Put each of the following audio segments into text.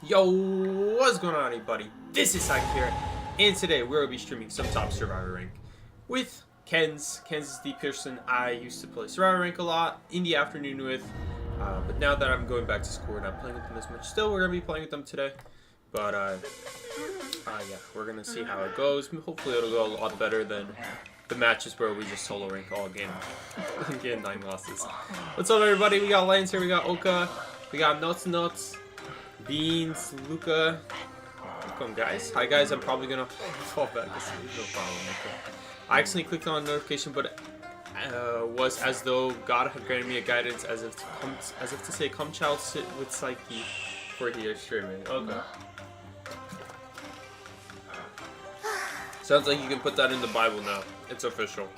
Yo, what's going on, everybody? This is Sack here, and today we're going to be streaming some top Survivor Rank with Kenz. Kenz is the person I used to play Survivor Rank a lot in the afternoon with, but now that I'm going back to school, we're not playing with them as much. Still, we're going to be playing with them today, but yeah, we're going to see how it goes. Hopefully it'll go a lot better than the matches where we just solo rank all game and get 9 losses. What's up, everybody? We got Lance here, we got Oka, we got Nuts, Beans, Luca. Welcome, guys. Hi, guys. I'm probably gonna fall back asleep. No problem. I accidentally clicked on notification, but was as though God had granted me a guidance, as if to say, "Come, child, sit with Psyche for he is streaming." Okay. Sounds like you can put that in the Bible now. It's official.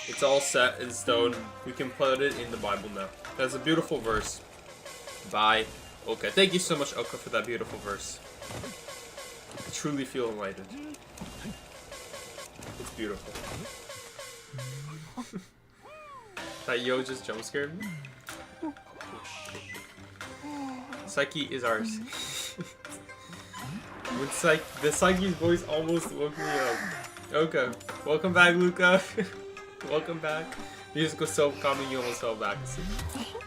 It's all set in stone. We can put it in the Bible now. That's a beautiful verse. Bye. Okay, thank you so much, Oka, for that beautiful verse. I truly feel enlightened. It's beautiful. That yo just jump scared me. Psyche is ours. With the Psyche's voice almost woke me up. Okay, welcome back, Luca. Welcome back. Music was so calming, you almost fell back asleep.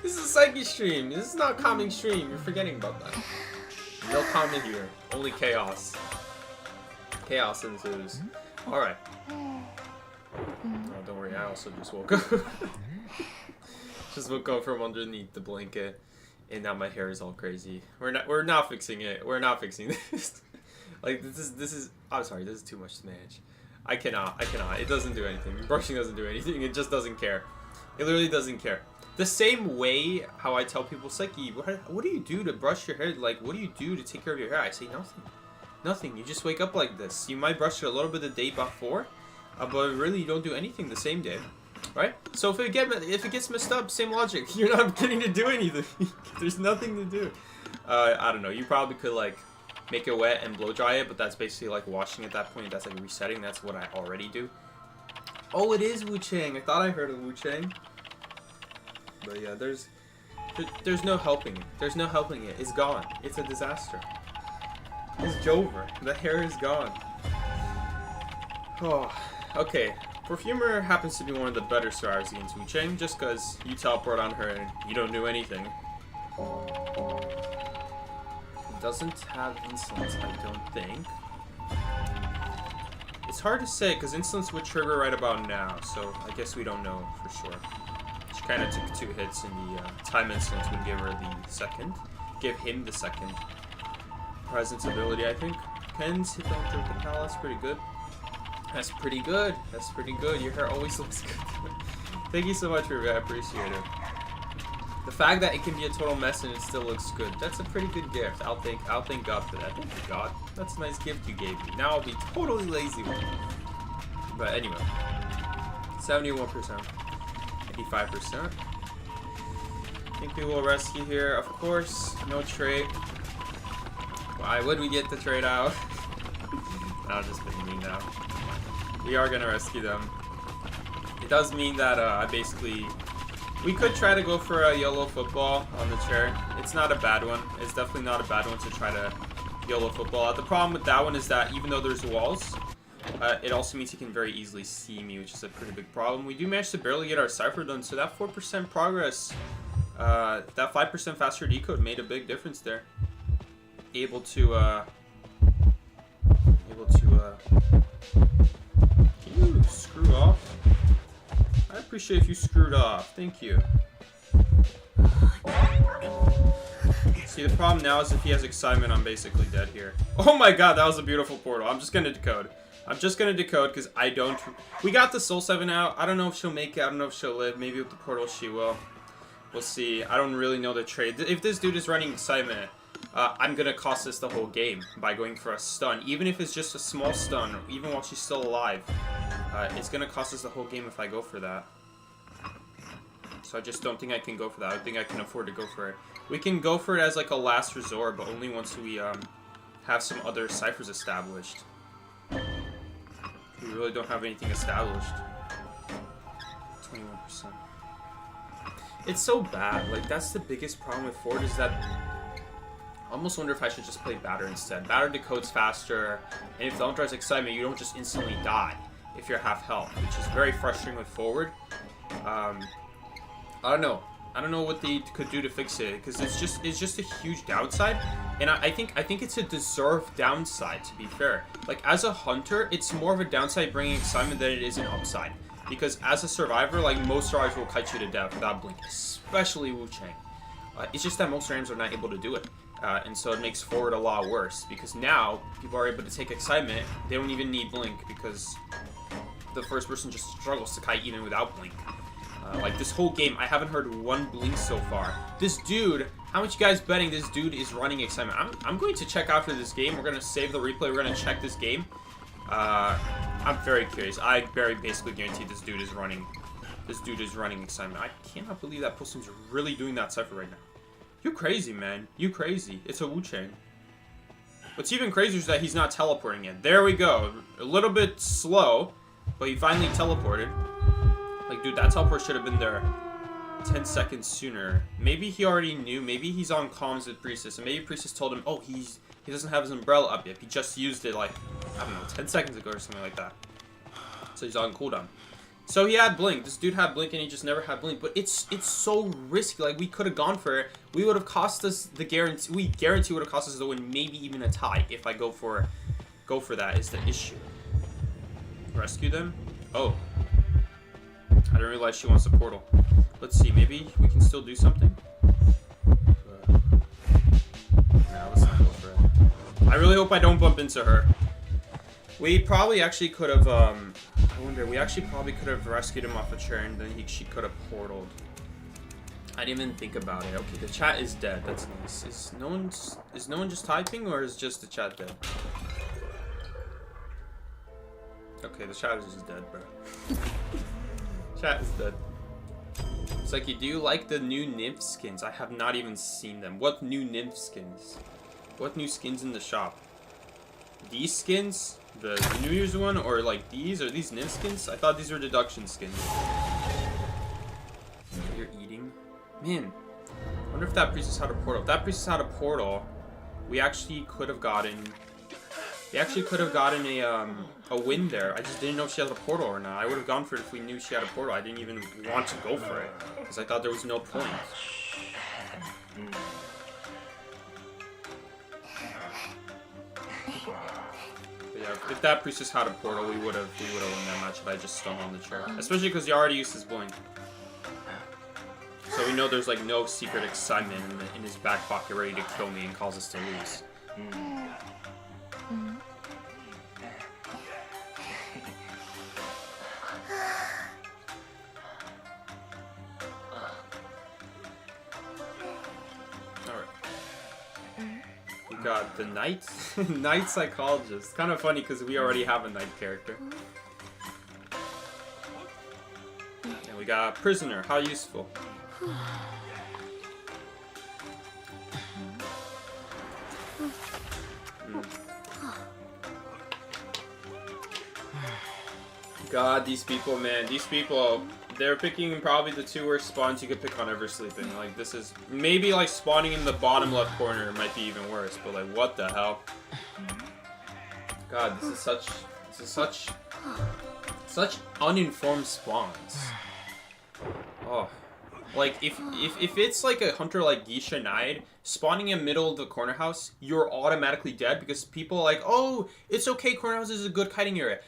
This is a Psyche stream. This is not a calming stream. You're forgetting about that. No comment here. Only chaos. Chaos ensues. Alright. Oh, don't worry. I also just woke up. Just woke up from underneath the blanket. And now my hair is all crazy. We're not fixing it. We're not fixing this. Like, this is... I'm sorry. This is too much to manage. I cannot. It doesn't do anything. Brushing doesn't do anything. It just doesn't care. It literally doesn't care. The same way how I tell people, Psyche, what do you do to brush your hair? Like, what do you do to take care of your hair? I say nothing. Nothing. You just wake up like this. You might brush it a little bit the day before, but really you don't do anything the same day. Right? So if it gets messed up, same logic. You're not getting to do anything. There's nothing to do. I don't know. You probably could, like, make it wet and blow dry it, but that's basically like washing at that point. That's like resetting. That's what I already do. Oh, it is Wu Chang. I thought I heard of Wu Chang. But yeah, there's no helping it. There's no helping it. It's gone. It's a disaster. It's Jover. The hair is gone. Oh, okay. Perfumer happens to be one of the better stars against Wu Chang, just because you teleport on her and you don't do anything. Doesn't have insolence, I don't think. It's hard to say because insolence would trigger right about now, so I guess we don't know for sure. She kind of took 2 hits, and the time insolence would give her the second. Give him the second. Presence ability, I think. Ken's hit on through the palace, pretty good. That's pretty good. That's pretty good. Your hair always looks good. Thank you so much, Ruby. I appreciate it. The fact that it can be a total mess and it still looks good, that's a pretty good gift. I'll thank God for that. Thank you, God. That's a nice gift you gave me. Now I'll be totally lazy with it. But anyway, 71%, 85%. I think we will rescue here. Of course, no trade. Why would we get the trade out? I'll just be mean now. We are gonna rescue them. It does mean that we could try to go for a YOLO football on the chair. It's not a bad one. It's definitely not a bad one to try to YOLO football. The problem with that one is that even though there's walls, it also means he can very easily see me, which is a pretty big problem. We do manage to barely get our cipher done, so that 4% progress, that 5% faster decode made a big difference there. Able to, can you screw off? I appreciate if you screwed off. Thank you. See, the problem now is if he has excitement, I'm basically dead here. Oh my god, that was a beautiful portal. I'm just gonna decode. Because I don't... We got the Soul 7 out. I don't know if she'll make it. I don't know if she'll live. Maybe with the portal she will. We'll see. I don't really know the trade. If this dude is running excitement, I'm gonna cost us the whole game by going for a stun. Even if it's just a small stun, even while she's still alive. It's gonna cost us the whole game if I go for that. So I just don't think I can go for that. I think I can afford to go for it. We can go for it as like a last resort, but only once we have some other ciphers established. We really don't have anything established. 21%. It's so bad. Like, that's the biggest problem with Ford is that almost wonder if I should just play Batter instead. Batter decodes faster, and if the Hunter has excitement, you don't just instantly die if you're half health, which is very frustrating with forward. I don't know. I don't know what they could do to fix it, because it's just a huge downside, and I think it's a deserved downside, to be fair. Like, as a Hunter, it's more of a downside bringing excitement than it is an upside, because as a survivor, like, most survivors will kite you to death without blink, especially Wu Chang. It's just that most randoms are not able to do it. And so it makes forward a lot worse, because now people are able to take excitement. They don't even need blink, because the first person just struggles to kite even without blink. Like, this whole game, I haven't heard one blink so far. This dude, how much you guys betting this dude is running excitement? I'm going to check after this game. We're going to save the replay. We're going to check this game. I'm very curious. I very basically guarantee this dude is running excitement. I cannot believe that Postum's really doing that Cypher right now. You crazy, man. You crazy. It's a Wu Chang. What's even crazier is that he's not teleporting yet. There we go. A little bit slow, but he finally teleported. Like, dude, that teleport should have been there 10 seconds sooner. Maybe he already knew. Maybe he's on comms with Priestess, and maybe Priestess told him, oh, he doesn't have his umbrella up yet. He just used it, like, I don't know, 10 seconds ago or something like that. So he's on cooldown. So he had blink. This dude had blink, and he just never had blink. But it's so risky. Like, we could have gone for it. We would have cost us the guarantee. We guarantee would have cost us the win, maybe even a tie. If I go for that is the issue. Rescue them? Oh. I didn't realize she wants a portal. Let's see. Maybe we can still do something. Nah, let's not go for it. I really hope I don't bump into her. We probably actually could have. I wonder. We actually probably could have rescued him off a chair, and then she could have portaled. I didn't even think about it. Okay, the chat is dead. That's nice. Is no one just typing, or is just the chat dead? Okay, the chat is just dead, bro. Chat is dead. It's like, do you like the new nymph skins? I have not even seen them. What new nymph skins? What new skins in the shop? These skins? The New Year's one? Or like these? Are these nymph skins? I thought these were deduction skins. You're eating? Man. I wonder if that priestess had a portal. If that priestess had a portal, we actually could have gotten... We actually could have gotten a win there. I just didn't know if she had a portal or not. I would have gone for it if we knew she had a portal. I didn't even want to go for it, because I thought there was no point. But yeah, if that priestess had a portal, we would have won that match if I just stung on the chair. Especially because he already used his blink. So we know there's like no secret excitement in his back pocket ready to kill me and cause us to lose. Got the knight, knight psychologist. Kind of funny because we already have a knight character. And we got prisoner. How useful. God, these people, man, these people. They're picking probably the two worst spawns you could pick on Ever Sleeping. Like, this is maybe like spawning in the bottom left corner might be even worse, but like, what the hell? God, this is such uninformed spawns. Oh, like if it's like a hunter like Geisha Nide spawning in the middle of the corner house, you're automatically dead because people are like, oh, it's okay, corner house is a good kiting area.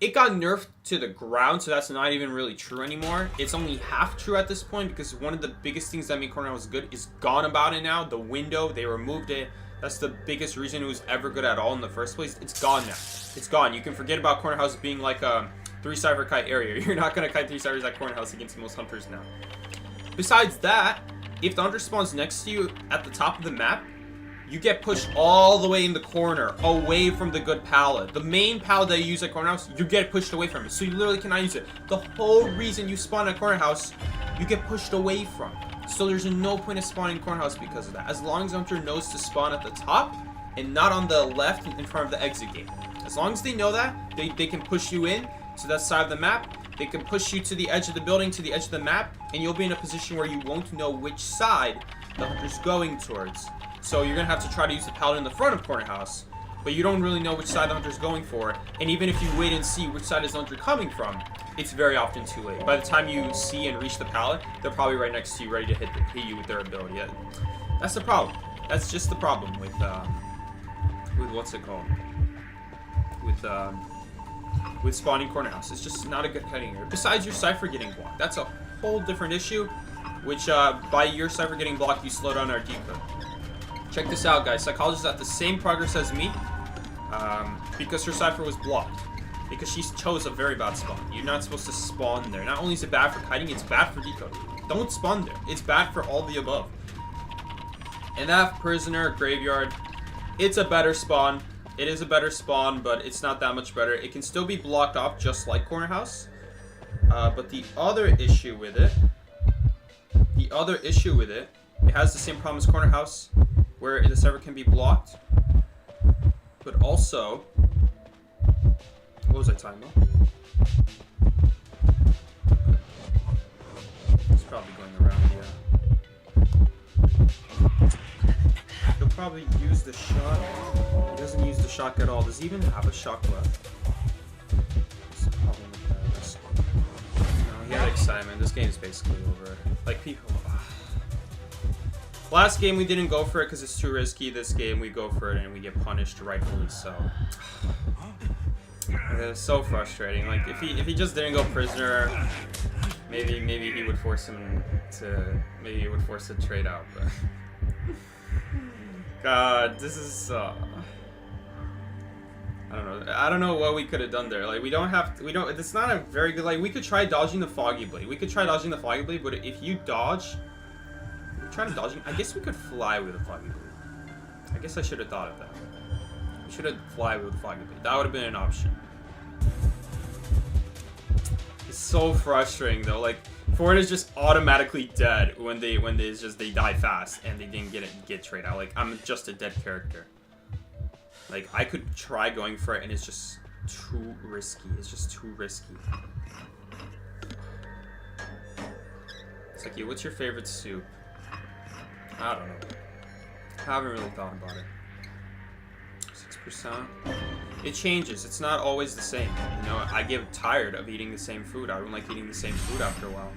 It got nerfed to the ground, so that's not even really true anymore. It's only half true at this point because one of the biggest things that made corner house good is gone about it now. The window, they removed it. That's the biggest reason it was ever good at all in the first place. It's gone now. It's gone. You can forget about corner house being like a 3-cypher kite area. You're not going to kite 3 ciphers at corner house against most hunters now. Besides that, if the hunter spawns next to you at the top of the map, you get pushed all the way in the corner, away from the good pallet. The main pallet that you use at corner house, you get pushed away from it. So you literally cannot use it. The whole reason you spawn at corner house, you get pushed away from. So there's no point of spawning corner house because of that. As long as hunter knows to spawn at the top and not on the left in front of the exit gate. As long as they know that, they can push you in to that side of the map. They can push you to the edge of the building, to the edge of the map, and you'll be in a position where you won't know which side the hunter's going towards. So you're going to have to try to use the Paladin in the front of Corner House, but you don't really know which side the Hunter's going for. And even if you wait and see which side is the Hunter coming from, it's very often too late. By the time you see and reach the Paladin, they're probably right next to you, ready to hit you with their ability. That's the problem. That's just the problem with what's it called? With spawning Corner House. It's just not a good kiting area. Besides your Cypher getting blocked. That's a whole different issue, which by your Cypher getting blocked, you slow down our decode. Check this out, guys. Psychologist at the same progress as me, because her Cypher was blocked. Because she chose a very bad spawn. You're not supposed to spawn there. Not only is it bad for kiting, it's bad for decode. Don't spawn there. It's bad for all the above. NF, Prisoner, Graveyard. It's a better spawn. It is a better spawn, but it's not that much better. It can still be blocked off just like Corner House. But the other issue with it, it has the same problem as Corner House, where the server can be blocked. But also, what was I talking about? It's probably going around, yeah. He'll probably use the shot. He doesn't use the shock at all. Does he even have a shock left? What's the problem with this? No, he had excitement. This game is basically over. Like, people... Last game we didn't go for it because it's too risky. This game we go for it and we get punished, rightfully so. It's so frustrating. Like, if he just didn't go Prisoner, maybe he would force him to... Maybe he would force a trade out, but... God, this is I don't know what we could have done there. Like, it's not a very good, like, we could try dodging the Foggy Blade. But if you dodge, trying to dodge, I guess we could fly with a Foggy Blade. I guess I should have thought of that. We should have fly with a Foggy Blade. That would have been an option. It's so frustrating though. Like, Ford is just automatically dead when they die fast and they didn't get trade out. Like, I'm just a dead character. Like, I could try going for it and it's just too risky. It's just too risky. It's like, yeah, what's your favorite soup? I don't know. I haven't really thought about it. 6%. It changes. It's not always the same. You know, I get tired of eating the same food. I don't like eating the same food after a while.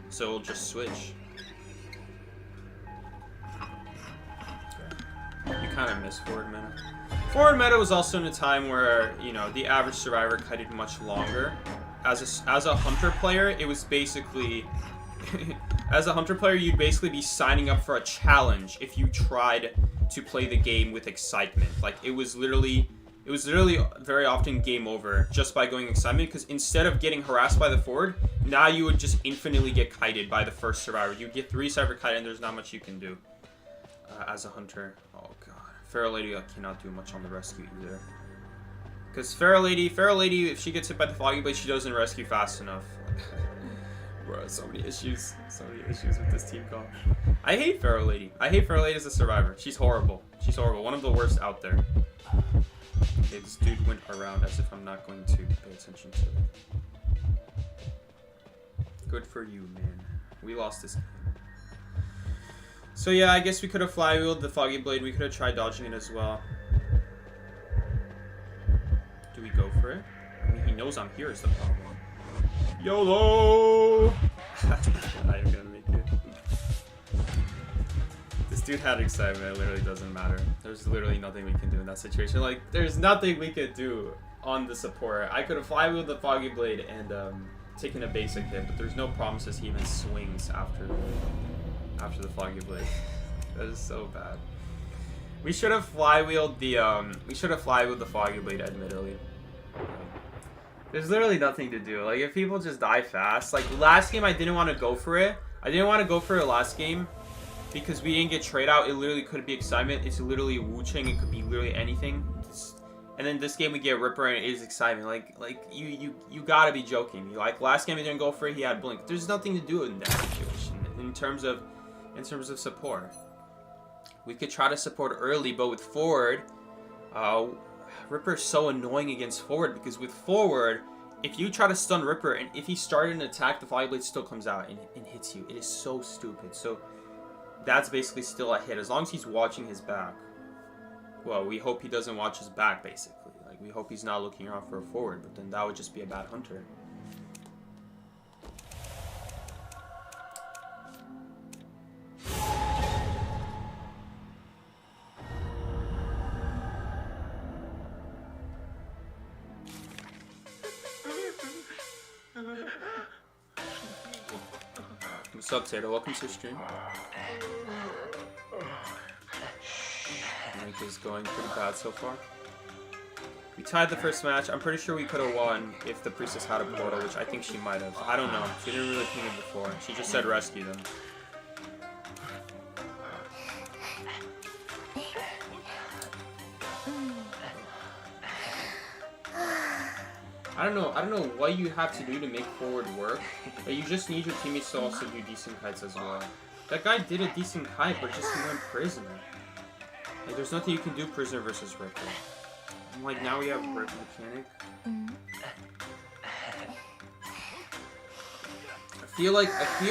So we'll just switch. You kind of miss Forward Meta. Forward Meta was also in a time where, you know, the average survivor kited much longer. As a hunter player, it was basically... As a hunter player, you'd basically be signing up for a challenge if you tried to play the game with excitement. Like, it was literally very often game over just by going excitement, because instead of getting harassed by the Ford, now you would just infinitely get kited by the first survivor. You get 3 cypher kited and there's not much you can do as a hunter. Oh god. Feral Lady cannot do much on the rescue either. Because Feral Lady, if she gets hit by the Foggy Blade, she doesn't rescue fast enough. Bro, so many issues with this team comp. I hate Feral Lady. I hate Feral Lady as a survivor. She's horrible. She's horrible. One of the worst out there. Okay, this dude went around as if I'm not going to pay attention to it. Good for you, man. We lost this game. So yeah, I guess we could have flywheeled the Foggy Blade. We could have tried dodging it as well. Do we go for it? I mean, he knows I'm here is the problem. YOLO! I am gonna make it. This dude had excitement. It literally doesn't matter. There's literally nothing we can do in that situation. Like, there's nothing we could do on the support. I could have flywheeled the Foggy Blade and taken a basic hit, but there's no promises he even swings after the Foggy Blade. That is so bad. We should have flywheeled the Foggy Blade, admittedly. There's literally nothing to do. Like, if people just die fast, like last game I didn't want to go for it. I didn't want to go for it last game because we didn't get trade out. It literally could be excitement. It's literally Wu-Chang. It could be literally anything. And then this game we get Ripper and it is excitement. Like you gotta be joking. Like last game we didn't go for it. He had Blink. There's nothing to do in that situation in terms of support. We could try to support early, but with Forward, Ripper is so annoying against Forward because with Forward, if you try to stun Ripper and if he started an attack, the Foggy Blade still comes out and hits you. It is so stupid. So that's basically still a hit as long as he's watching his back. Well, we hope he doesn't watch his back, basically. Like, we hope he's not looking around for a forward, but then that would just be a bad hunter. What's up, Tato? Welcome to the stream. Rank is going pretty bad so far. We tied the first match. I'm pretty sure we could have won if the priestess had a portal, which I think she might have. I don't know. She didn't really ping it before. She just said rescue them. I don't know what you have to do to make forward work, but you just need your teammates to also do decent kites as well. That guy did a decent kite, but just he went prisoner. Like, there's nothing you can do prisoner versus Ripper. I'm like, now we have Rip Mechanic. I feel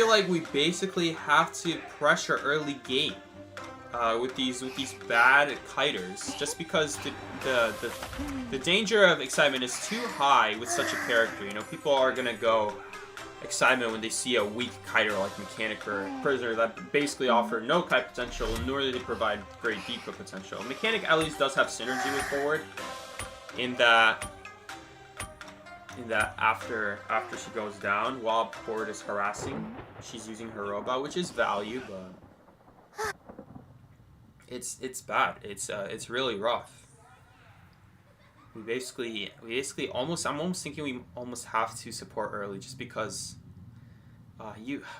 like we basically have to pressure early game with these bad kiters, just because the danger of excitement is too high with such a character. You know, people are gonna go excitement when they see a weak kiter like Mechanic or Prisoner that basically offer no kite potential, nor do they provide great deco potential. Mechanic at least does have synergy with forward in that after she goes down while forward is harassing, she's using her robot, which is value, but it's bad. It's really rough. We basically I'm almost thinking we almost have to support early, just because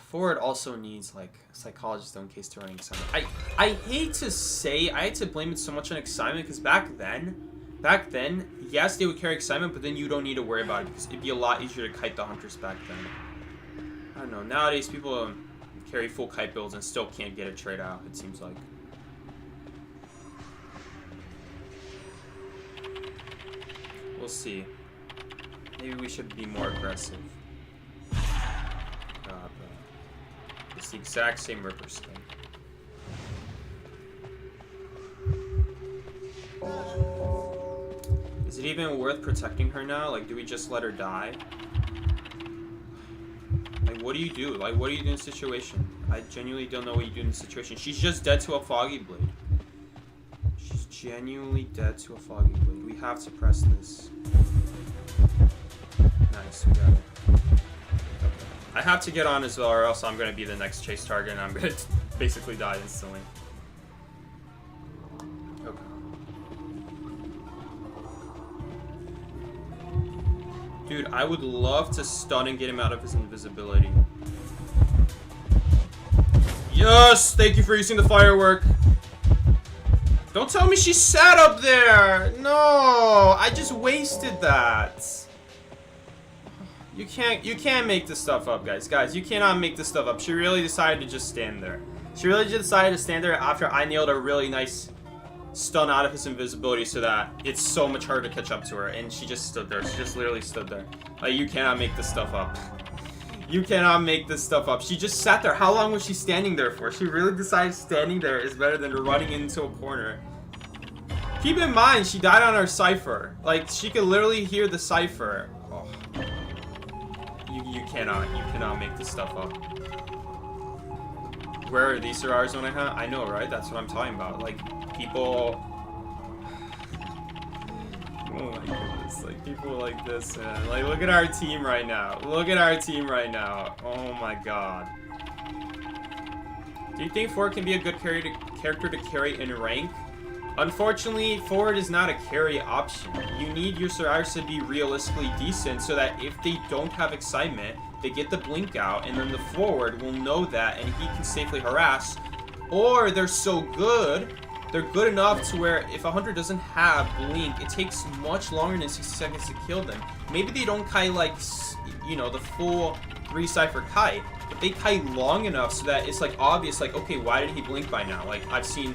forward also needs like psychologists in case they're running excitement. I hate to blame it so much on excitement, because back then, yes, they would carry excitement, but then you don't need to worry about it because it'd be a lot easier to kite the hunters back then. I don't know. Nowadays, people carry full kite builds and still can't get a trade out, it seems like. We'll see. Maybe we should be more aggressive. It's the exact same Ripper skin. Is it even worth protecting her now? Like, do we just let her die? Like, what do you do? Like, what do you do in this situation? I genuinely don't know what you do in this situation. She's just dead to a Foggy Blade. She's genuinely dead to a Foggy Blade. We have to press this. Nice, we got it. Okay. I have to get on as well, or else I'm going to be the next chase target and I'm going to basically die instantly. Okay. Dude, I would love to stun and get him out of his invisibility. Yes! Thank you for using the firework. Don't tell me she sat up there! No! I just wasted that. You can't make this stuff up, guys. Guys, you cannot make this stuff up. She really decided to just stand there. She really just decided to stand there after I nailed a really nice stun out of his invisibility so that it's so much harder to catch up to her. And she just stood there. She just literally stood there. Like, you cannot make this stuff up. You cannot make this stuff up. She just sat there. How long was she standing there for? She really decided standing there is better than running into a corner. Keep in mind, she died on her Cypher. Like, she could literally hear the Cypher. Oh. You cannot make this stuff up. Where are these Sirars when I have? I know, right? That's what I'm talking about. Like, people... Oh my goodness, like, people like this, man. Like, look at our team right now. Look at our team right now. Oh my god. Do you think Forward can be a good character to carry in rank? Unfortunately, Forward is not a carry option. You need your Sirars to be realistically decent so that if they don't have excitement, they get the blink out, and then the Forward will know that and he can safely harass. Or they're so good, they're good enough to where if a hunter doesn't have blink, it takes much longer than 60 seconds to kill them. Maybe they don't kite like, you know, the full 3 Cypher kite, but they kite long enough so that it's like obvious, like, okay, why did he blink by now? Like, I've seen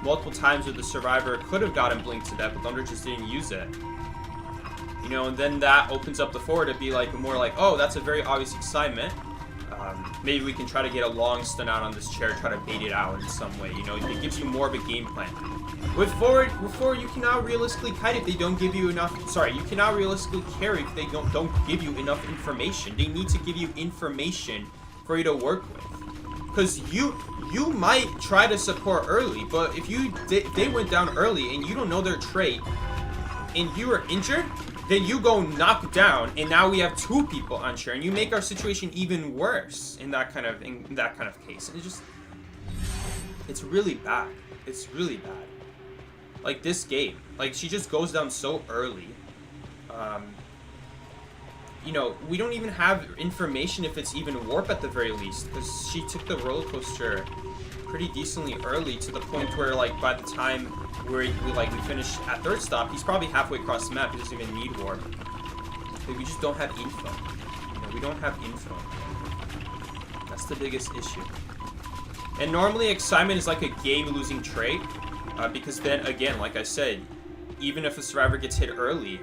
multiple times where the Survivor could have gotten blinked to death, but Thunder just didn't use it. You know, and then that opens up the Forward to be like more like, oh, that's a very obvious excitement. Maybe we can try to get a long stun out on this chair, try to bait it out in some way. You know, it gives you more of a game plan. With forward, you cannot realistically kite if they don't give you enough. Sorry, you cannot realistically carry if they don't give you enough information. They need to give you information for you to work with. Because you might try to support early, but if they went down early and you don't know their trait, and you are injured, then you go knock down, and now we have 2 people on chair, and you make our situation even worse in that kind of case. And it's really bad. It's really bad. Like this game, like she just goes down so early. You know, we don't even have information if it's even warp at the very least, because she took the roller coaster pretty decently early to the point where, like, by the time we finish at 3rd stop, he's probably halfway across the map. He doesn't even need warp. Like, we just don't have info. You know, we don't have info. That's the biggest issue. And normally excitement is like a game-losing trait, because then again, like I said, even if a survivor gets hit early,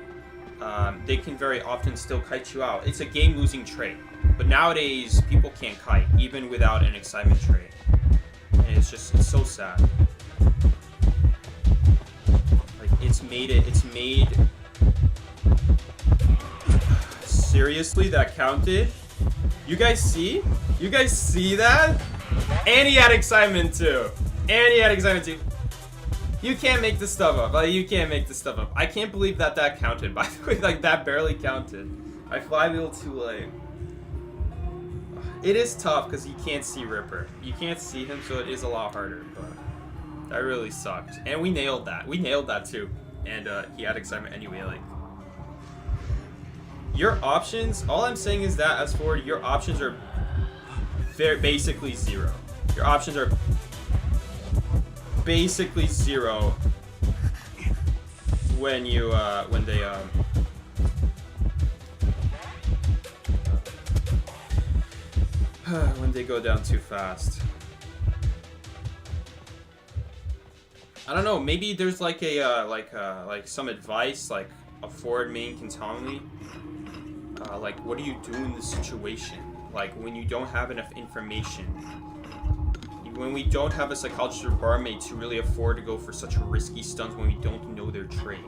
they can very often still kite you out. It's a game-losing trait. But nowadays, people can't kite, even without an excitement trait. And it's so sad. Like, it's made... Seriously, that counted? You guys see? You guys see that? And he had excitement too. You can't make this stuff up. Like, you can't make this stuff up. I can't believe that counted, by the way. Like, that barely counted. I fly wheel too late. It is tough because you can't see Ripper. You can't see him, so it is a lot harder. But that really sucked. And we nailed that. We nailed that too. And he had excitement anyway. Like, your options, all I'm saying is that as forward, your options are basically zero. Your options are basically zero when they go down too fast. I don't know, maybe there's like like some advice like a forward main can tell me, like, what do you do in this situation, like when you don't have enough information, when we don't have a psychologist or barmaid to really afford to go for such risky stunts when we don't know their trade.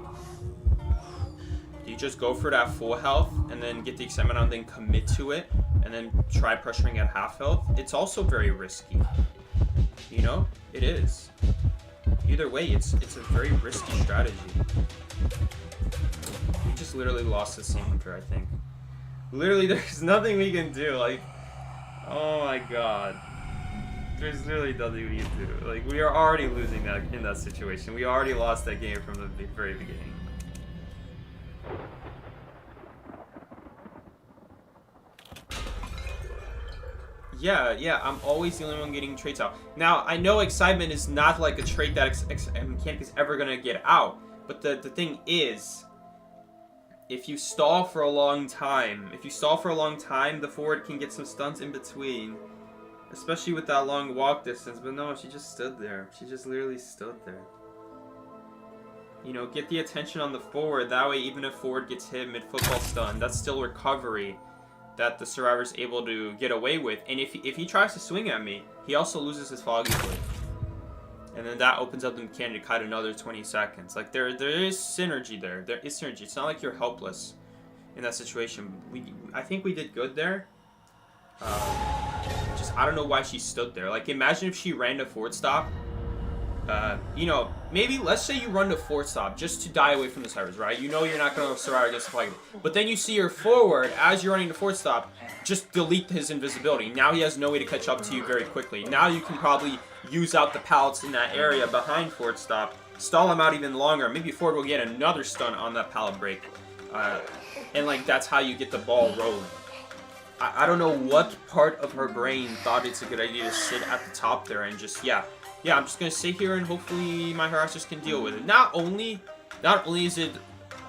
Do you just go for that full health and then get the excitement on, then commit to it, and then try pressuring at half health? It's also very risky. You know? It is. Either way, it's a very risky strategy. We just literally lost the same hunter, I think. Literally, there's nothing we can do. Like, oh my god. There's literally nothing we can do. Like, we are already losing that in that situation. We already lost that game from the very beginning. Yeah, I'm always the only one getting traits out. Now, I know excitement is not like a trait that a mechanic is ever gonna get out, but the thing is, if you stall for a long time, the forward can get some stunts in between. Especially with that long walk distance, but no, she just stood there. She just literally stood there. You know, get the attention on the forward, that way even if forward gets hit mid-football stun, that's still recovery that the survivor's able to get away with. And if he tries to swing at me, he also loses his Foggy Blade. And then that opens up the mechanic to kite another 20 seconds. Like, there is synergy there. There is synergy. It's not like you're helpless in that situation. I think we did good there. I don't know why she stood there. Like, imagine if she ran to forward stop. You know, maybe let's say you run to forward stop just to die away from the survivors, right? You know you're not going to survive against the flag. But then you see your forward, as you're running to forward stop, just delete his invisibility. Now he has no way to catch up to you very quickly. Now you can probably use out the pallets in that area behind forward stop, stall him out even longer. Maybe forward will get another stun on that pallet break. And, like, that's how you get the ball rolling. I don't know what part of her brain thought it's a good idea to sit at the top there and just, yeah, I'm just going to sit here and hopefully my harassers can deal with it. Not only is it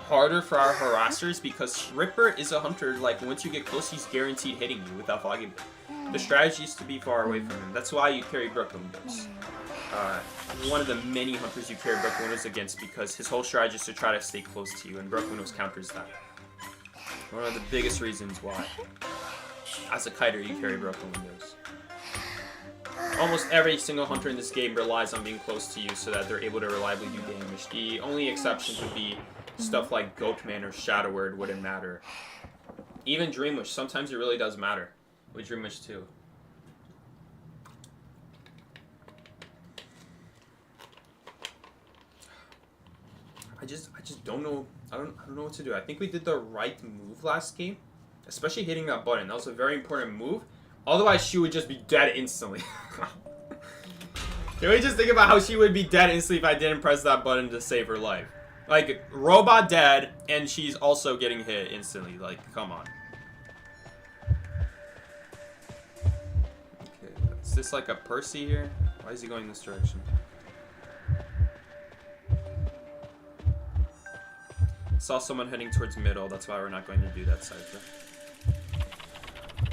harder for our harassers, because Ripper is a hunter, like, once you get close, he's guaranteed hitting you without Foggy Blade. The strategy is to be far away from him. That's why you carry Brook Windows. One of the many hunters you carry Brook Windows against, because his whole strategy is to try to stay close to you, and Brook Windows counters that. One of the biggest reasons why. As a kiter, you carry broken windows. Almost every single hunter in this game relies on being close to you so that they're able to reliably do damage. The only exceptions would be stuff like Goatman or Shadow Word wouldn't matter. Even Dream Wish, sometimes it really does matter. With Dream Wish 2. I just don't know. I don't know what to do. I think we did the right move last game, especially hitting that button. That was a very important move. Otherwise, she would just be dead instantly. Can we just think about how she would be dead instantly if I didn't press that button to save her life? Like, robot dead, and she's also getting hit instantly. Like, come on. Okay, is this like a Percy here? Why is he going this direction? Saw someone heading towards middle. That's why we're not going to do that cipher.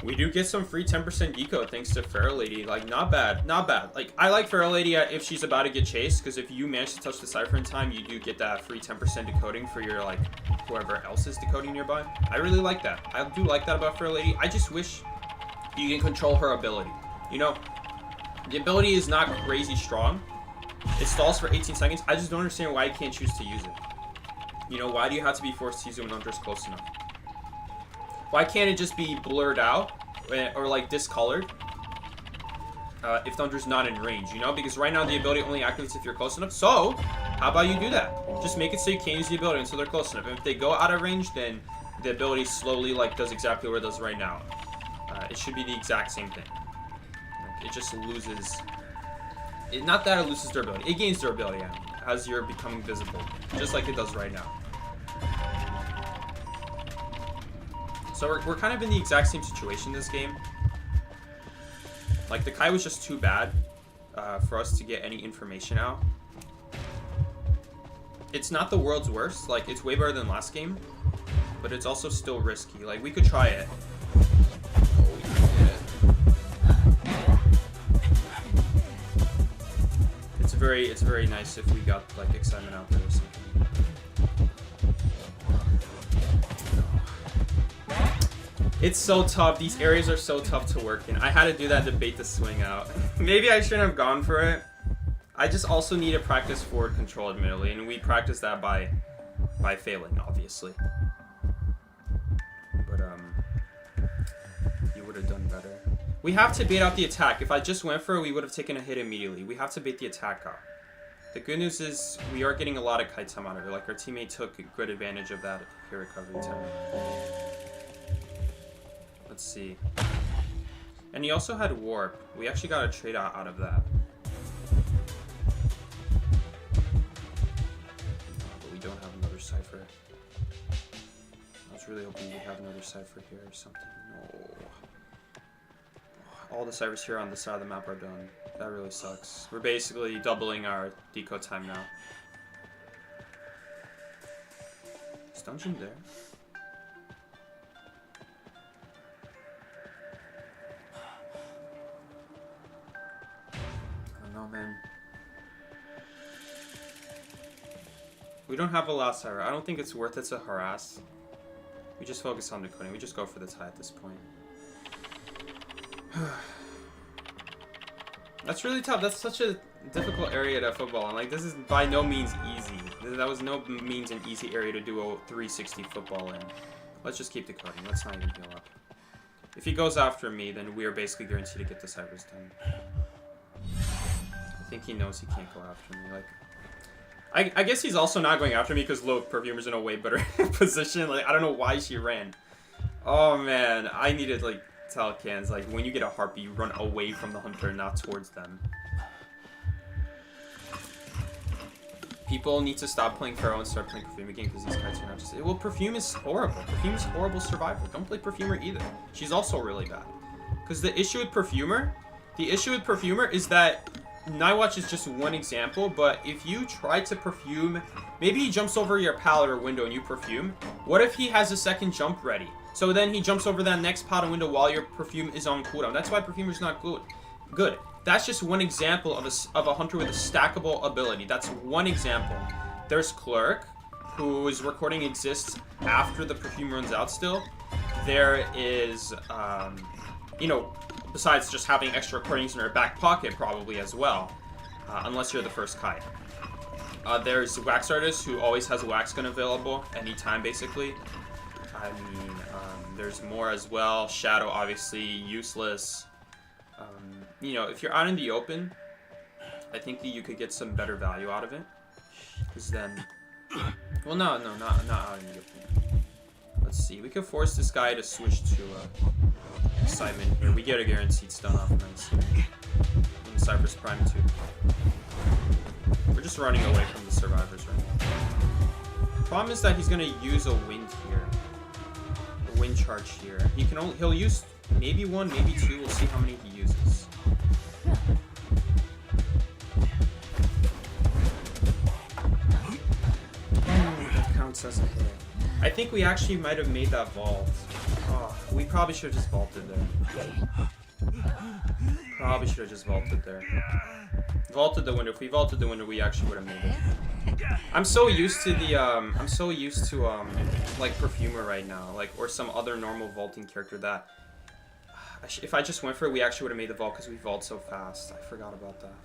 We do get some free 10% decode thanks to Feral Lady. Like, not bad. Not bad. Like, I like Feral Lady if she's about to get chased, because if you manage to touch the cipher in time, you do get that free 10% decoding for your, like, whoever else is decoding nearby. I really like that. I do like that about Feral Lady. I just wish you can control her ability. You know, the ability is not crazy strong. It stalls for 18 seconds. I just don't understand why you can't choose to use it. You know, why do you have to be forced to use it when Hunter's close enough? Why can't it just be blurred out or like discolored if Thunder's not in range, you know? Because right now the ability only activates if you're close enough. So, how about you do that? Just make it so you can't use the ability until they're close enough. And if they go out of range, then the ability slowly like does exactly what it does right now. It should be the exact same thing. Like, it just loses... not that it loses durability. It gains durability as you're becoming visible. Just like it does right now. So we're kind of in the exact same situation this game. Like, the Kai was just too bad for us to get any information out. It's not the world's worst. Like, it's way better than last game. But it's also still risky. Like, we could try it. Oh, we can get it. It's very nice if we got, like, excitement out there or something. It's so tough. These areas are so tough to work in. I had to do that to bait the swing out. Maybe I shouldn't have gone for it. I just also need to practice forward control, admittedly, and we practice that by failing, obviously. But you would have done better. We have to bait out the attack. If I just went for it, we would have taken a hit immediately. We have to bait the attack out. The good news is we are getting a lot of kite time out of it. Like, our teammate took good advantage of that hit recovery time. Let's see. And he also had warp. We actually got a trade out of that. But we don't have another cipher. I was really hoping we'd have another cipher here or something. No. All the ciphers here on the side of the map are done. That really sucks. We're basically doubling our decode time now. Is dungeon there? Oh man. We don't have a last cipher. I don't think it's worth it to harass. We just focus on decoding. We just go for the tie at this point. That's really tough. That's such a difficult area to football. And like, this is by no means easy. That was no means an easy area to do a 360 football in. Let's just keep decoding. Let's not even heal up. If he goes after me, then we are basically guaranteed to get the ciphers done. I think he knows he can't go after me. Like, I guess he's also not going after me because look, Perfumer's in a way better position. Like, I don't know why she ran. Oh man, I needed like tell Cans like when you get a heartbeat, you run away from the hunter, not towards them. People need to stop playing Pharaoh and start playing Perfume again because these kites are not just. Well, Perfume is horrible. Perfume is a horrible survivor. Don't play Perfumer either. She's also really bad. Because the issue with Perfumer is that Nightwatch is just one example, but if you try to perfume, maybe he jumps over your pallet or window and you perfume. What if he has a second jump ready? So then he jumps over that next pallet window while your perfume is on cooldown. That's why Perfumer's not good. That's just one example of a hunter with a stackable ability. That's one example. There's Clerk, whose recording exists after the perfume runs out still. There is you know, besides just having extra recordings in her back pocket probably as well, unless you're the first Kai. There's Wax Artist, who always has a Wax Gun available anytime, basically. I mean, there's more as well. Shadow, obviously, useless. You know, if you're out in the open, I think that you could get some better value out of it. Because then... Well, no, not out in the open. Let's see. We could force this guy to switch to Excitement here. We get a guaranteed stun off nice. And Cypress Prime too. We're just running away from the survivors right now. Problem is that he's gonna use a wind here. A wind charge here. He'll use maybe one, maybe two. We'll see how many he uses. That counts as a hit. I think we actually might have made that vault. Oh, we probably should have just vaulted there. Probably should have just vaulted there. Vaulted the window. If we vaulted the window, we actually would have made it. I'm so used to the like Perfumer right now, like, or some other normal vaulting character that if I just went for it, we actually would have made the vault because we vault so fast. I forgot about that.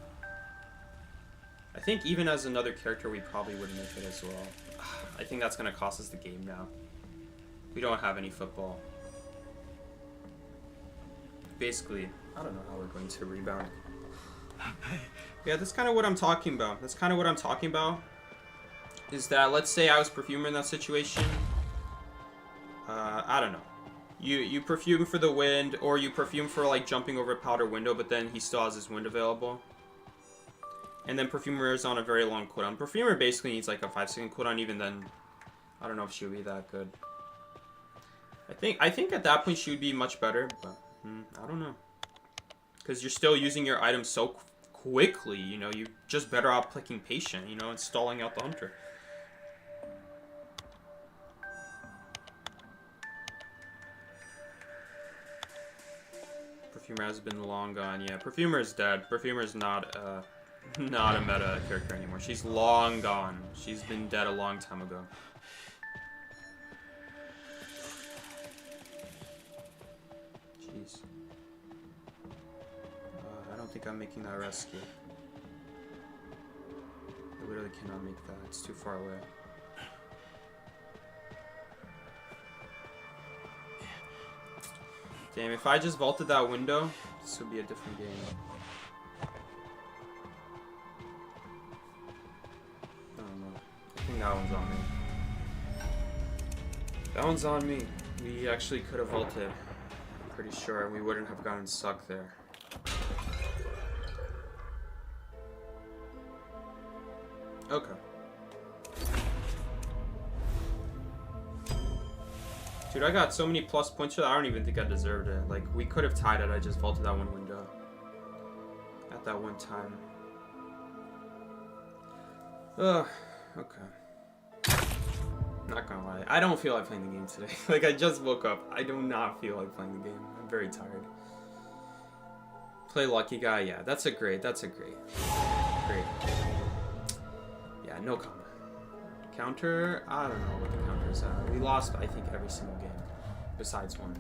I think even as another character, we probably wouldn't make it as well. I think that's gonna cost us the game now. We don't have any football. Basically, I don't know how we're going to rebound. Yeah, that's kind of what I'm talking about. That's kind of what I'm talking about. Is that, let's say I was Perfumer in that situation. I don't know. You perfume for the wind, or you perfume for like jumping over a powder window, but then he still has his wind available. And then Perfumer is on a very long cooldown. Perfumer basically needs like a 5-second cooldown. Even then, I don't know if she would be that good. I think at that point she would be much better, but I don't know. Because you're still using your items so quickly, you know, you're just better off clicking patient, you know, and stalling out the hunter. Perfumer has been long gone. Yeah, Perfumer is dead. Perfumer is not a meta character anymore. She's long gone. She's been dead a long time ago. Jeez. I don't think I'm making that rescue. I literally cannot make that. It's too far away. Damn, if I just vaulted that window, this would be a different game. I don't know. I think that one's on me. That one's on me. We actually could have vaulted. I'm pretty sure we wouldn't have gotten stuck there. Okay. Dude, I got so many plus points that I don't even think I deserved it. Like, we could have tied it. I just vaulted that one window at that one time. Ugh. Okay. Not gonna lie. I don't feel like playing the game today. Like, I just woke up. I do not feel like playing the game. I'm very tired. Play Lucky Guy? Yeah, that's a great. Great. Yeah, no comment. Counter? I don't know what the counter is at. We lost, I think, every single game. Besides one.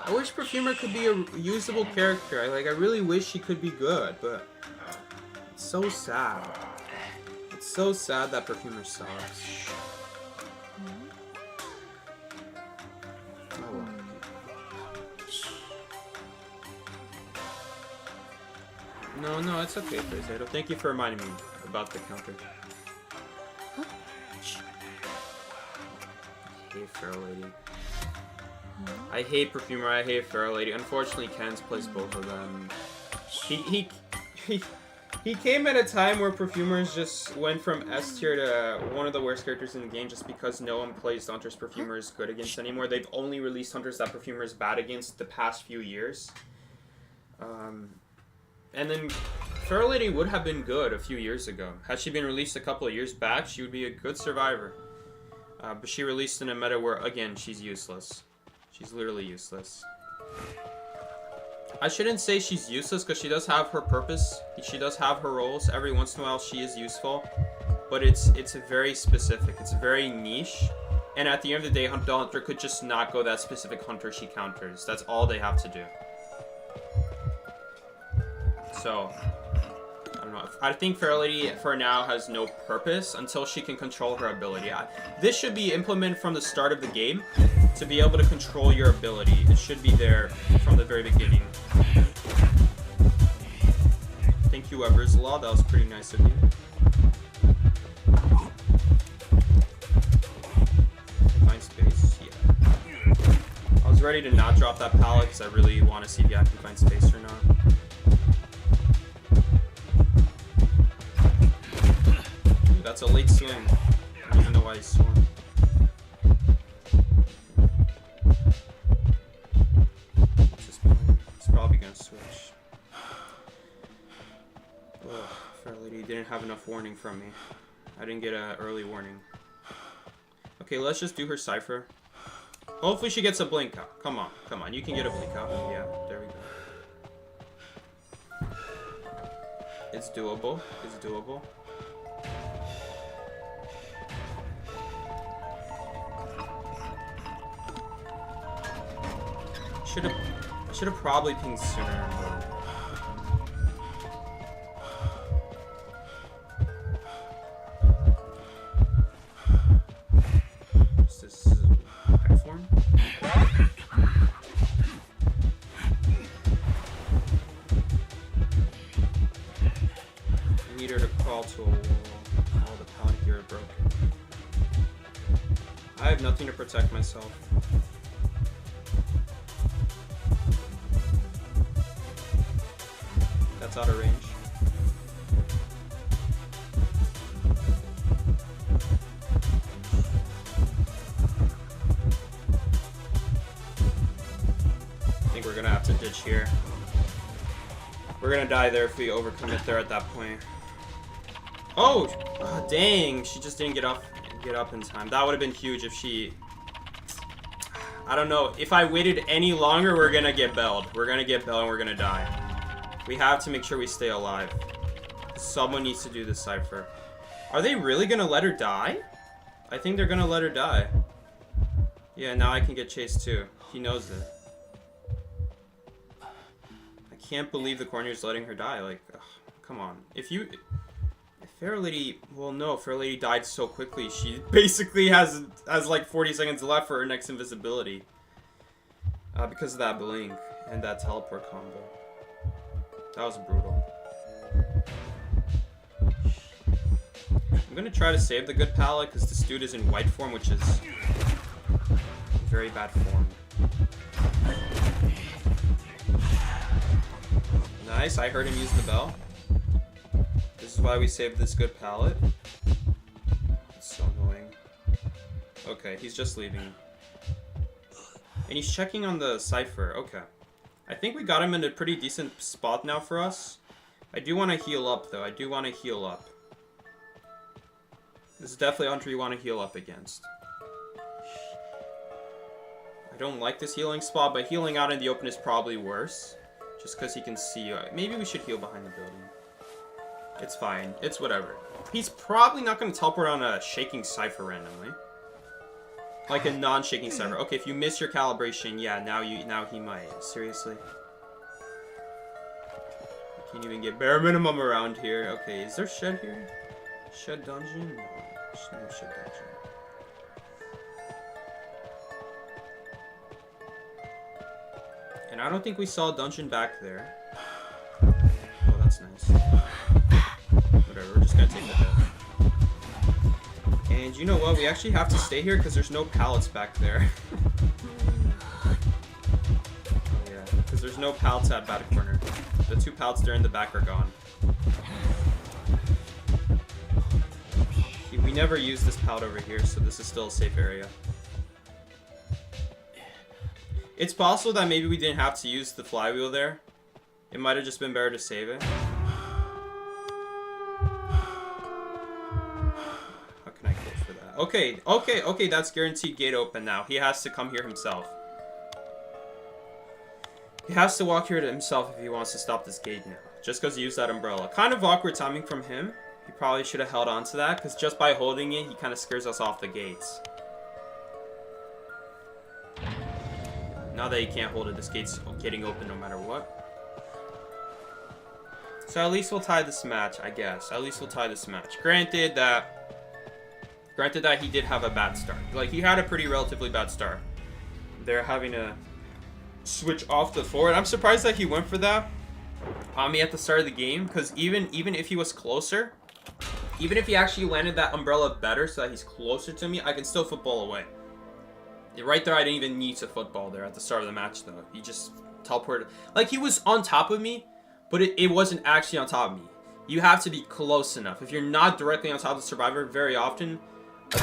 I wish Perfumer could be a usable character. I really wish he could be good, but it's so sad. It's so sad that Perfumer sucks. Oh. No, it's okay, Potato. Thank you for reminding me about the counter. I hate Feral Lady. I hate Perfumer, I hate Feral Lady. Unfortunately, Ken's plays both of them. He came at a time where Perfumers just went from S tier to one of the worst characters in the game just because no one plays Hunters Perfumers good against anymore. They've only released Hunters that Perfumer is bad against the past few years. And then Feral Lady would have been good a few years ago. Had she been released a couple of years back, she would be a good survivor. But she released in a meta where, again, she's useless. She's literally useless. I shouldn't say she's useless because she does have her purpose. She does have her roles. Every once in a while she is useful. But it's very specific. It's very niche. And at the end of the day, the hunter could just not go that specific hunter she counters. That's all they have to do. So, I don't know. I think Fair Lady, for now, has no purpose until she can control her ability. This should be implemented from the start of the game to be able to control your ability. It should be there from the very beginning. Thank you, Everslaw. That was pretty nice of you. Find space? Yeah. I was ready to not drop that pallet because I really want to see if I can find space or not. That's a late swing. I don't even know why he swung. He's probably gonna switch. Ugh, Fair Lady didn't have enough warning from me. I didn't get an early warning. Okay, let's just do her Cypher. Hopefully she gets a blink out. Come on, come on. You can get a blink out. Yeah, there we go. It's doable. It's doable. I should have probably pinged sooner, but... What's this? Platform? I need her to crawl to a wall. All the pallet gear are broken. I have nothing to protect myself. That's out of range. I think we're gonna have to ditch here. We're gonna die there if we overcommit there at that point. Oh, dang! She just didn't get up in time. That would have been huge if she... I don't know. If I waited any longer, we're gonna get belled. We're gonna get belled and we're gonna die. We have to make sure we stay alive. Someone needs to do this Cypher. Are they really gonna let her die? I think they're gonna let her die. Yeah, now I can get chased too. He knows it. I can't believe the corner's letting her die. Like, ugh, come on. If Fair Lady, well, no, Fair Lady died so quickly. She basically has like 40 seconds left for her next invisibility. Because of that blink and that teleport combo. That was brutal. I'm gonna try to save the good palette because this dude is in white form, which is very bad form. Nice, I heard him use the bell. This is why we saved this good palette. It's so annoying. Okay, he's just leaving. And he's checking on the Cypher. Okay. I think we got him in a pretty decent spot now for us. I do want to heal up, though. I do want to heal up. This is definitely a hunter you want to heal up against. I don't like this healing spot, but healing out in the open is probably worse. Just because he can see you. Maybe we should heal behind the building. It's fine. It's whatever. He's probably not going to teleport on a shaking Cypher randomly. Like a non-shaking Cypher. Okay, if you miss your calibration, yeah, now he might. Seriously. You can't even get bare minimum around here. Okay, is there shed here? Shed dungeon? No, there's no shed dungeon. And I don't think we saw a dungeon back there. Oh, that's nice. Whatever, we're just gonna take the hit. And you know what? We actually have to stay here because there's no pallets back there. Oh, yeah, because there's no pallets at back corner. The 2 pallets there in the back are gone. We never used this pallet over here, so this is still a safe area. It's possible that maybe we didn't have to use the flywheel there. It might have just been better to save it. Okay, that's guaranteed gate open now. He has to come here himself. He has to walk here to himself if he wants to stop this gate now. Just because he used that umbrella. Kind of awkward timing from him. He probably should have held on to that, because just by holding it, he kind of scares us off the gates. Now that he can't hold it, this gate's getting open no matter what. So at least we'll tie this match, I guess. At least we'll tie this match. Granted that he did have a bad start. Like, he had a pretty relatively bad start. They're having to switch off the forward. I'm surprised that he went for that on me at the start of the game, because even if he was closer, even if he actually landed that umbrella better so that he's closer to me, I can still football away. Right there, I didn't even need to football there at the start of the match, though. He just teleported. Like, he was on top of me, but it wasn't actually on top of me. You have to be close enough. If you're not directly on top of the survivor, very often,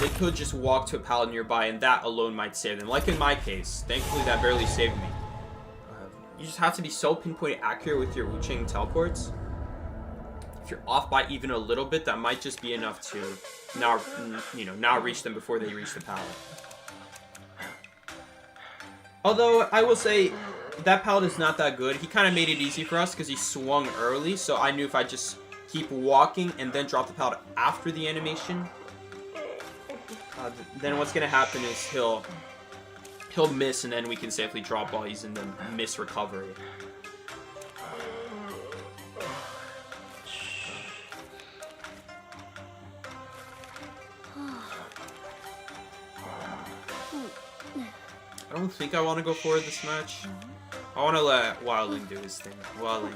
they could just walk to a pallet nearby, and that alone might save them. Like in my case. Thankfully, that barely saved me. You just have to be so pinpoint accurate with your Wu-Chang teleports. If you're off by even a little bit, that might just be enough to now reach them before they reach the pallet. Although, I will say, that pallet is not that good. He kind of made it easy for us because he swung early, so I knew if I just keep walking and then drop the pallet after the animation, then what's going to happen is he'll miss, and then we can safely drop while he's in the miss recovery. I don't think I want to go forward this match. I want to let Wildling do his thing. Wildling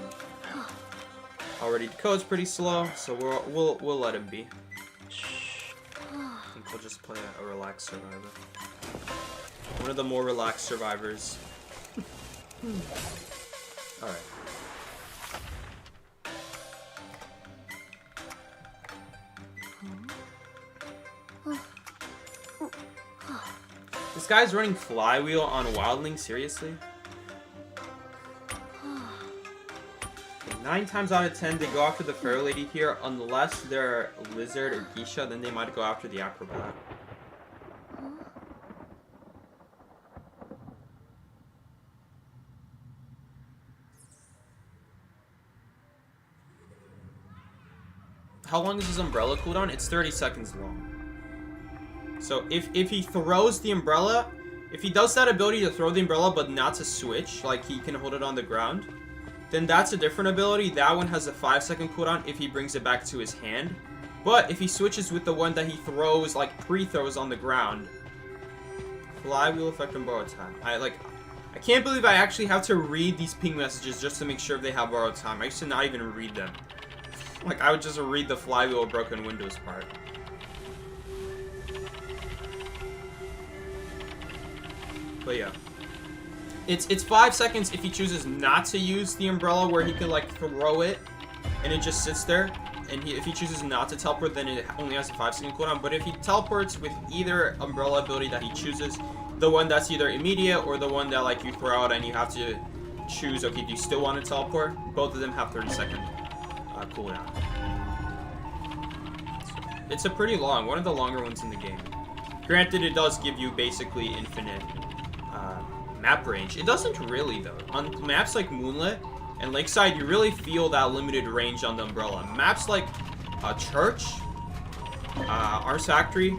already decodes pretty slow, so we'll let him be. I think we'll just play a relaxed survivor. One of the more relaxed survivors. Alright. This guy's running flywheel on Wildling, seriously? 9 times out of 10 they go after the Fair Lady here, unless they're Lizard or Geisha, then they might go after the Acrobat. How long is his umbrella cooldown? It's 30 seconds long. So if he throws the umbrella, if he does that ability to throw the umbrella but not to switch, like he can hold it on the ground, then that's a different ability. That one has a 5-second cooldown if he brings it back to his hand. But if he switches with the one that he throws, like pre-throws on the ground, flywheel effect on borrowed time. I can't believe I actually have to read these ping messages just to make sure if they have borrowed time. I used to not even read them. Like, I would just read the flywheel broken windows part. But yeah. It's 5 seconds if he chooses not to use the umbrella, where he could like throw it and it just sits there. And if he chooses not to teleport, then it only has a 5-second cooldown. But if he teleports with either umbrella ability that he chooses, the one that's either immediate or the one that like you throw out and you have to choose, okay, do you still want to teleport? Both of them have 30-second cooldown. It's a pretty long, one of the longer ones in the game. Granted, it does give you basically infinite map range. It doesn't really, though. On maps like Moonlit and Lakeside, you really feel that limited range on the umbrella. Maps like Church, Arms Factory,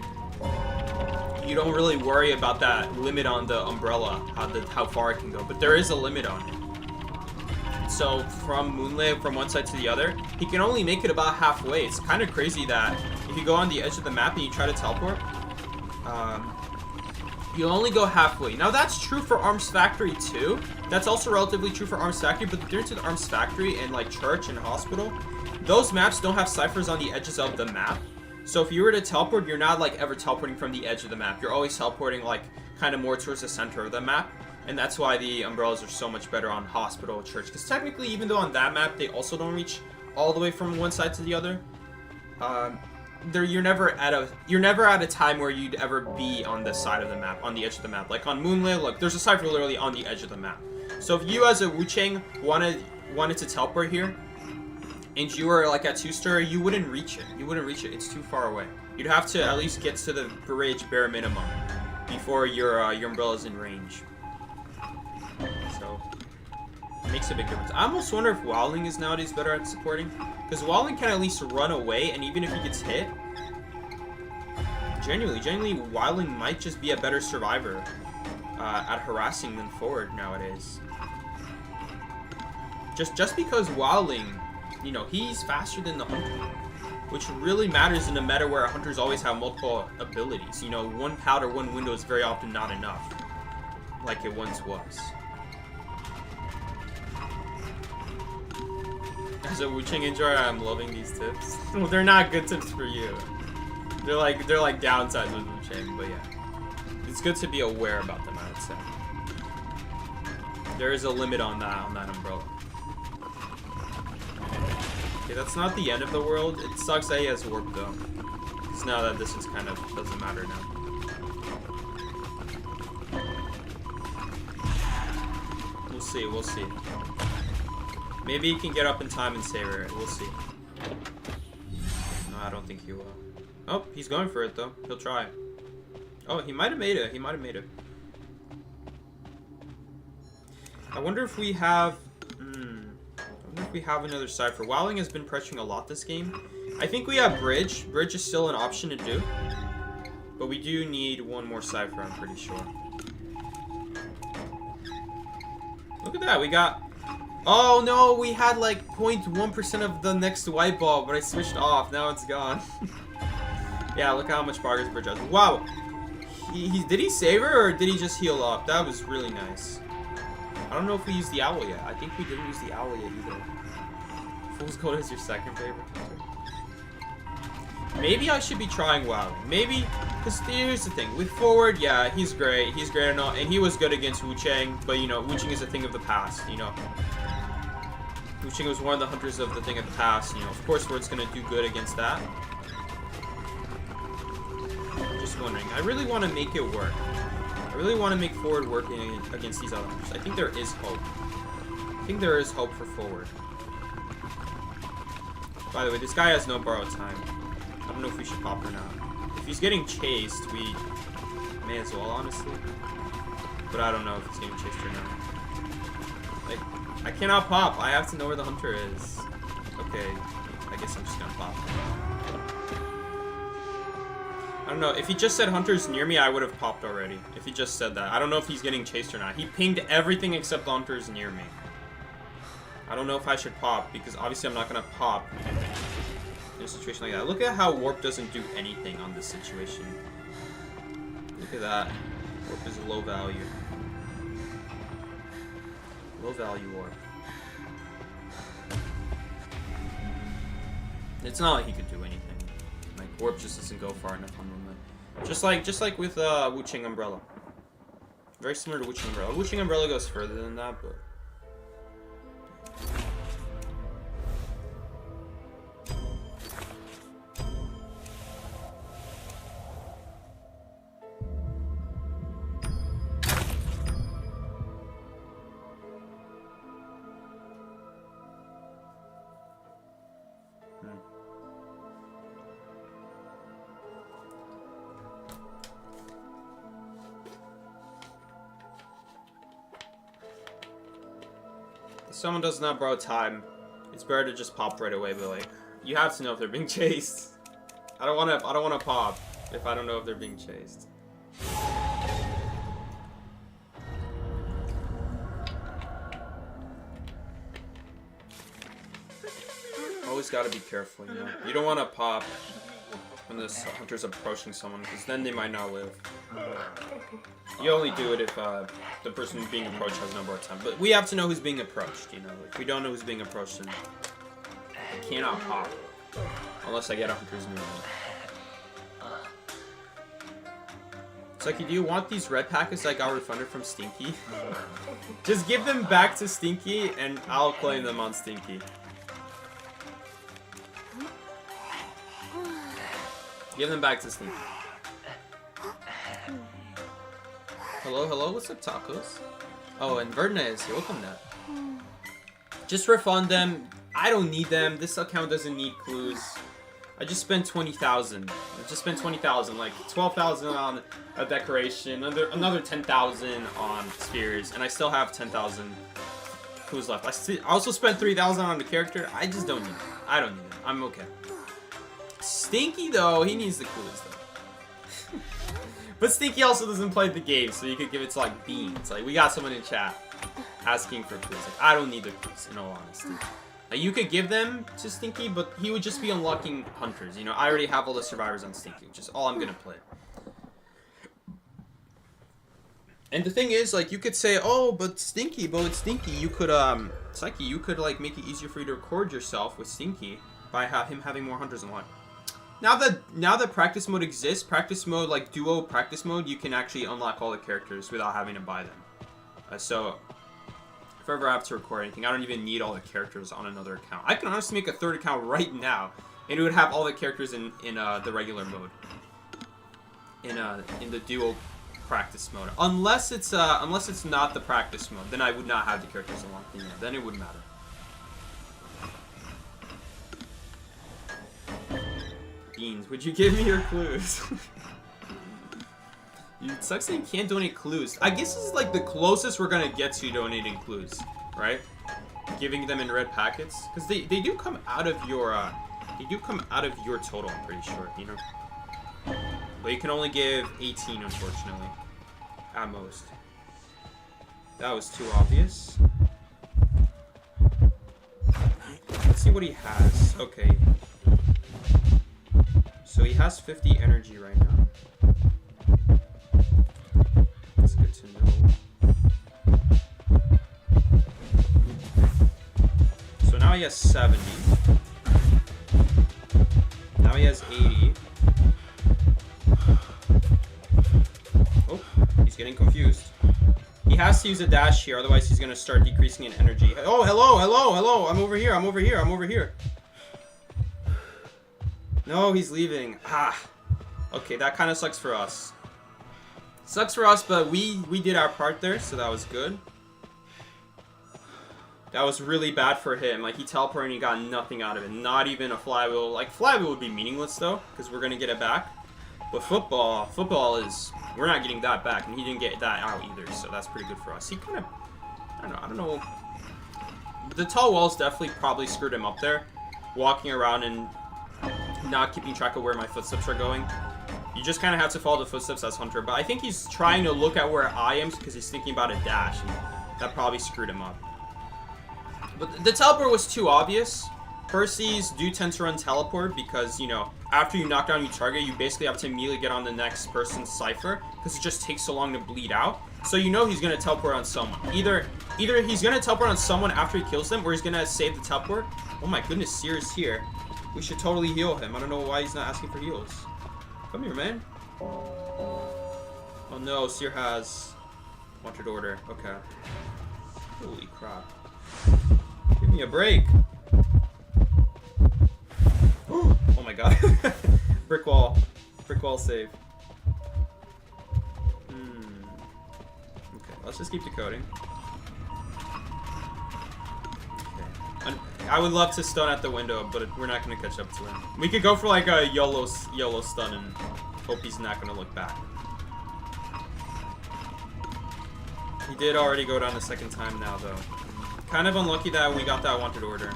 you don't really worry about that limit on the umbrella, how far it can go, but there is a limit on it. So from Moonlit, from one side to the other, he can only make it about halfway. It's kind of crazy that if you go on the edge of the map and you try to teleport, you only go halfway. Now that's true for Arms Factory too. That's also relatively true for Arms Factory, but the difference with Arms Factory and like Church and Hospital, those maps don't have ciphers on the edges of the map. So if you were to teleport, you're not like ever teleporting from the edge of the map. You're always teleporting like kind of more towards the center of the map. And that's why the umbrellas are so much better on Hospital, Church. Because technically, even though on that map, they also don't reach all the way from one side to the other, you're never at a time where you'd ever be on the side of the map, on the edge of the map. Like on Moonlit, look, there's a cipher literally on the edge of the map. So if you as a Wu-Chang wanted to teleport here, and you were like at 2-star, you wouldn't reach it. You wouldn't reach it. It's too far away. You'd have to at least get to the bridge bare minimum before your umbrella's in range. So makes a big difference. I almost wonder if Wowling is nowadays better at supporting. Because Wowling can at least run away, and even if he gets hit, genuinely, Wowling might just be a better survivor at harassing than forward nowadays. Just because Wowling, you know, he's faster than the Hunter, which really matters in a meta where Hunters always have multiple abilities. You know, one powder, one window is very often not enough, like it once was. As a Wu-Chang enjoyer, I'm loving these tips. Well, they're not good tips for you. They're like downsides with Wu-Chang, but yeah. It's good to be aware about them, I would say. There is a limit on that umbrella. Okay, that's not the end of the world. It sucks that he has warp though. Because now that distance kind of doesn't matter now. We'll see. Maybe he can get up in time and savor it. We'll see. No, I don't think he will. Oh, he's going for it though. He'll try. Oh, he might have made it. I wonder if we have... I wonder if we have another Cypher. Wowling has been pressuring a lot this game. I think we have Bridge. Bridge is still an option to do. But we do need one more Cypher, I'm pretty sure. Look at that. We got... Oh no, we had like 0.1% of the next white ball, but I switched off. Now it's gone. Yeah, look how much progress Bridge has. Wow. Did he save her or did he just heal up? That was really nice. I don't know if we used the owl yet. I think we didn't use the owl yet either. Fool's Gold is your second favorite. Maybe I should be trying Wowling. Maybe, because here's the thing. With forward, yeah, he's great. He's great and all, and he was good against Wu-Chang, but you know, Wu-Chang is a thing of the past, you know. Wu-Chang was one of the hunters of the thing of the past, you know. Of course, Word's gonna do good against that. I'm just wondering. I really want to make it work. I really want to make forward working against these other hunters. I think there is hope. I think there is hope for forward. By the way, this guy has no borrowed time. I don't know if we should pop or not. If he's getting chased, we may as well, honestly. But I don't know if he's getting chased or not. Like, I cannot pop. I have to know where the hunter is. Okay, I guess I'm just gonna pop. I don't know. If he just said hunter's near me, I would have popped already. If he just said that. I don't know if he's getting chased or not. He pinged everything except the hunter's near me. I don't know if I should pop, because obviously I'm not gonna pop in a situation like that. Look at how warp doesn't do anything on this situation. Look at that. Warp is low value. Low value warp. It's not like he could do anything. Like warp just doesn't go far enough on movement. Just like with Wu-Chang Umbrella. Very similar to Wu-Chang Umbrella. Wu-Chang Umbrella goes further than that, but if someone does not borrow time, it's better to just pop right away, but like, you have to know if they're being chased. I don't wanna pop if I don't know if they're being chased. Always gotta be careful, you know. You don't wanna pop when this hunter's approaching someone, because then they might not live. You only do it if the person who's being approached has no more time. But we have to know who's being approached, you know. If we don't know who's being approached, then I cannot pop. Unless I get a hunter's new one. It's like, do you want these red packets that got refunded from Stinky? Just give them back to Stinky, and I'll claim them on Stinky. Give them back to Stinky. Hello, what's up, tacos? Oh, and Verdna is here. Welcome, Nat. Just refund them. I don't need them. This account doesn't need clues. I just spent 20,000. I just spent 20,000, like 12,000 on a decoration, another 10,000 on spheres, and I still have 10,000 clues left. I also spent 3,000 on the character. I just don't need it. I don't need it. I'm okay. Stinky, though, he needs the clues, though. But Stinky also doesn't play the game, so you could give it to, like, Beans. Like, we got someone in chat asking for clues. Like, I don't need the clues, in all honesty. Like, you could give them to Stinky, but he would just be unlocking hunters. You know, I already have all the survivors on Stinky, which is all I'm gonna play. And the thing is, like, you could say, oh, but Stinky, you could, Psyche, you could, like, make it easier for you to record yourself with Stinky by him having more hunters unlocked. Now that practice mode exists, practice mode, like, duo practice mode, you can actually unlock all the characters without having to buy them. So, if ever I have to record anything, I don't even need all the characters on another account. I can honestly make a third account right now, and it would have all the characters in the regular mode. In the duo practice mode. Unless it's not the practice mode, then I would not have the characters unlocked in there. Then it wouldn't matter. Beans, would you give me your clues? It sucks that you can't donate clues. I guess this is like the closest we're gonna get to donating clues, right? Giving them in red packets, because they do come out of your total. I'm pretty sure, you know. But you can only give 18, unfortunately, at most. That was too obvious. Let's see what he has. Okay. So he has 50 energy right now. That's good to know. So now he has 70. Now he has 80. Oh, he's getting confused. He has to use a dash here, otherwise he's going to start decreasing in energy. Oh, hello, hello, hello. I'm over here, I'm over here, I'm over here. No, he's leaving. Ah. Okay, that kind of sucks for us. Sucks for us, but we did our part there, so that was good. That was really bad for him. Like, he teleported and he got nothing out of it. Not even a flywheel. Like, flywheel would be meaningless, though, because we're going to get it back. But football is... We're not getting that back, and he didn't get that out either, so that's pretty good for us. He kind of... I don't know. The tall walls definitely probably screwed him up there. Walking around and not keeping track of where my footsteps are going. You just kind of have to follow the footsteps as Hunter. But I think he's trying to look at where I am because he's thinking about a dash. And that probably screwed him up. But the teleport was too obvious. Percy's do tend to run teleport because, you know, after you knock down your target, you basically have to immediately get on the next person's cipher because it just takes so long to bleed out. So you know he's going to teleport on someone. Either he's going to teleport on someone after he kills them, or he's going to save the teleport. Oh my goodness, Seer is here. We should totally heal him. I don't know why he's not asking for heals. Come here, man. Oh no, Seer has wanted order. Okay. Holy crap. Give me a break. Oh my god. Brick wall. Brick wall save. Okay, let's just keep decoding. Okay. I would love to stun at the window, but we're not going to catch up to him. We could go for like a YOLO stun and hope he's not going to look back. He did already go down the second time now, though. Kind of unlucky that we got that wanted order.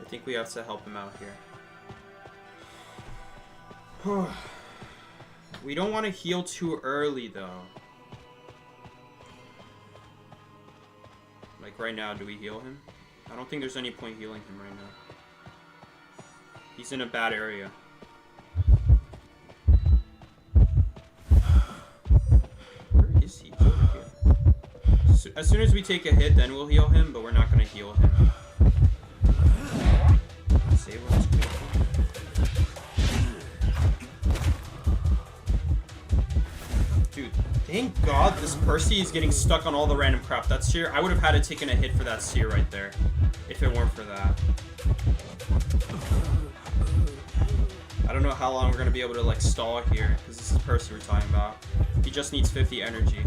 I think we have to help him out here. We don't want to heal too early, though. Like right now, do we heal him? I don't think there's any point healing him right now. He's in a bad area. Where is he? He's over here. So, as soon as we take a hit, then we'll heal him, but we're not going to heal him. Save what's good. Dude, thank God this Percy is getting stuck on all the random crap. That Seer, I would have had to taken a hit for that Seer right there, if it weren't for that. I don't know how long we're going to be able to like stall here, because this is Percy we're talking about. He just needs 50 energy.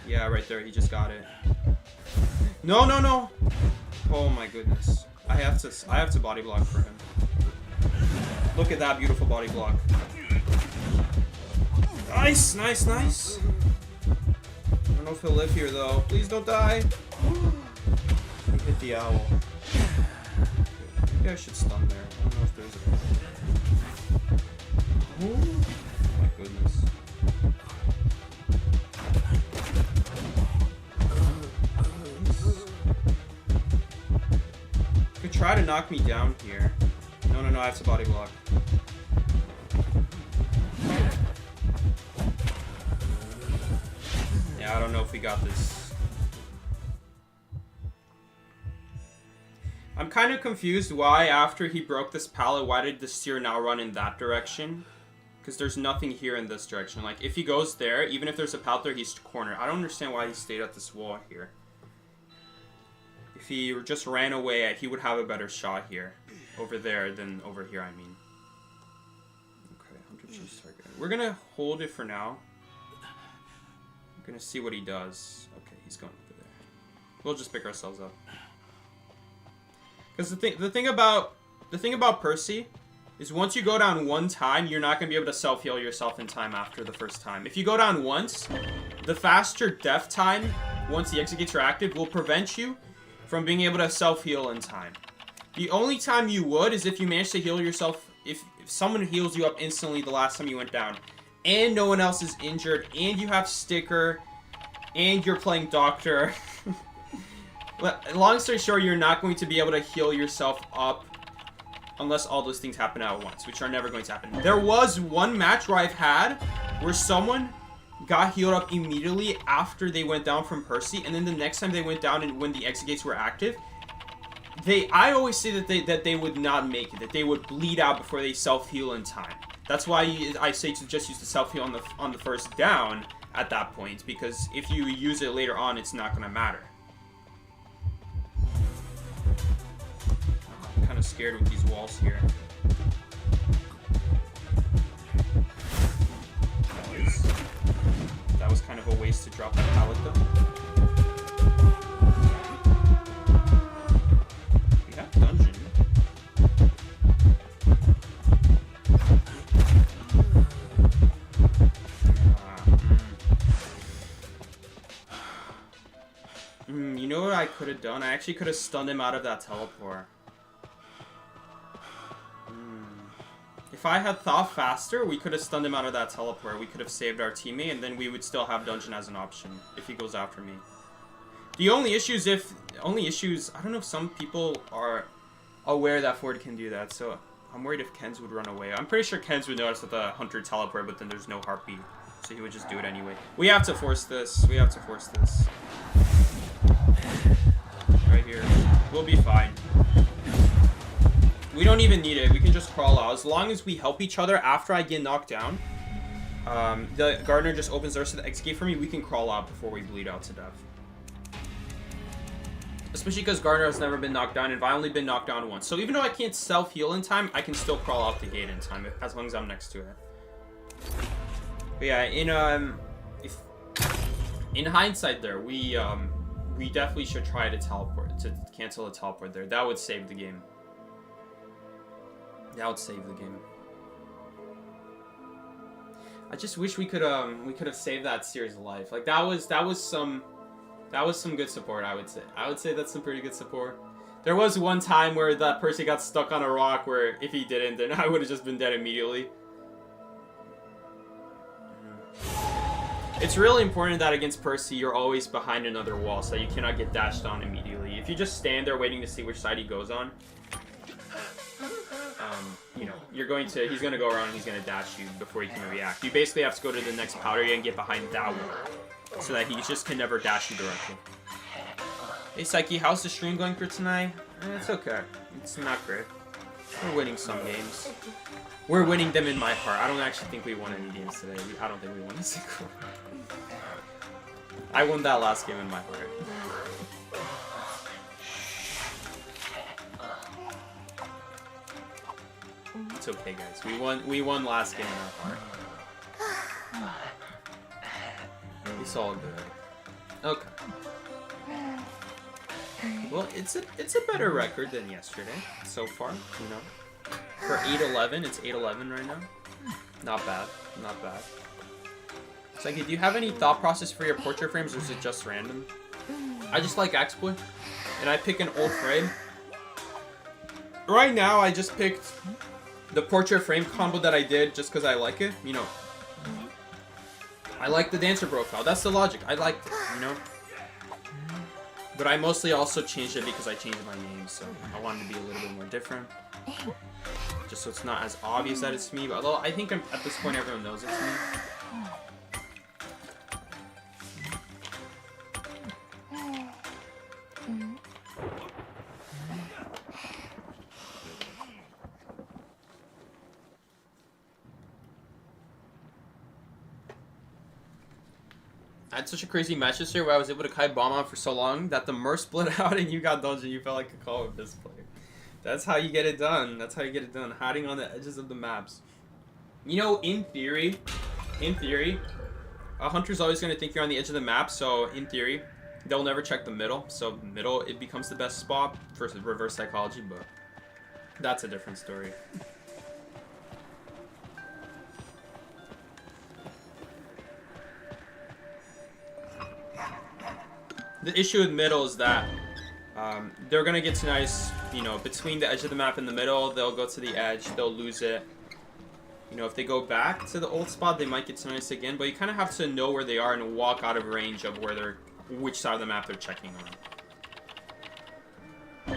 Yeah, right there. He just got it. No, no, no. Oh my goodness. I have to body block for him. Look at that beautiful body block. Nice, nice, nice. I don't know if he'll live here though. Please don't die. He hit the owl. Maybe I should stun there. I don't know if there's a... Oh my goodness. Could try to knock me down here. No, no, no, I have to body block. Yeah, I don't know if we got this. I'm kind of confused why, after he broke this pallet, why did the steer now run in that direction? Because there's nothing here in this direction. Like, if he goes there, even if there's a pallet there, he's cornered. I don't understand why he stayed at this wall here. If he just ran away, he would have a better shot here. Over there than over here, I mean. Okay, 100 cheese target. We're gonna hold it for now. We're gonna see what he does. Okay, he's going over there. We'll just pick ourselves up. Because the thing about Percy is once you go down one time, you're not gonna be able to self-heal yourself in time after the first time. If you go down once, the faster death time, once the exegates are active, will prevent you from being able to self-heal in time. The only time you would is if you manage to heal yourself, if someone heals you up instantly the last time you went down, and no one else is injured, and you have sticker, and you're playing doctor. Long story short, you're not going to be able to heal yourself up unless all those things happen at once, which are never going to happen. There was one match where I've had where someone got healed up immediately after they went down from Percy, and then the next time they went down and when the exegates were active, I always say that they would not make it, that they would bleed out before they self-heal in time. That's why I say to just use the self-heal on the first down at that point, because if you use it later on, it's not going to matter. I'm kind of scared with these walls here. That was kind of a waste to drop that pallet though. Dungeon. You know what I could have done? I actually could have stunned him out of that teleport. If I had thought faster, we could have stunned him out of that teleport. We could have saved our teammate, and then we would still have dungeon as an option if he goes after me. The only issue is I don't know if some people are aware that Ford can do that, so I'm worried if Kenz would run away. I'm pretty sure Kenz would notice that the hunter teleport, but then there's no heartbeat, so he would just do it anyway. We have to force this. We have to force this. Right here. We'll be fine. We don't even need it. We can just crawl out. As long as we help each other after I get knocked down, the Gardener just opens the rest of the X gate for me, we can crawl out before we bleed out to death. Especially because Gardener has never been knocked down, and I've only been knocked down once. So even though I can't self-heal in time, I can still crawl out the gate in time, as long as I'm next to it. But yeah, in hindsight there, we definitely should try to cancel a teleport there. That would save the game. That would save the game. I just wish we could have saved that series alive. Like that was some good support, I would say. I would say that's some pretty good support. There was one time where that Percy got stuck on a rock where if he didn't, then I would have just been dead immediately. It's really important that against Percy, you're always behind another wall, so you cannot get dashed on immediately. If you just stand there waiting to see which side he goes on, you know, he's going to go around and he's going to dash you before he can react. You basically have to go to the next powder area and get behind that wall, so that he just can never dash you directly. Hey Psyche, how's the stream going for tonight? It's okay. It's not great. We're winning some games. We're winning them in my heart. I don't actually think we won any games today. I don't think we won a single one. I won that last game in my heart. It's okay, guys. We won last game in our heart. It's all good. Okay. Well, it's a better record than yesterday so far, you know. For 8-11, it's 8-11 right now. Not bad, not bad. So, do you have any thought process for your portrait frames, or is it just random? I just like exploit, and I pick an old frame. Right now, I just picked the portrait frame combo that I did just because I like it, you know. I like the dancer profile. That's the logic. I liked it, you know. But I mostly also changed it because I changed my name, so I wanted to be a little bit more different. Just so it's not as obvious that it's me, although I think at this point everyone knows it's me. I had such a crazy match yesterday where I was able to kite bomb on for so long that the Merc split out and you got dungeon. You felt like a call with this player. That's how you get it done. That's how you get it done. Hiding on the edges of the maps. You know, in theory, a hunter's always going to think you're on the edge of the map. So in theory, they'll never check the middle. So middle, it becomes the best spot for reverse psychology. But that's a different story. The issue with middle is that they're going to get to nice, you know, between the edge of the map and the middle, they'll go to the edge, they'll lose it. You know, if they go back to the old spot, they might get to nice again, but you kind of have to know where they are and walk out of range of where which side of the map they're checking on.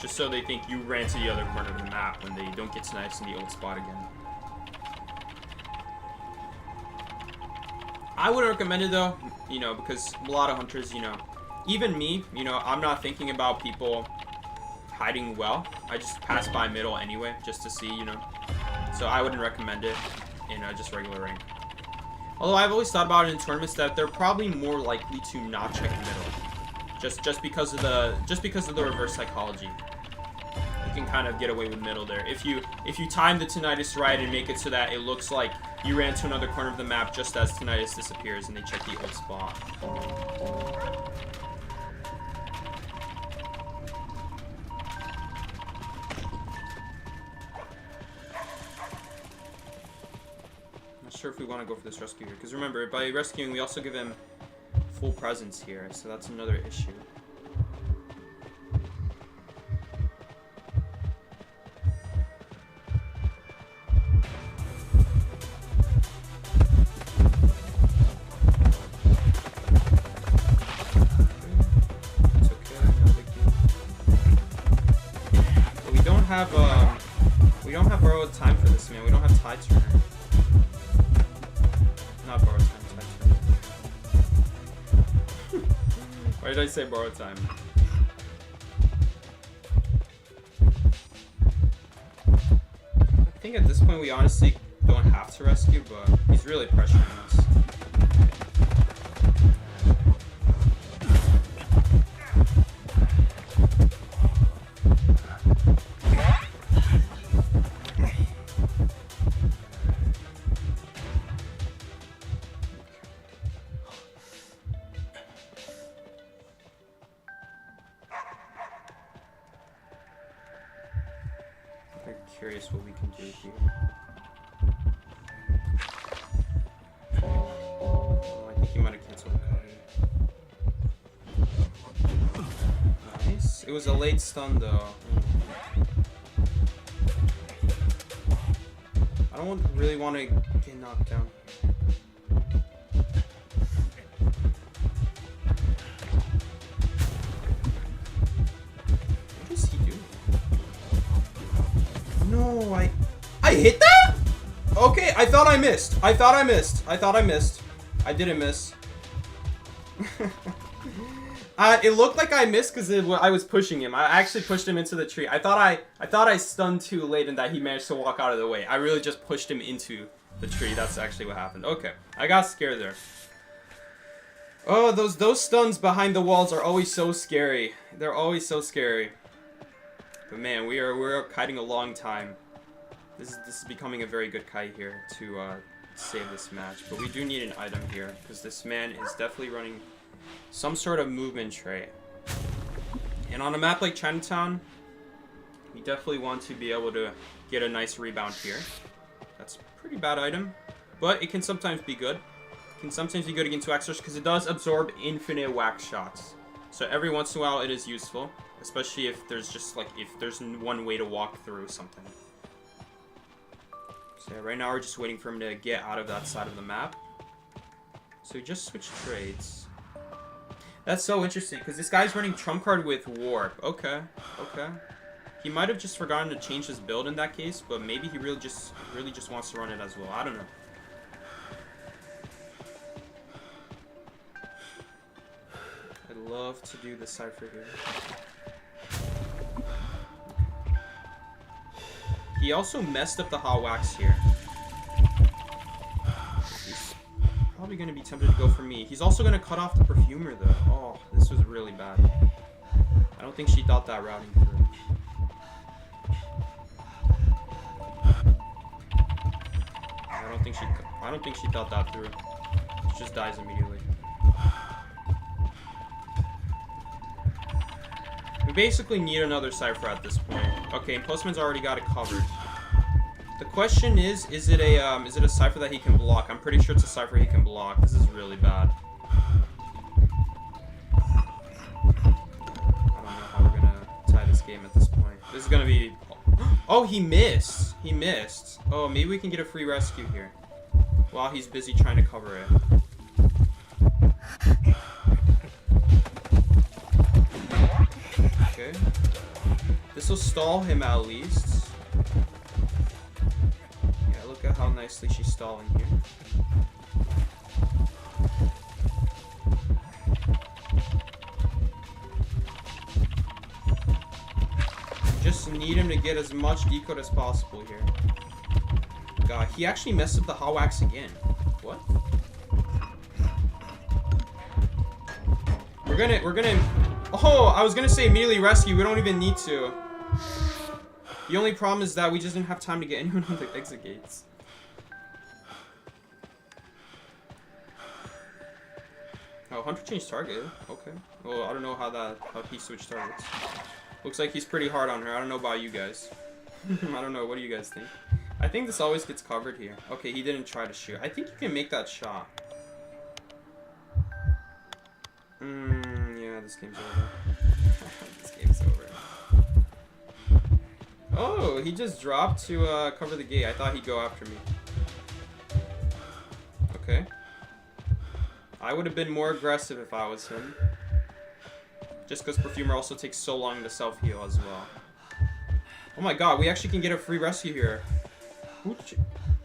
Just so they think you ran to the other corner of the map when they don't get to nice in the old spot again. I wouldn't recommend it though, you know, because a lot of hunters, you know, even me, you know, I'm not thinking about people hiding well. I just pass by middle anyway, just to see, you know. So I wouldn't recommend it in just regular rank. Although I've always thought about it in tournaments that they're probably more likely to not check middle, just because of the reverse psychology. You can kind of get away with middle there if you time the Tinnitus right and make it so that it looks like you ran to another corner of the map just as Tinnitus disappears and they check the old spot. Not sure if we want to go for this rescue here, because remember, by rescuing we also give him full presence here, so that's another issue. We don't have borrowed time for this, man. We don't have tide turner. Not borrowed time, tide turner. Why did I say borrowed time? I think at this point we honestly don't have to rescue, but he's really pressuring us. Curious what we can do here. Oh, I think he might have canceled the card. Nice. It was a late stun though. I don't really want to get knocked down. What does he do? No, I hit that? Okay, I thought I missed. I didn't miss. It looked like I missed because I was pushing him. I actually pushed him into the tree. I thought I stunned too late and that he managed to walk out of the way. I really just pushed him into the tree. That's actually what happened. Okay, I got scared there. Oh, those stuns behind the walls are always so scary. They're always so scary. But man, we're kiting a long time. This is becoming a very good kite here to save this match. But we do need an item here because this man is definitely running some sort of movement trait. And on a map like Chinatown, you definitely want to be able to get a nice rebound here. That's a pretty bad item, but it can sometimes be good. It can sometimes be good against waxers because it does absorb infinite wax shots. So every once in a while it is useful, especially if there's just like, if there's one way to walk through something. So yeah, right now we're just waiting for him to get out of that side of the map. So we just switched trades. That's so interesting because this guy's running trump card with warp. Okay, okay. He might have just forgotten to change his build in that case, but maybe he really just wants to run it as well. I don't know. I'd love to do the Cypher here. He also messed up the hot wax here. He's probably going to be tempted to go for me. He's also going to cut off the Perfumer though. Oh, this was really bad. I don't think she thought that routing through. I don't think she thought that through. She just dies immediately. We basically need another Cypher at this point. Okay, and Postman's already got it covered. The question is it a Cypher that he can block? I'm pretty sure it's a Cypher he can block. This is really bad. I don't know how we're gonna tie this game at this point. This is gonna be... Oh, he missed! He missed. Oh, maybe we can get a free rescue here while he's busy trying to cover it. Okay. This will stall him at least. Yeah, look at how nicely she's stalling here. Just need him to get as much decode as possible here. God, he actually messed up the hot wax again. What? We're gonna... Oh, I was gonna say immediately rescue. We don't even need to. The only problem is that we just didn't have time to get anyone on the exit gates. Oh, Hunter changed target. Okay. Well, I don't know how he switched targets. Looks like he's pretty hard on her. I don't know about you guys. I don't know. What do you guys think? I think this always gets covered here. Okay, he didn't try to shoot. I think you can make that shot. Yeah, this game's over. This game's over. Oh, he just dropped to cover the gate. I thought he'd go after me. Okay. I would have been more aggressive if I was him. Just because Perfumer also takes so long to self-heal as well. Oh my god, we actually can get a free rescue here.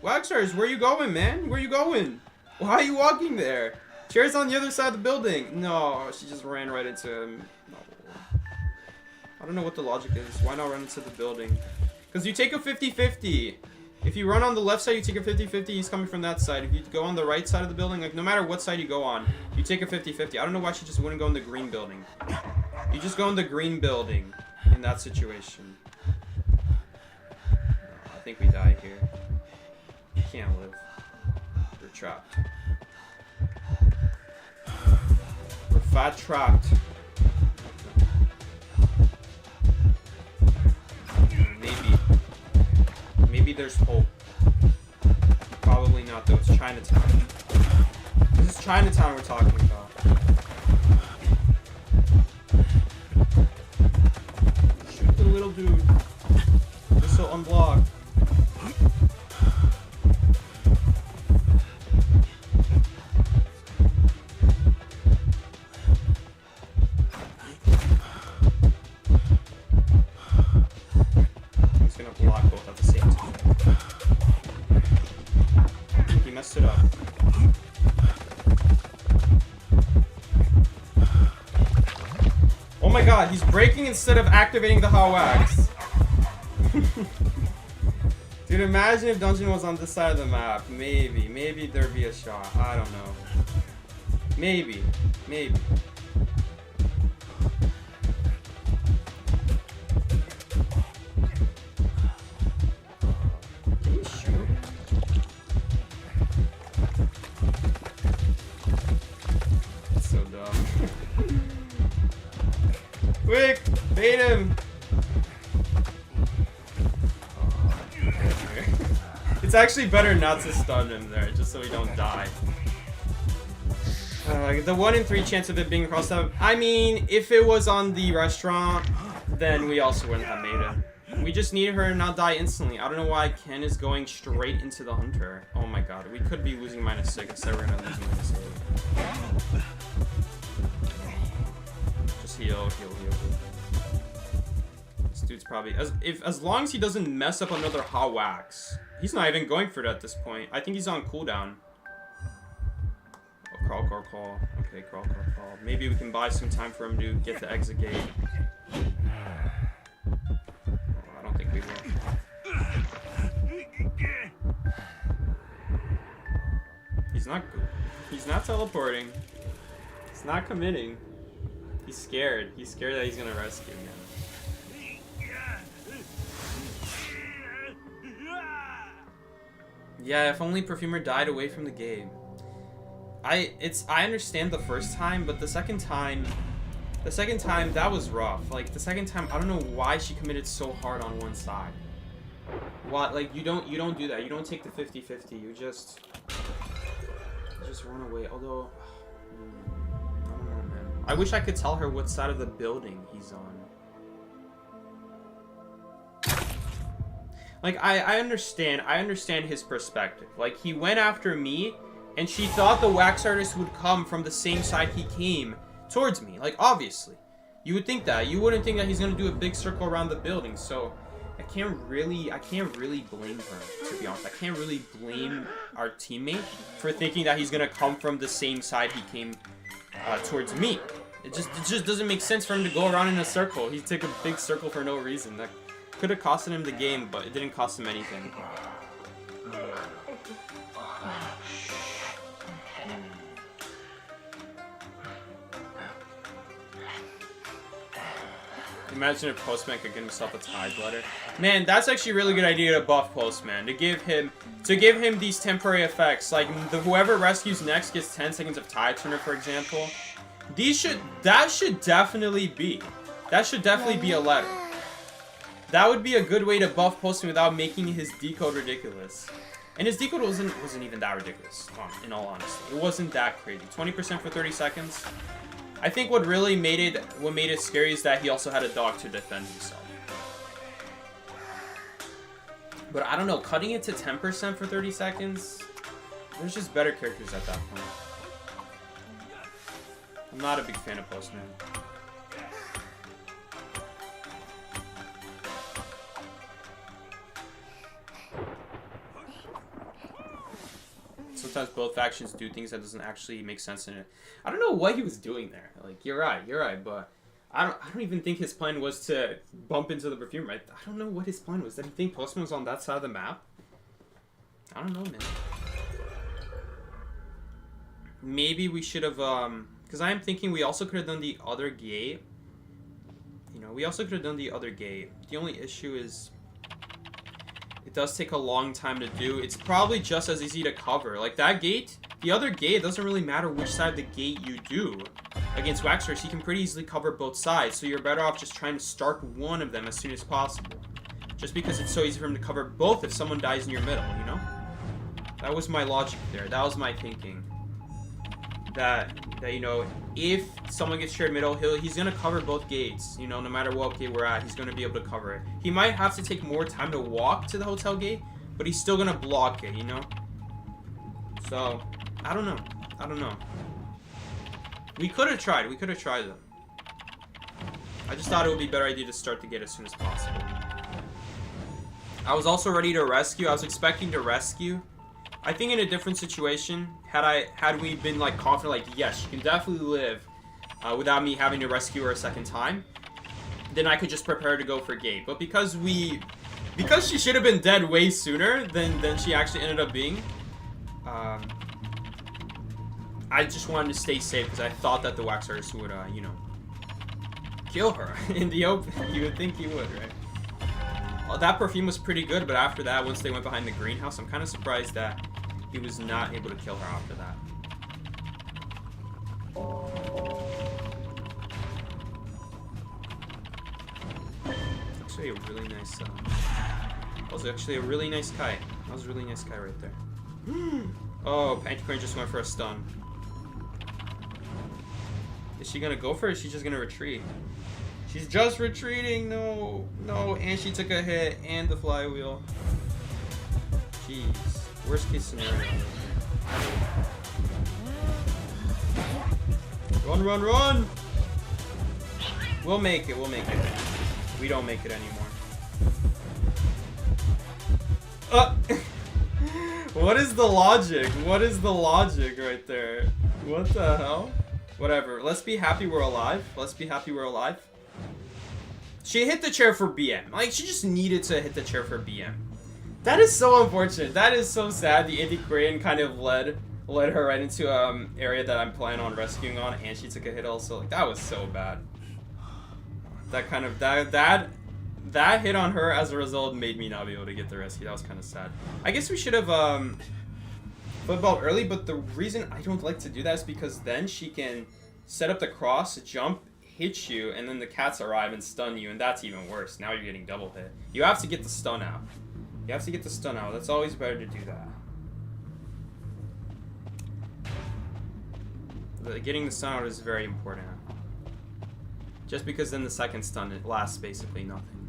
Waxers, where you going, man? Where you going? Why are you walking there? Chair's on the other side of the building. No, she just ran right into him. No. I don't know what the logic is. Why not run into the building? Because you take a 50-50. If you run on the left side, you take a 50-50. He's coming from that side. If you go on the right side of the building, like no matter what side you go on, you take a 50-50. I don't know why she just wouldn't go in the green building. You just go in the green building in that situation. I think we die here. We can't live. We're trapped. We're fat trapped. Maybe there's hope. Probably not though. It's Chinatown. This is Chinatown we're talking about. Shoot the little dude. Just so unblocked. He's gonna block both at the same time. He messed it up. Oh my god, he's breaking instead of activating the hot wax. Dude, imagine if Dungeon was on this side of the map. Maybe there'd be a shot. I don't know. Maybe. Can you shoot? That's so dumb. It's actually better not to stun him there, just so we don't die. The 1 in 3 chance of it being crossed up. I mean, if it was on the restaurant, then we also wouldn't have made it. We just need her to not die instantly. I don't know why Ken is going straight into the hunter. Oh my god, we could be losing -6 instead we're gonna lose -8. Just heal. This dude's probably as long as he doesn't mess up another hot wax. He's not even going for it at this point. I think he's on cooldown. Oh, crawl. Okay, crawl. Maybe we can buy some time for him to get the exit gate. I don't think we will. He's not teleporting. He's not committing. He's scared. He's scared that he's gonna rescue again. Yeah, if only Perfumer died away from the game. I understand the first time, but the second time that was rough. Like the second time, I don't know why she committed so hard on one side. What, like you don't do that. You don't take the 50-50. You just run away. Although I don't know, man. I wish I could tell her what side of the building he's on. Like I understand his perspective. Like he went after me and she thought the wax artist would come from the same side he came towards me. Like obviously. You would think that. You wouldn't think that he's gonna do a big circle around the building, so I can't really blame her, to be honest. I can't really blame our teammate for thinking that he's gonna come from the same side he came towards me. It just doesn't make sense for him to go around in a circle. He took a big circle for no reason. That could have costed him the game, but it didn't cost him anything. Imagine if Postman could get himself a Tide Letter. Man, that's actually a really good idea to buff Postman. To give him these temporary effects. Like whoever rescues next gets 10 seconds of Tide Turner, for example. That should definitely be a letter. That would be a good way to buff Postman without making his decode ridiculous. And his decode wasn't even that ridiculous, in all honesty. It wasn't that crazy. 20% for 30 seconds. I think what made it scary is that he also had a dog to defend himself. But I don't know, cutting it to 10% for 30 seconds, there's just better characters at that point. I'm not a big fan of Postman. Sometimes both factions do things that doesn't actually make sense in it. I don't know what he was doing there. Like, you're right, but I don't even think his plan was to bump into the Perfumer. I don't know what his plan was. Did he think Postman was on that side of the map? I don't know, man. Maybe we should have, because I am thinking we also could have done the other gate. You know, we also could have done the other gate. The only issue is it does take a long time to do. It's probably just as easy to cover. Like that gate, the other gate, it doesn't really matter which side of the gate you do. Against Waxers, you can pretty easily cover both sides, so you're better off just trying to start one of them as soon as possible. Just because it's so easy for him to cover both if someone dies in your middle, you know? That was my logic there. That was my thinking. That you know, if someone gets shared middle, he's gonna cover both gates. You know, no matter what gate we're at, he's gonna be able to cover it. He might have to take more time to walk to the hotel gate, but he's still gonna block it, you know? So, I don't know. We could have tried them. I just thought it would be a better idea to start the gate as soon as possible. I was also ready to rescue. I was expecting to rescue. I think in a different situation, had we been like confident, like yes, she can definitely live without me having to rescue her a second time, then I could just prepare to go for gate. But because she should have been dead way sooner than she actually ended up being, I just wanted to stay safe because I thought that the wax artist would, you know, kill her in the open. You would think he would, right? That perfume was pretty good, but after that, once they went behind the greenhouse, I'm kind of surprised that he was not able to kill her after that. Actually, a really nice. That was actually a really nice kite. That was a really nice kite right there. Oh, Panty just went for a stun. Is she gonna go for it? Or is she just gonna retreat? She's just retreating. No, no, and she took a hit and the flywheel. Jeez, worst case scenario. Run, run, run! We'll make it. We'll make it. We don't make it anymore. What is the logic? What is the logic right there? What the hell? Whatever. Let's be happy we're alive. Let's be happy we're alive. She hit the chair for BM. Like, she just needed to hit the chair for BM. That is so unfortunate. That is so sad. The anti-Korean kind of led her right into area that I'm planning on rescuing on, and she took a hit also. Like, that was so bad. That kind of that hit on her as a result made me not be able to get the rescue. That was kind of sad. I guess we should have football early, but the reason I don't like to do that is because then she can set up the cross, jump, hit you, and then the cats arrive and stun you, and that's even worse. Now you're getting double hit. You have to get the stun out. You have to get the stun out. That's always better to do that. Getting the stun out is very important. Just because then the second stun, it lasts basically nothing.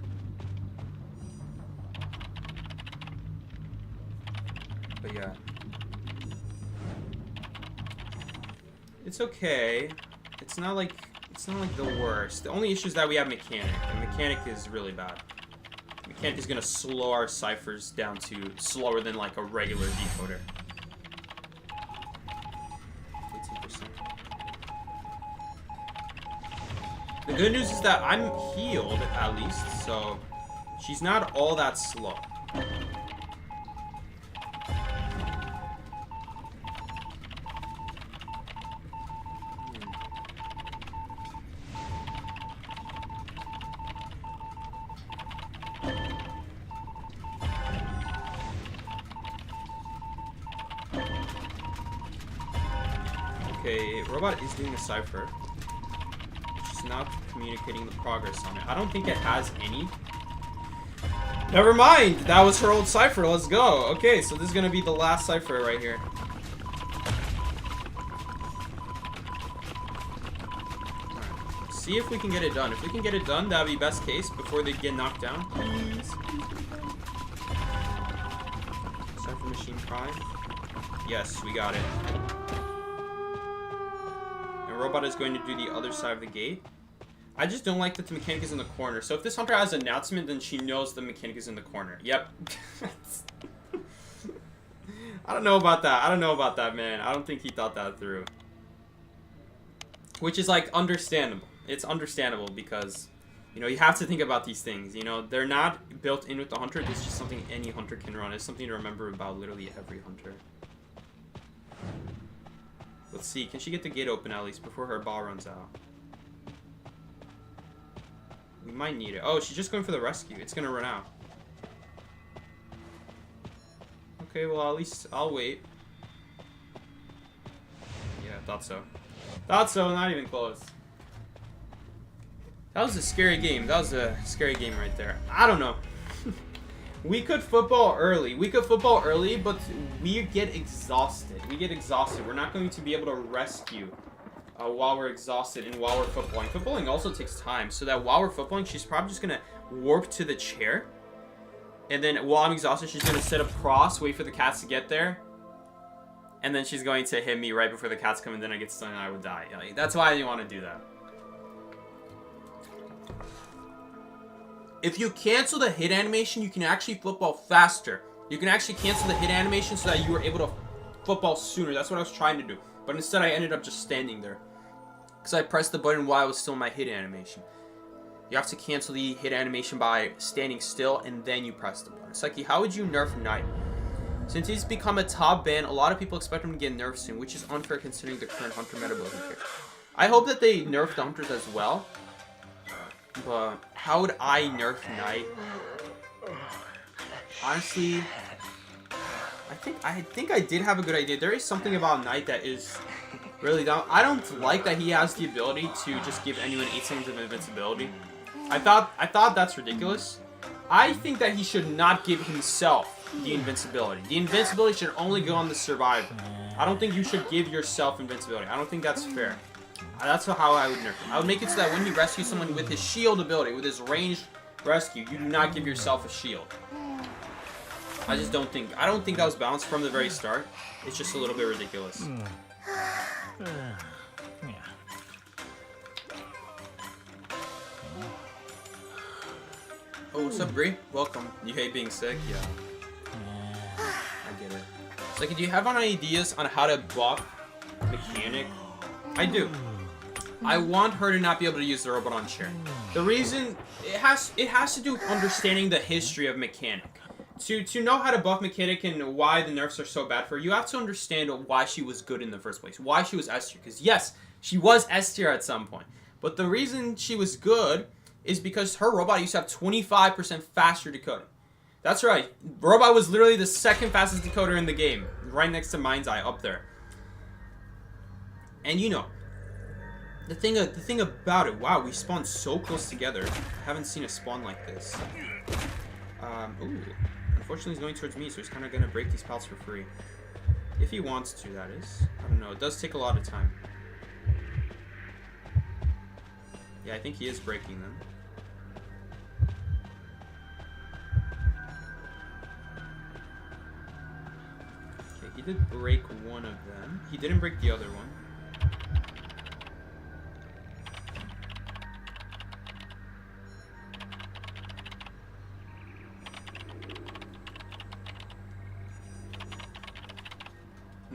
But yeah. It's okay. It's not like the worst. The only issue is that we have Mechanic, and Mechanic is really bad. Mechanic is gonna slow our ciphers down to slower than like a regular decoder. 18%. The good news is that I'm healed at least, so she's not all that slow. Okay, Robot is doing a cipher. She's not communicating the progress on it. I don't think it has any. Never mind! That was her old cipher. Let's go. Okay, so this is gonna be the last cipher right here. Alright, see if we can get it done. If we can get it done, that'd be best case before they get knocked down. Please. Cipher Machine Prime. Yes, we got it. Robot is going to do the other side of the gate. I just don't like that the Mechanic is in the corner. So if this hunter has an announcement, then she knows the Mechanic is in the corner. Yep. I don't know about that. I don't know about that, man. I don't think he thought that through. Which is, like, understandable. It's understandable because, you know, you have to think about these things. You know, they're not built in with the hunter. It's just something any hunter can run. It's something to remember about literally every hunter. Let's see, can she get the gate open at least before her ball runs out? We might need it. Oh, she's just going for the rescue. It's gonna run out. Okay, well at least I'll wait. Yeah, thought so. Thought so, not even close. That was a scary game. That was a scary game right there. I don't know. We could football early. We could football early, but we get exhausted. We get exhausted. We're not going to be able to rescue while we're exhausted and while we're footballing. Footballing also takes time, so that while we're footballing, she's probably just going to warp to the chair. And then while I'm exhausted, she's going to sit up cross, wait for the cats to get there. And then she's going to hit me right before the cats come, and then I get stunned and I would die. Like, that's why I didn't want to do that. If you cancel the hit animation, you can actually football faster. You can actually cancel the hit animation so that you were able to football sooner. That's what I was trying to do. But instead, I ended up just standing there. Because I pressed the button while I was still in my hit animation. You have to cancel the hit animation by standing still, and then you press the button. Psyche, how would you nerf Knight? Since he's become a top ban, a lot of people expect him to get nerfed soon, which is unfair considering the current Hunter meta building here. I hope that they nerf the Hunters as well. But how would I nerf Knight? Honestly, I think I did have a good idea. There is something about Knight that is really dumb. I don't like that he has the ability to just give anyone 8 seconds of invincibility. I thought that's ridiculous. I think that he should not give himself the invincibility. The invincibility should only go on the survivor. I don't think you should give yourself invincibility. I don't think that's fair. That's how I would nerf him. I would make it so that when you rescue someone with his shield ability, with his ranged rescue, you do not give yourself a shield. I just don't think... I don't think that was balanced from the very start. It's just a little bit ridiculous. Oh, what's up, Bree? Welcome. You hate being sick? Yeah. I get it. It's like, do you have any ideas on how to buff Mechanic? I do. I want her to not be able to use the robot on chair. The reason... It has to do with understanding the history of Mechanic. To know how to buff Mechanic and why the nerfs are so bad for her, you have to understand why she was good in the first place. Why she was S tier. Because yes, she was S tier at some point. But the reason she was good is because her robot used to have 25% faster decoding. That's right. Robot was literally the second fastest decoder in the game. Right next to Mind's Eye, up there. And you know, the thing about it, wow, we spawned so close together. I haven't seen a spawn like this. Ooh. Unfortunately, he's going towards me, so he's kind of going to break these pallets for free. If he wants to, that is. I don't know. It does take a lot of time. Yeah, I think he is breaking them. Okay, he did break one of them. He didn't break the other one.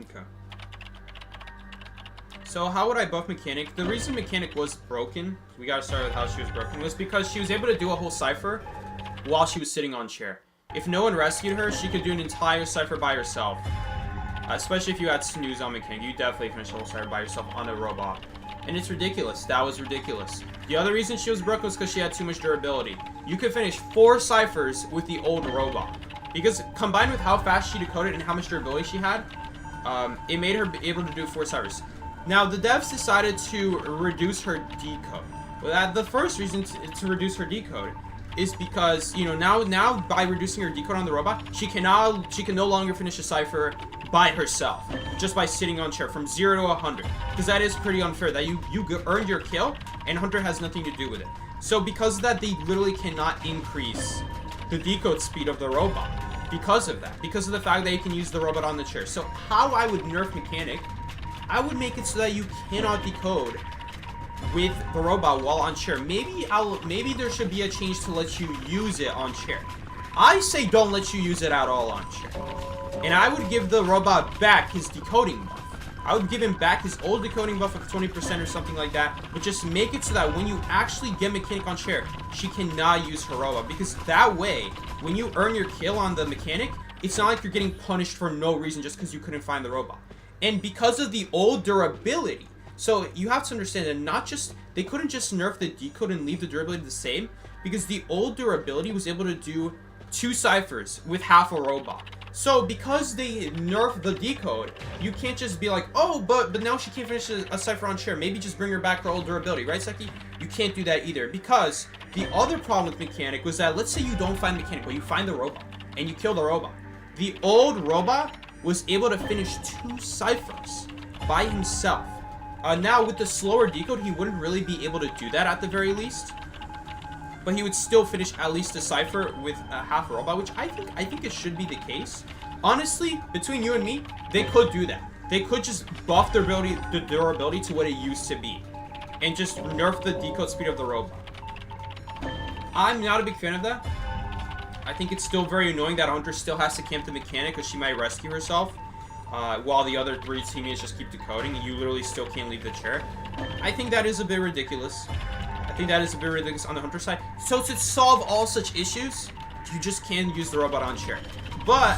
Okay. So how would I buff Mechanic? The reason Mechanic was broken, we gotta start with how she was broken, was because she was able to do a whole cipher while she was sitting on chair. If no one rescued her, she could do an entire cipher by herself. Especially if you had snooze on Mechanic, you definitely finish the whole cipher by yourself on a robot. And it's ridiculous. That was ridiculous. The other reason she was broken was because she had too much durability. You could finish 4 ciphers with the old robot. Because combined with how fast she decoded and how much durability she had, it made her able to do 4 ciphers. Now, the devs decided to reduce her decode. Well, the first reason to reduce her decode is because, you know, now by reducing her decode on the robot, she can no longer finish a cipher by herself, just by sitting on chair from 0 to 100. Because that is pretty unfair, that you earned your kill, and Hunter has nothing to do with it. So because of that, they literally cannot increase the decode speed of the robot. Because of that. Because of the fact that you can use the robot on the chair. So how I would nerf Mechanic, I would make it so that you cannot decode with the robot while on chair. Maybe there should be a change to let you use it on chair. I say don't let you use it at all on chair. And I would give the robot back his decoding buff. I would give him back his old decoding buff of 20% or something like that. But just make it so that when you actually get Mechanic on chair, she cannot use her robot. Because that way, when you earn your kill on the Mechanic, it's not like you're getting punished for no reason just because you couldn't find the robot. And because of the old durability, so you have to understand that they couldn't just nerf the decode and leave the durability the same, because the old durability was able to do 2 ciphers with half a robot. So because they nerfed the decode, you can't just be like, oh, but now she can't finish a cipher on chair. Maybe just bring her back her old durability, right, Seki? You can't do that either, because the other problem with Mechanic was that, let's say you don't find Mechanic, but you find the robot, and you kill the robot. The old robot was able to finish 2 ciphers by himself. Now, with the slower decode, he wouldn't really be able to do that at the very least. But he would still finish at least a cipher with a half a robot, which I think it should be the case. Honestly, between you and me, they could do that. They could just buff the durability to what it used to be. And just nerf the decode speed of the robot. I'm not a big fan of that. I think it's still very annoying that Hunter still has to camp the Mechanic because she might rescue herself. While the other 3 teammates just keep decoding and you literally still can't leave the chair. I think that is a bit ridiculous. I think that is a bit ridiculous on the Hunter side. So to solve all such issues, you just can't use the robot on chair. But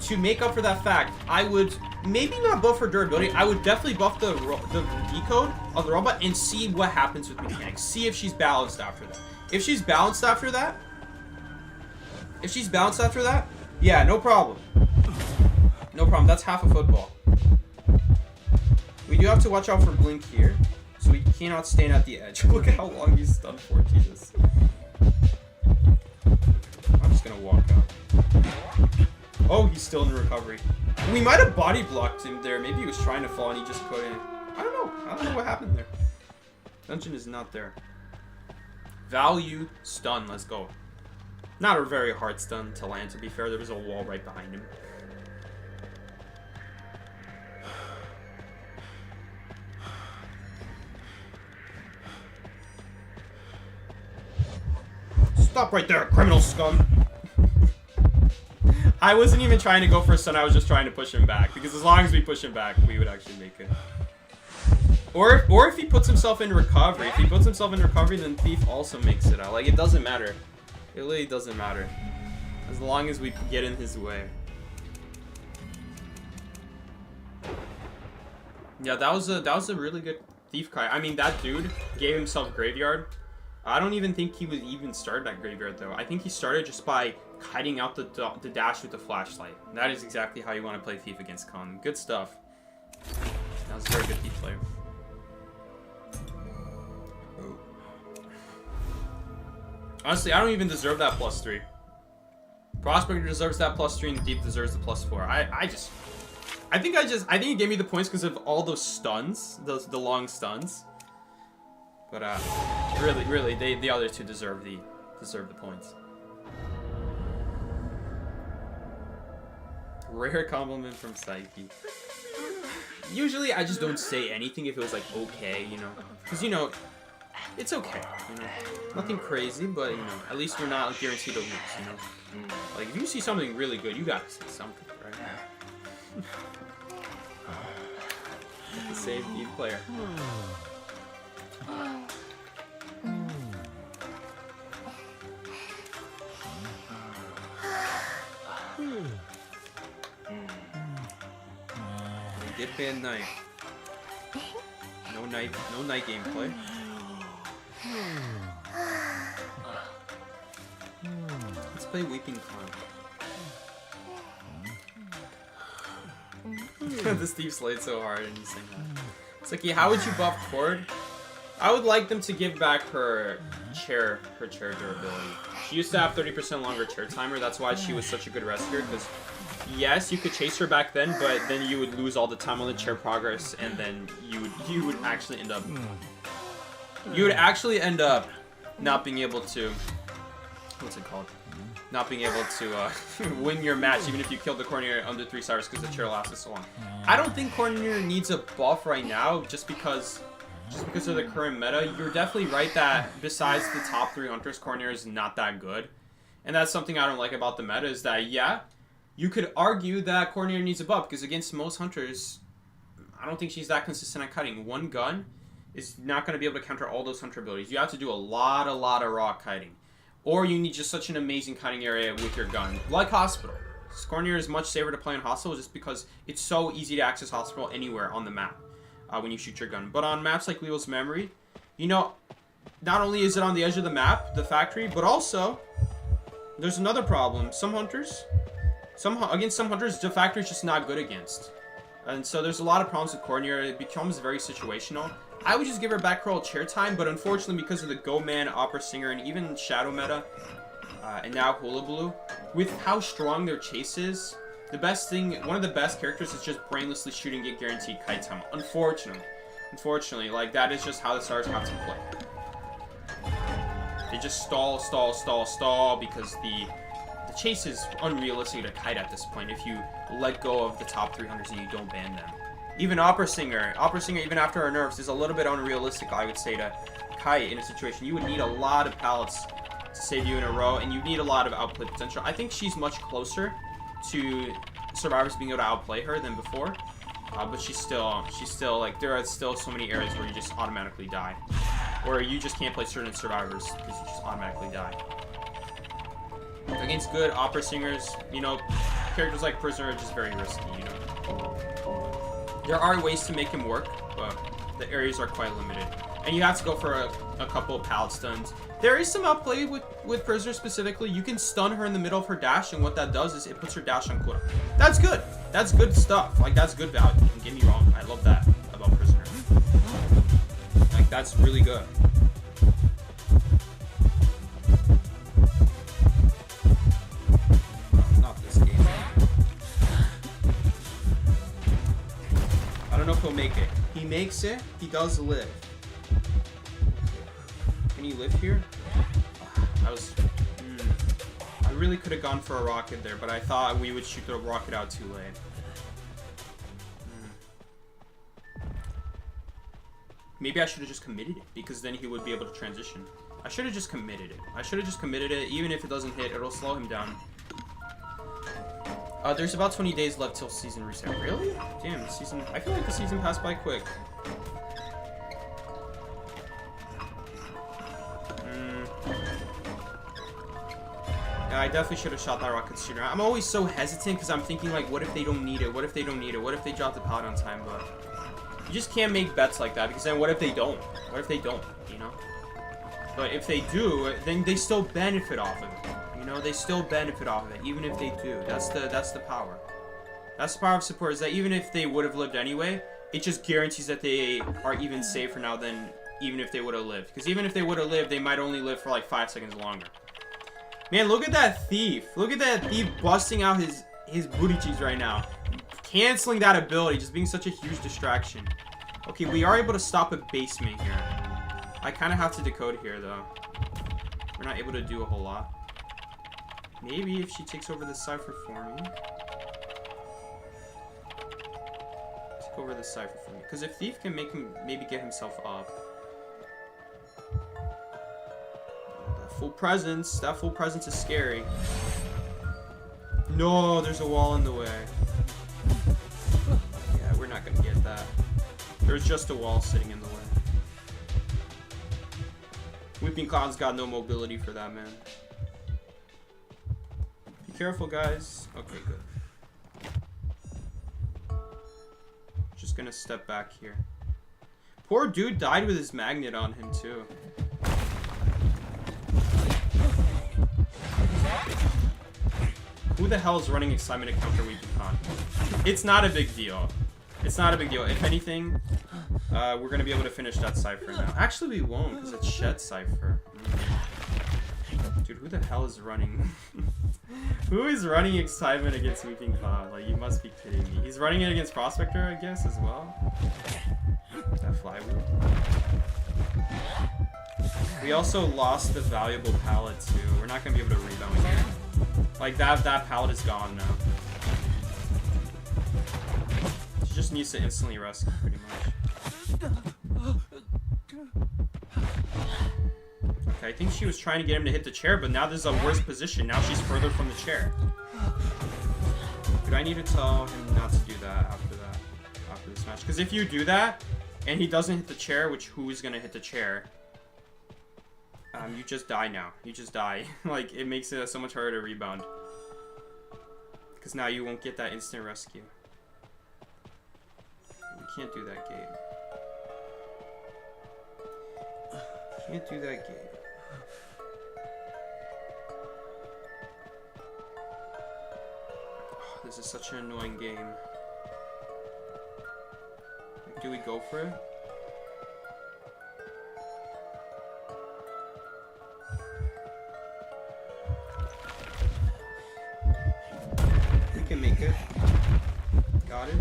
to make up for that fact, I would maybe not buff her durability. I would definitely buff the decode of the robot and see what happens with Mechanic. See if she's balanced after that. If she's balanced after that, yeah, no problem. No problem. That's half a football. We do have to watch out for Blink here, so we cannot stand at the edge. Look at how long he's stunned for, Jesus. gonna walk out. Oh, he's still in recovery. We might have body blocked him there. Maybe he was trying to fall and he just couldn't. I don't know. I don't know what happened there. Dungeon is not there. Value stun. Let's go. Not a very hard stun to land, to be fair. There was a wall right behind him. Stop right there, criminal scum. I wasn't even trying to go for a stun. I was just trying to push him back. Because as long as we push him back, we would actually make it. Or if he puts himself in recovery. If he puts himself in recovery, then Thief also makes it out. Like, it doesn't matter. It really doesn't matter. As long as we get in his way. Yeah, that was a really good Thief kite. I mean, that dude gave himself Graveyard. I don't even think he was even started at Graveyard, though. I think he started just by kiting out the dash with the flashlight. That is exactly how you want to play Thief against Con. Good stuff. That was a very good Thief player. Honestly, I don't even deserve that +3. Prospector deserves that +3 and Thief deserves the +4. I think he gave me the points because of all those stuns, the long stuns. But really, the other two deserve the points. Rare compliment from Psyche. Usually, I just don't say anything if it was like okay, you know, because you know, it's okay, you know, nothing crazy, but you know, at least you're not guaranteed to lose, you know. Like if you see something really good, you gotta say something, right? The same Thief player. Get banned knife. No night gameplay. Let's play Weeping Clown. This Thief slayed so hard and he's saying that. It's like, yeah, how would you buff Cord? I would like them to give back her chair durability. She used to have 30% longer chair timer. That's why she was such a good rescuer, because yes, you could chase her back then, but then you would lose all the time on the chair progress, and then you would actually end up not being able to, what's it called? Not being able to win your match, even if you killed the Cornier under 3 stars, because the chair lasted so long. I don't think Cornier needs a buff right now, just because of the current meta. You're definitely right that besides the top 3 hunters, Cornier is not that good. And that's something I don't like about the meta, is that, yeah, you could argue that Cornier needs a buff, because against most hunters, I don't think she's that consistent at cutting. One gun is not going to be able to counter all those hunter abilities. You have to do a lot of raw kiting. Or you need just such an amazing kiting area with your gun. Like Hospital. Cornier is much safer to play in Hospital just because it's so easy to access Hospital anywhere on the map when you shoot your gun. But on maps like Leo's Memory, you know, not only is it on the edge of the map, the factory, but also there's another problem. Against some hunters, the factory is just not good against. And so there's a lot of problems with Cornier. It becomes very situational. I would just give her back roll chair time, but unfortunately because of the Go Man, Opera Singer, and even Shadow meta, and now Hula Blue, with how strong their chase is, one of the best characters is just brainlessly shooting, get guaranteed kite time. Unfortunately, like that is just how the stars have to play. They just stall because the chase is unrealistic to kite at this point if you let go of the top 300s and you don't ban them. Even Opera Singer, even after her nerfs, is a little bit unrealistic, I would say, to kite in a situation. You would need a lot of pallets to save you in a row, and you need a lot of outplay potential. I think she's much closer to survivors being able to outplay her than before, but she's still like, there are still so many areas where you just automatically die, or you just can't play certain survivors because you just automatically die. Against good Opera Singers, you know, characters like Prisoner are just very risky, you know. There are ways to make him work, but the areas are quite limited. And you have to go for a couple of pallet stuns. There is some outplay with Prisoner specifically. You can stun her in the middle of her dash, and what that does is it puts her dash on cooldown. That's good. That's good stuff. Like, that's good value. Don't get me wrong. I love that about Prisoner. Like, that's really good. make it. He makes it. He does live. Can he live here? That was... I really could have gone for a rocket there, but I thought we would shoot the rocket out too late. Maybe I should have just committed it, because then he would be able to transition. I should have just committed it. I should have just committed it. Even if it doesn't hit, it'll slow him down. There's about 20 days left till season reset. Really? Damn, the season... I feel like the season passed by quick. Yeah, I definitely should have shot that rocket sooner. I'm always so hesitant because I'm thinking, like, what if they don't need it? What if they don't need it? What if they drop the pallet on time? But you just can't make bets like that, because then what if they don't? What if they don't, you know? But if they do, then they still benefit off of it. You know, they still benefit off of it, even if they do. That's the power. That's the power of support, is that even if they would have lived anyway, it just guarantees that they are even safer now than even if they would have lived. Because even if they would have lived, they might only live for like 5 seconds longer. Man, look at that thief. Look at that thief busting out his booty cheeks right now. Canceling that ability, just being such a huge distraction. Okay, we are able to stop a basement here. I kind of have to decode here, though. We're not able to do a whole lot. Maybe if she takes over the cipher for me. Take over the cipher for me. Because if Thief can make him maybe get himself up. That full presence is scary. No, there's a wall in the way. Yeah, we're not gonna get that. There's just a wall sitting in the way. Weeping Cloud's got no mobility for that, man. Be careful, guys. Okay, good. Just gonna step back here. Poor dude died with his magnet on him, too. Who the hell is running excitement to counter Weeping Cloud? It's not a big deal. It's not a big deal. If anything, we're going to be able to finish that cipher now. Actually, we won't, because it's Shed Cipher. Dude, who the hell is running? Who is running excitement against Weeping Cloud? Like, you must be kidding me. He's running it against Prospector, I guess, as well. That flywheel. We also lost the valuable pallet, too. We're not going to be able to rebound here. Like, that pallet is gone now. She just needs to instantly rescue, pretty much. Okay, I think she was trying to get him to hit the chair, but now this is a worse position. Now she's further from the chair. Dude, I need to tell him not to do that after this match. Because if you do that, and he doesn't hit the chair, which who is going to hit the chair? You just die now. You just die. Like, it makes it so much harder to rebound. Because now you won't get that instant rescue. We can't do that gate. Can't do that gate. Oh, this is such an annoying game. Do we go for it? We can make it. Got it.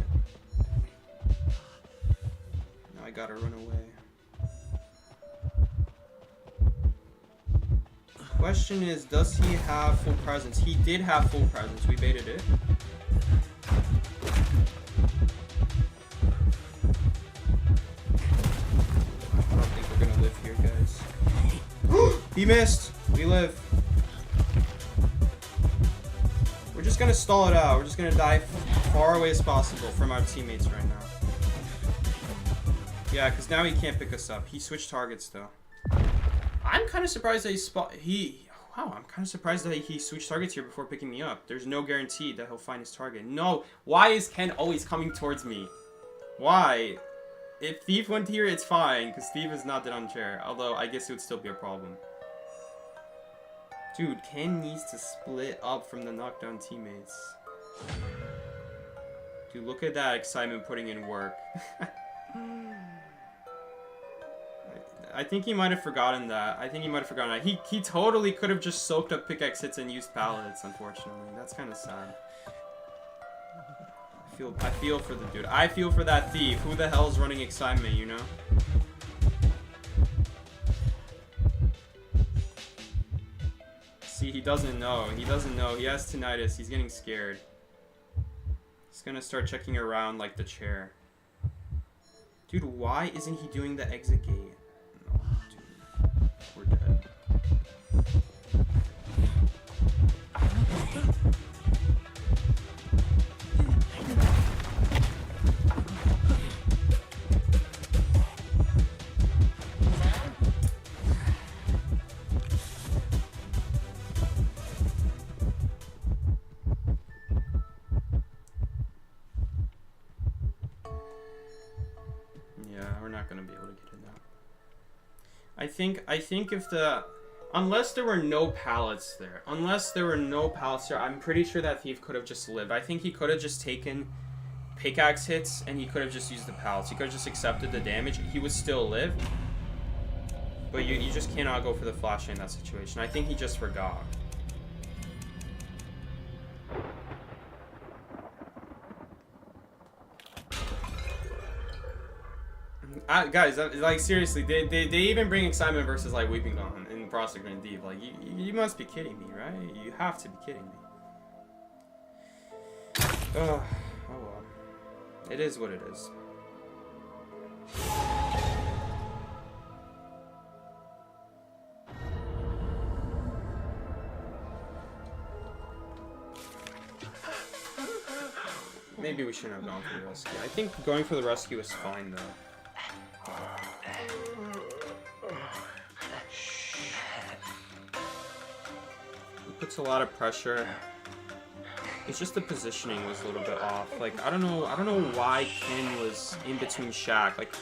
Now I gotta run away. Question is, does he have full presence? He did have full presence. We baited it. I don't think we're gonna live here, guys. He missed! We live. We're just gonna stall it out. We're just gonna die far away as possible from our teammates right now. Yeah, because now he can't pick us up. He switched targets, though. I'm kind of surprised that I'm kind of surprised that he switched targets here before picking me up. There's no guarantee that he'll find his target. No, why is Ken always coming towards me? Why? If Thief went here, it's fine, because Thief is not dead on chair. Although, I guess it would still be a problem. Dude, Ken needs to split up from the knockdown teammates. Dude, look at that excitement putting in work. I think he might have forgotten that. He totally could have just soaked up pickaxe hits and used pallets, unfortunately. That's kind of sad. I feel for the dude. I feel for that thief. Who the hell's running excitement, you know? See, he doesn't know. He doesn't know. He has tinnitus. He's getting scared. He's gonna start checking around like the chair. Dude, why isn't he doing the exit gate? No, dude. We're dead. Gonna be able to get in now. I think if unless there were no pallets there, I'm pretty sure that thief could have just lived. I think he could have just taken pickaxe hits and he could have just used the pallets. He could have just accepted the damage. He would still live. But you just cannot go for the flash in that situation. I think he just forgot. Guys, like seriously, they even bring excitement versus like Weeping Dawn in Prospect and Deep. Like you must be kidding me, right? You have to be kidding me. Oh well, it is what it is. Maybe we shouldn't have gone for the rescue. I think going for the rescue is fine though. It puts a lot of pressure. It's just the positioning was a little bit off. Like I don't know why Ken was in between Shaq. Like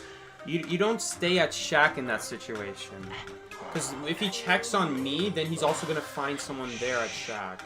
you don't stay at Shaq in that situation. Because if he checks on me, then he's also gonna find someone there at Shaq.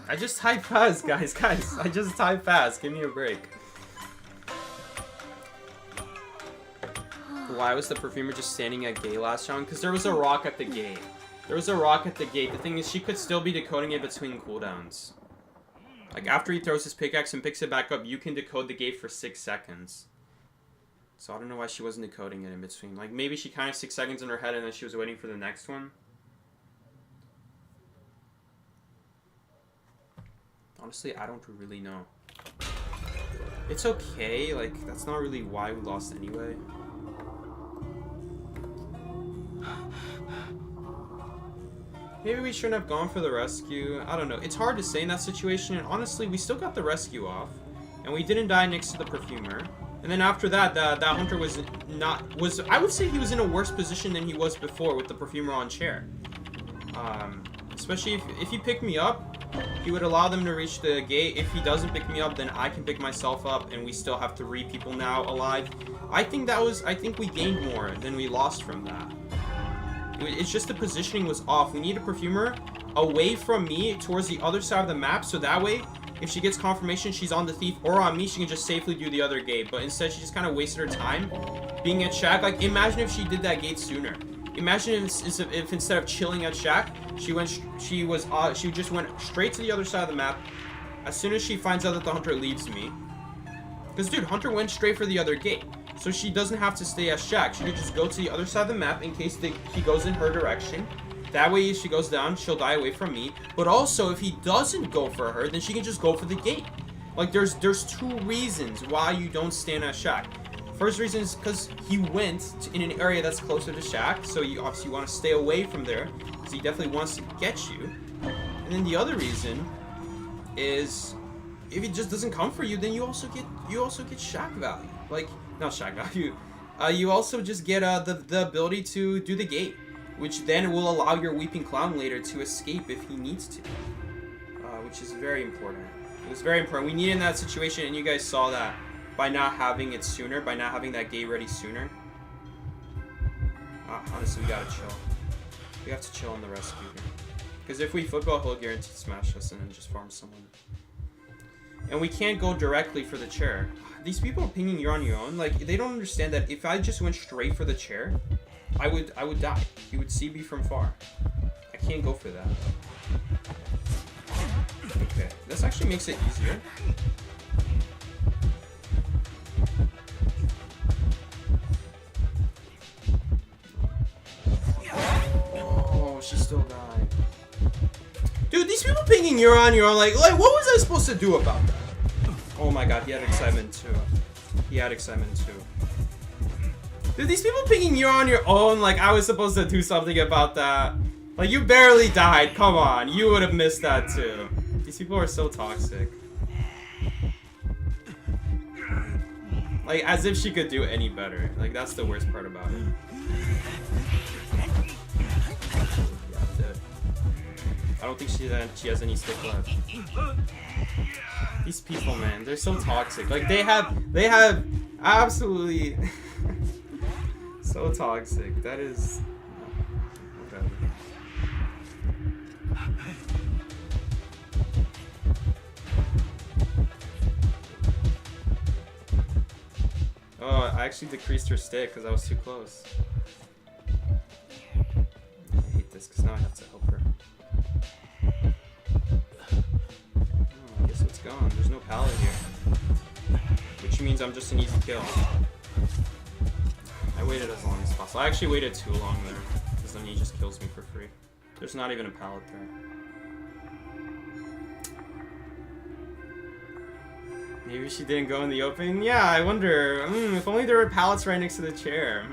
I just type fast, guys. I just type fast. Give me a break. Why was the perfumer just standing at gate last round? Because there was a rock at the gate. The thing is, she could still be decoding it between cooldowns. Like, after he throws his pickaxe and picks it back up, you can decode the gate for 6 seconds. So I don't know why she wasn't decoding it in between. Like, maybe she counted 6 seconds in her head and then she was waiting for the next one. Honestly, I don't really know. It's okay, like, that's not really why we lost anyway. Maybe we shouldn't have gone for the rescue. I don't know. It's hard to say in that situation, and honestly, we still got the rescue off. And we didn't die next to the perfumer. And then after that, that hunter I would say he was in a worse position than he was before with the perfumer on chair. Especially if he picked me up, he would allow them to reach the gate. If he doesn't pick me up, then I can pick myself up, and we still have 3 people now alive. I think we gained more than we lost from that. It's just the positioning was off. We need a perfumer away from me towards the other side of the map, so that way, if she gets confirmation she's on the thief or on me, she can just safely do the other gate. But instead, she just kind of wasted her time being at Shaq. Like, imagine if she did that gate sooner. Imagine if instead of chilling at Shaq, she just went straight to the other side of the map as soon as she finds out that the hunter leaves me. Because, dude, Hunter went straight for the other gate. So she doesn't have to stay at Shaq. She could just go to the other side of the map in case he goes in her direction. That way, if she goes down, she'll die away from me. But also, if he doesn't go for her, then she can just go for the gate. Like, there's 2 reasons why you don't stand at Shaq. First reason is because he went in an area that's closer to Shaq, so you obviously want to stay away from there, because he definitely wants to get you. And then the other reason is, if it just doesn't come for you, then you also get Shaq value. Like, not Shaq value. You also just get the ability to do the gate, which then will allow your Weeping Clown later to escape if he needs to, which is very important. It was very important. We needed in that situation, and you guys saw that by not having it sooner, by not having that gate ready sooner. Honestly, we gotta chill. We have to chill on the rescue here. Because if we football, he'll guarantee smash us and then just farm someone. And we can't go directly for the chair. These people are pinging you're on your own. Like, they don't understand that if I just went straight for the chair, I would die. He would see me from far. I can't go for that. Okay, this actually makes it easier. Oh, she still died. Dude, these people pinging you're on your own, like what was I supposed to do about that? Oh my god, he had excitement too. He had excitement too. Dude, these people pinging you're on your own, like I was supposed to do something about that. Like, you barely died, come on. You would have missed that too. These people are so toxic. Like, as if she could do any better. Like, that's the worst part about it. I don't think she has any stick left. These people, man, they're so toxic. Like, they have absolutely so toxic. That is whatever. Oh, I actually decreased her stick because I was too close. I hate this because now I have to help her. Oh, I guess it's gone. There's no pallet here. Which means I'm just an easy kill. I waited as long as possible. I actually waited too long there, because then he just kills me for free. There's not even a pallet there. Maybe she didn't go in the open? Yeah, I wonder. If only there were pallets right next to the chair.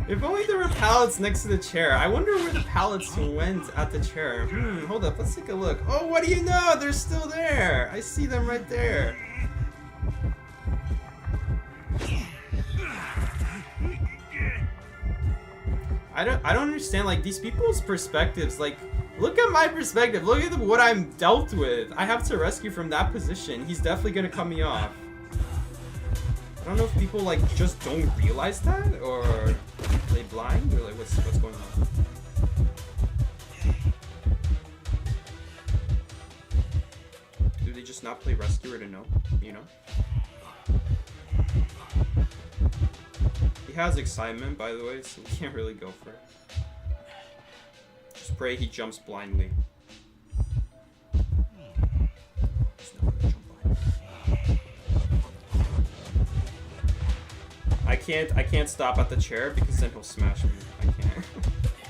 If only there were pallets next to the chair. I wonder where the pallets went at the chair. Hold up, let's take a look. Oh, what do you know? They're still there. I see them right there. I don't understand, like, these people's perspectives. Like, look at my perspective. Look at what I'm dealt with. I have to rescue from that position. He's definitely gonna cut me off. I don't know if people, like, just don't realize that, or are they blind, or like what's going on? Do they just not play rescuer to know? You know? He has excitement, by the way, so we can't really go for it. Just pray he jumps blindly. He's not gonna jump blindly. I can't stop at the chair because then he'll smash me. I can't.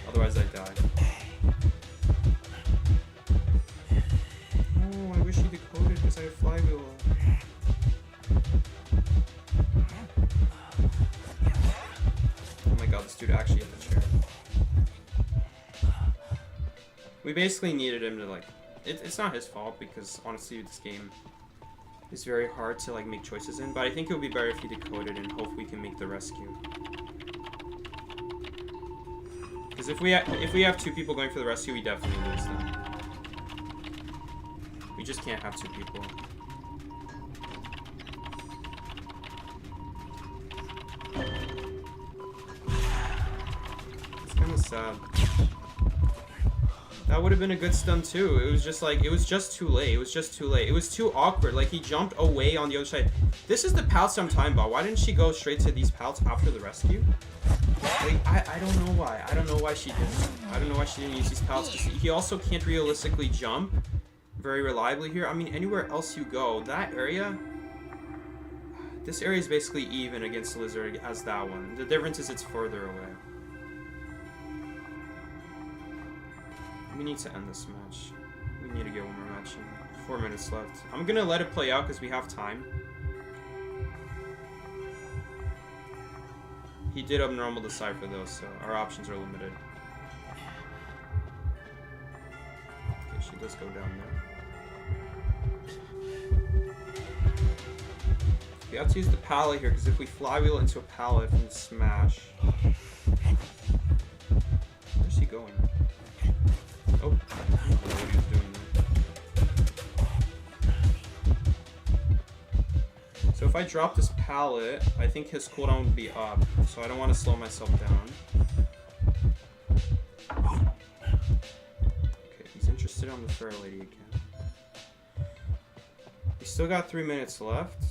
Otherwise I die. Oh, I wish he decoded because I have flywheel. Oh my god, this dude actually hit the chair. We basically needed him to, like, it's not his fault because honestly this game is very hard to, like, make choices in, but I think it would be better if he decoded and hope we can make the rescue. Because if we have two people going for the rescue, we definitely lose them. We just can't have two people. It's kind of sad. That would have been a good stun too. It was just like, it was just too late. It was just too late. It was too awkward. Like, he jumped away on the other side. This is the pallets I'm talking about. Why didn't she go straight to these pallets after the rescue? Like, I don't know why. I don't know why she didn't. I don't know why she didn't use these pallets. He also can't realistically jump very reliably here. I mean, anywhere else you go, that area, this area is basically even against the Lizard as that one. The difference is it's further away. We need to end this match. We need to get one more match in. 4 minutes left. I'm gonna let it play out because we have time. He did abnormal decipher though, so our options are limited. Okay, she does go down there. We have to use the pallet here, because if we flywheel into a pallet from the smash... Where's he going? Oh, I don't know what he was doing there. So if I drop this pallet, I think his cooldown would be up, so I don't want to slow myself down. Okay, he's interested on the Fair Lady again. We still got 3 minutes left.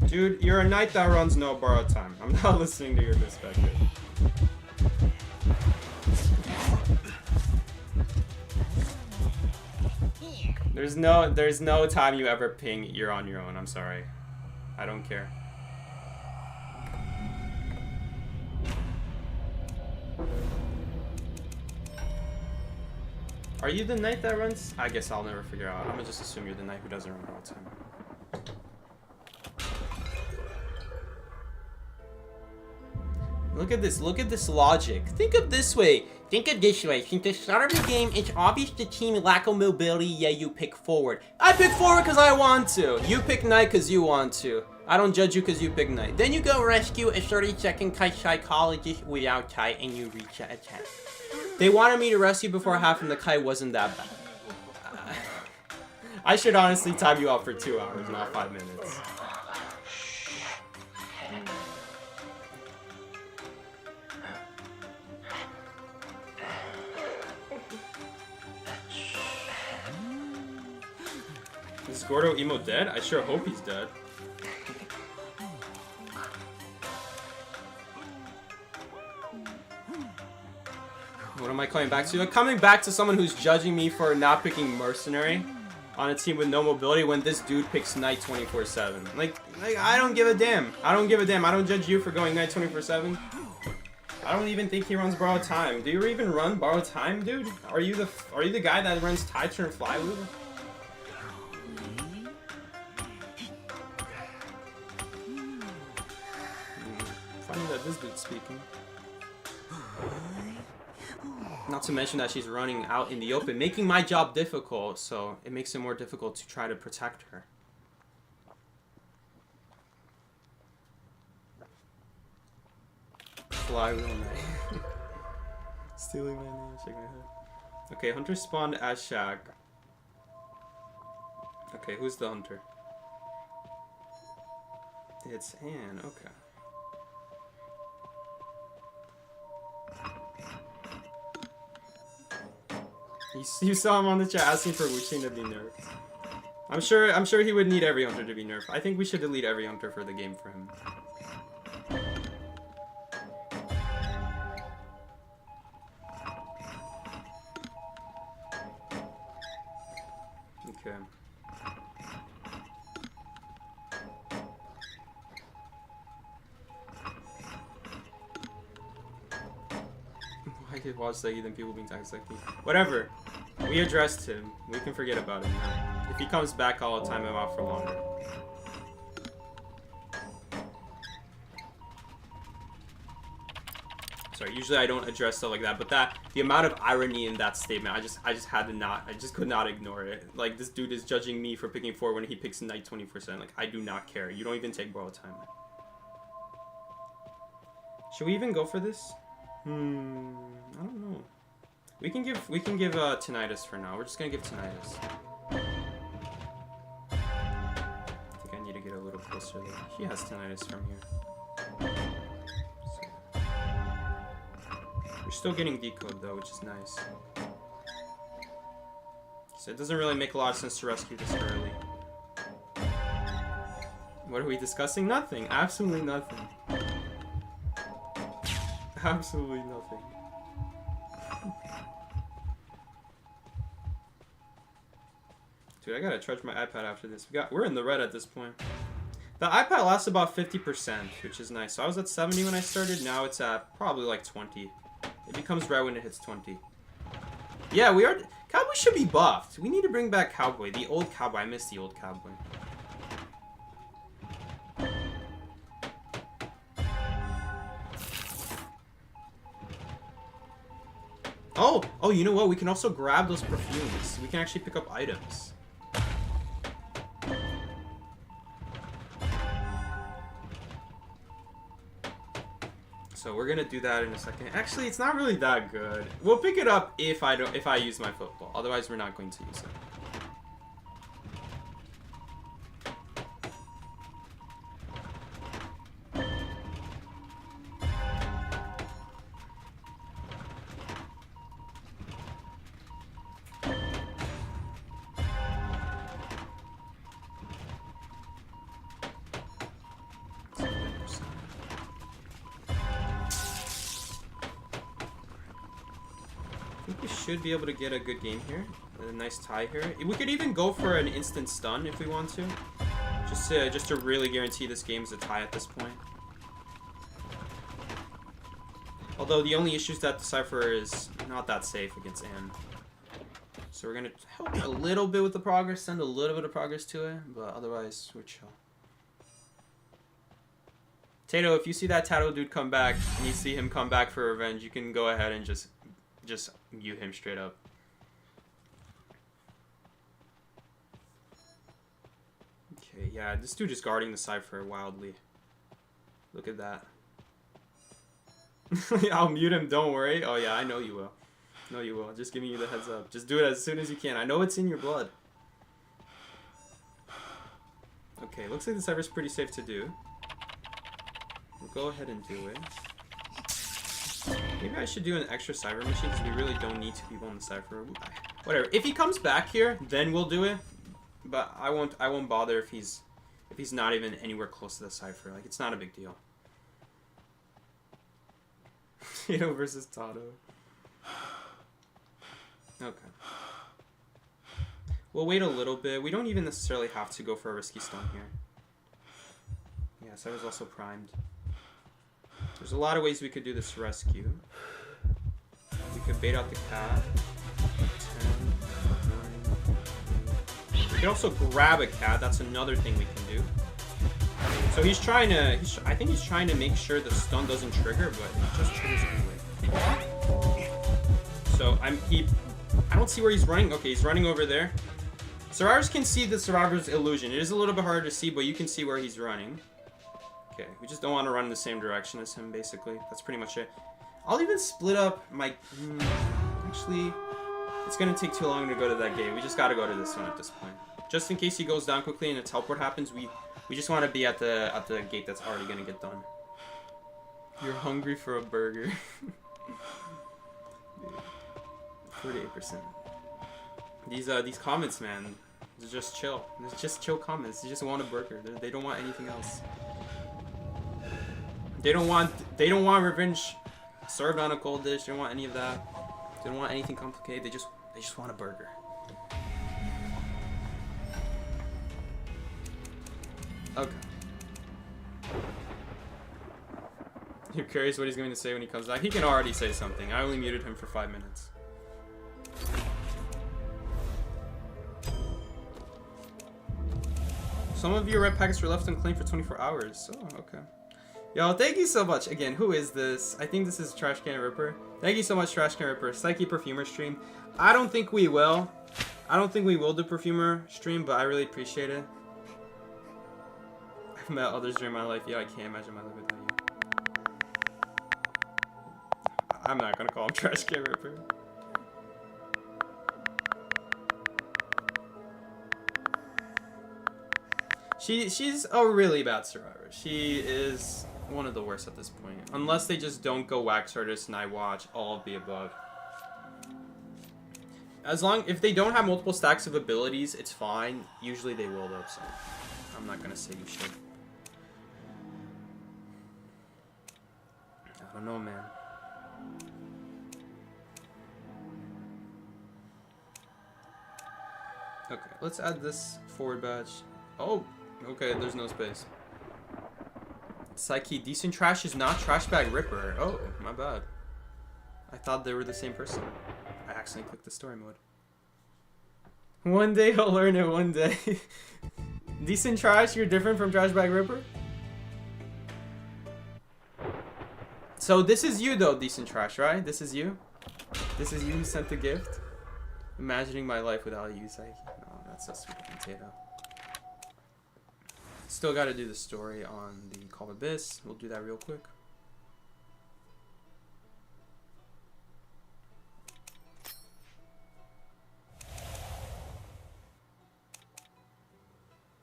Dude, you're a knight that runs no borrowed time. I'm not listening to your perspective. There's no time you ever ping you're on your own. I'm sorry. I don't care. Are you the knight that runs? I guess I'll never figure out. I'm gonna just assume you're the knight who doesn't run all the time. Look at this logic. Think of this way. Think of this way. Since the start of the game, it's obvious the team lack of mobility, yet you pick forward. I pick forward because I want to. You pick knight because you want to. I don't judge you because you pick knight. Then you go rescue a 30-second kite psychologist without kite and you reach the attack. They wanted me to rescue before half and the kite wasn't that bad. I should honestly time you out for 2 hours, not 5 minutes. Is Gordo Emo dead? I sure hope he's dead. What am I coming back to? I'm coming back to someone who's judging me for not picking Mercenary on a team with no mobility when this dude picks Knight 24/7. Like, I don't give a damn. I don't give a damn. I don't judge you for going Knight 24/7. I don't even think he runs Borrowed Time. Do you even run Borrowed Time, dude? Are you the guy that runs Tide Turn Flywheel? Funny that this dude's speaking. Not to mention that she's running out in the open, making my job difficult, so it makes it more difficult to try to protect her. Flywheel Knight. Stealing my name, shake my head. Okay, Hunter spawned as Shaq. Okay, who's the Hunter? It's Anne, okay. You saw him on the chat asking for Wuxing to be nerfed. I'm sure he would need every Hunter to be nerfed. I think we should delete every Hunter for the game for him. Okay. I could watch Segi than people being taxed like me. Whatever. We addressed him. We can forget about him now. If he comes back, I'll time him out for longer. Sorry, usually I don't address stuff like that, but the amount of irony in that statement, I just could not ignore it. Like, this dude is judging me for picking 4 when he picks Knight 20%. Like, I do not care. You don't even take Borrowed Time. Should we even go for this? I don't know. We can give Tinnitus for now. We're just gonna give Tinnitus. I think I need to get a little closer there. He has Tinnitus from here. So. We're still getting decode though, which is nice. So it doesn't really make a lot of sense to rescue this early. What are we discussing? Nothing. Absolutely nothing. Absolutely nothing. Dude, I gotta charge my iPad after this. We're in the red at this point. The iPad lasts about 50%, which is nice. So I was at 70 when I started. Now it's at probably like 20. It becomes red when it hits 20. Yeah, we are. Cowboy should be buffed. We need to bring back Cowboy. The old Cowboy. I miss the old Cowboy. Oh, you know what? We can also grab those perfumes. We can actually pick up items. So we're gonna do that in a second. Actually, it's not really that good. We'll pick it up if I use my football. Otherwise, we're not going to use it. Should be able to get a good game here. A nice tie here. We could even go for an instant stun if we want to. Just to really guarantee this game's a tie at this point. Although the only issue is that the Cypher is not that safe against Anne. So we're gonna help a little bit with the progress, send a little bit of progress to it, but otherwise we're chill. Tato, if you see that Tato dude come back and you see him come back for revenge, you can go ahead and just mute him straight up. Okay, yeah, this dude is guarding the Cypher wildly. Look at that. I'll mute him, don't worry. Oh yeah, I know you will. No, you will. Just giving you the heads up. Just do it as soon as you can. I know it's in your blood. Okay, looks like the Cypher's pretty safe to do. We'll go ahead and do it. Maybe I should do an extra Cypher machine because we really don't need two people in the Cypher. Whatever. If he comes back here, then we'll do it. But I won't bother if he's not even anywhere close to the Cypher. Like, it's not a big deal. Tato versus Tato. Okay. We'll wait a little bit. We don't even necessarily have to go for a risky stun here. Yeah, Cypher's also primed. There's a lot of ways we could do this rescue. We could bait out the cat. 10, 9, 8. We could also grab a cat. That's another thing we can do. So he's trying to. I think he's trying to make sure the stun doesn't trigger, but it just triggers anyway. So I don't see where he's running. Okay, he's running over there. Survivors can see the survivor's illusion. It is a little bit harder to see, but you can see where he's running. Okay, we just don't want to run in the same direction as him, basically. That's pretty much it. I'll even split up my... actually, it's going to take too long to go to that gate. We just got to go to this one at this point. Just in case he goes down quickly and a teleport happens, we just want to be at the gate that's already going to get done. You're hungry for a burger. 48%. These comments, man, they're just chill. They're just chill comments. They just want a burger. They don't want anything else. They don't want revenge served on a cold dish. They don't want any of that. They don't want anything complicated. They just want a burger. Okay. You're curious what he's going to say when he comes back? He can already say something. I only muted him for 5 minutes. Some of your red packets were left unclaimed for 24 hours. Oh, okay. Yo, thank you so much. Again, who is this? I think this is Trash Can Ripper. Thank you so much, Trash Can Ripper. Psyche Perfumer stream. I don't think we will. I don't think we will do Perfumer stream, but I really appreciate it. I've met others during my life. Yeah, I can't imagine my life without you. I'm not gonna call him Trash Can Ripper. She's a really bad survivor. She is one of the worst at this point. Unless they just don't go Wax Artist and I watch all of the above. If they don't have multiple stacks of abilities, it's fine. Usually they will though, so I'm not gonna say you should. I don't know, man. Okay, let's add this forward batch. Oh, okay, there's no space. Psyche, Decent Trash is not Trash Bag Ripper. Oh, my bad. I thought they were the same person. I accidentally clicked the story mode. One day I'll learn it, one day. Decent Trash, you're different from Trash Bag Ripper? So this is you though, Decent Trash, right? This is you? This is you who sent the gift? Imagining my life without you, Psyche. No, that's a sweet potato. Still got to do the story on the Call of Abyss. We'll do that real quick.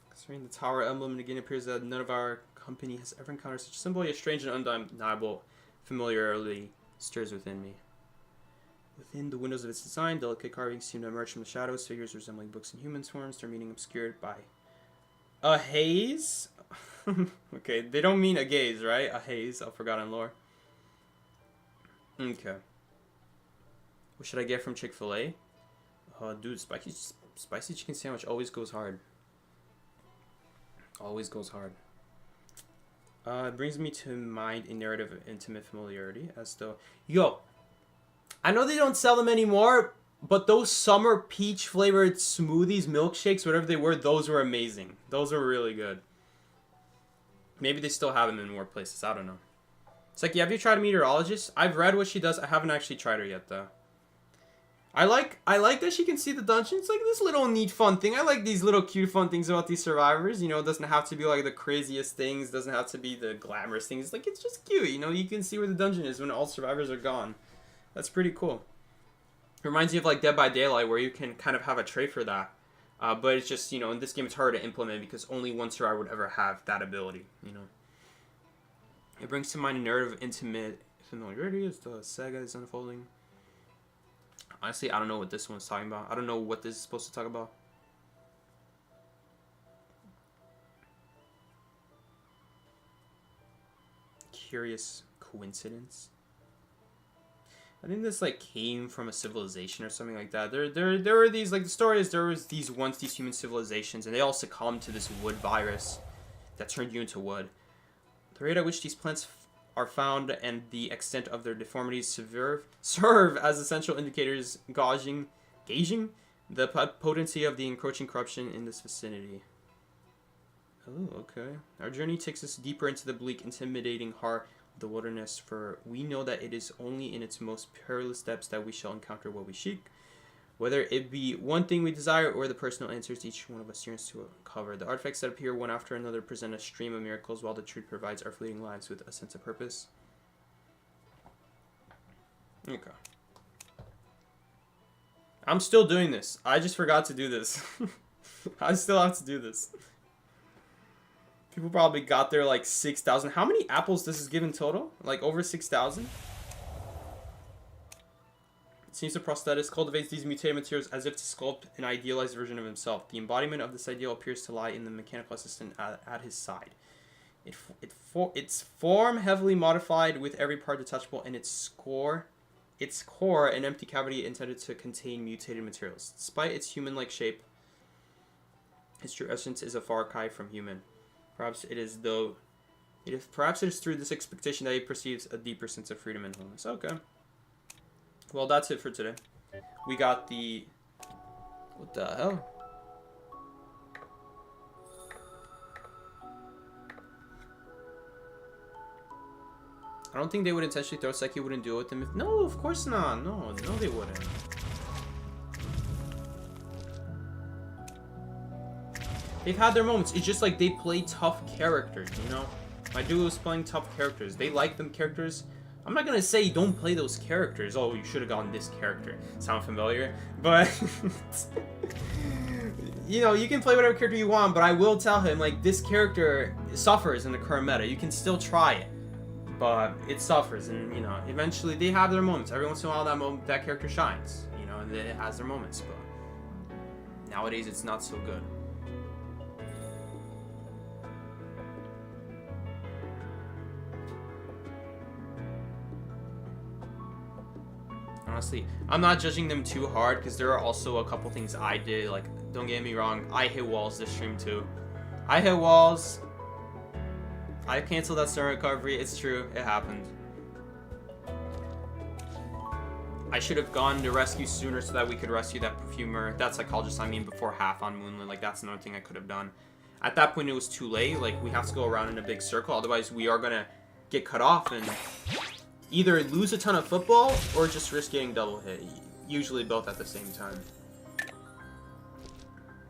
Concerning the tower emblem, again appears that none of our company has ever encountered such a symbol, yet strange and undeniable familiarity stirs within me. Within the windows of its design, delicate carvings seem to emerge from the shadows, figures resembling books in human forms, their meaning obscured by a haze? Okay, they don't mean a gaze, right? A haze of forgotten lore. Okay. What should I get from Chick-fil-A? Dude, spicy chicken sandwich always goes hard. Always goes hard. It brings me to mind a narrative of intimate familiarity as though... Yo! I know they don't sell them anymore, but those summer peach flavored smoothies, milkshakes, whatever they were, those were amazing. Those were really good. Maybe they still have them in more places. I don't know. It's like, yeah, have you tried a meteorologist? I've read what she does. I haven't actually tried her yet, though. I like that she can see the dungeon. It's like this little neat fun thing. I like these little cute fun things about these survivors. You know, it doesn't have to be like the craziest things. It doesn't have to be the glamorous things. Like, it's just cute. You know, you can see where the dungeon is when all survivors are gone. That's pretty cool. It reminds me of like Dead by Daylight, where you can kind of have a trait for that. But it's just, you know, in this game it's hard to implement because only one survivor would ever have that ability, you know. It brings to mind a narrative of intimate familiarity as the saga is unfolding. Honestly, I don't know what this one's talking about. I don't know what this is supposed to talk about. Curious coincidence. I think this like came from a civilization or something like that. There were these, like the story is there was these human civilizations and they all succumbed to this wood virus that turned you into wood. The rate at which these plants are found and the extent of their deformities serve as essential indicators gauging the potency of the encroaching corruption in this vicinity. Oh, okay. Our journey takes us deeper into the bleak, intimidating heart of the wilderness, for we know that it is only in its most perilous depths that we shall encounter what we seek. Whether it be one thing we desire or the personal answers each one of us yearns to uncover. The artifacts that appear one after another present a stream of miracles, while the truth provides our fleeting lives with a sense of purpose. Okay. I'm still doing this. I just forgot to do this. I still have to do this. People probably got there like 6,000. How many apples does this give in total? Like over 6,000? It seems the prosthetist cultivates these mutated materials as if to sculpt an idealized version of himself. The embodiment of this ideal appears to lie in the mechanical assistant at his side. Its form heavily modified with every part detachable, and its core an empty cavity intended to contain mutated materials. Despite its human-like shape, its true essence is a far cry from human. Perhaps it is through this expectation that he perceives a deeper sense of freedom and wholeness. Okay. Well, that's it for today. We got the... What the hell? I don't think they would intentionally throw Psyche wouldn't deal with them if... No, of course not. No, they wouldn't. They've had their moments. It's just like they play tough characters, you know? My duo is playing tough characters. They like them characters. I'm not gonna say don't play those characters. Oh, you should have gone this character. Sound familiar? But... you know, you can play whatever character you want, but I will tell him, like, this character suffers in the current meta. You can still try it. But it suffers, and, you know, eventually they have their moments. Every once in a while, that character shines, you know, and it has their moments, but nowadays it's not so good. Honestly, I'm not judging them too hard because there are also a couple things I did. Like, don't get me wrong, I hit walls this stream too. I hit walls. I canceled that stun recovery. It's true. It happened. I should have gone to rescue sooner so that we could rescue that perfumer. That psychologist, I mean, before half on Moonlit. Like, that's another thing I could have done. At that point, it was too late. Like, we have to go around in a big circle. Otherwise, we are going to get cut off and either lose a ton of football or just risk getting double hit. Usually both at the same time.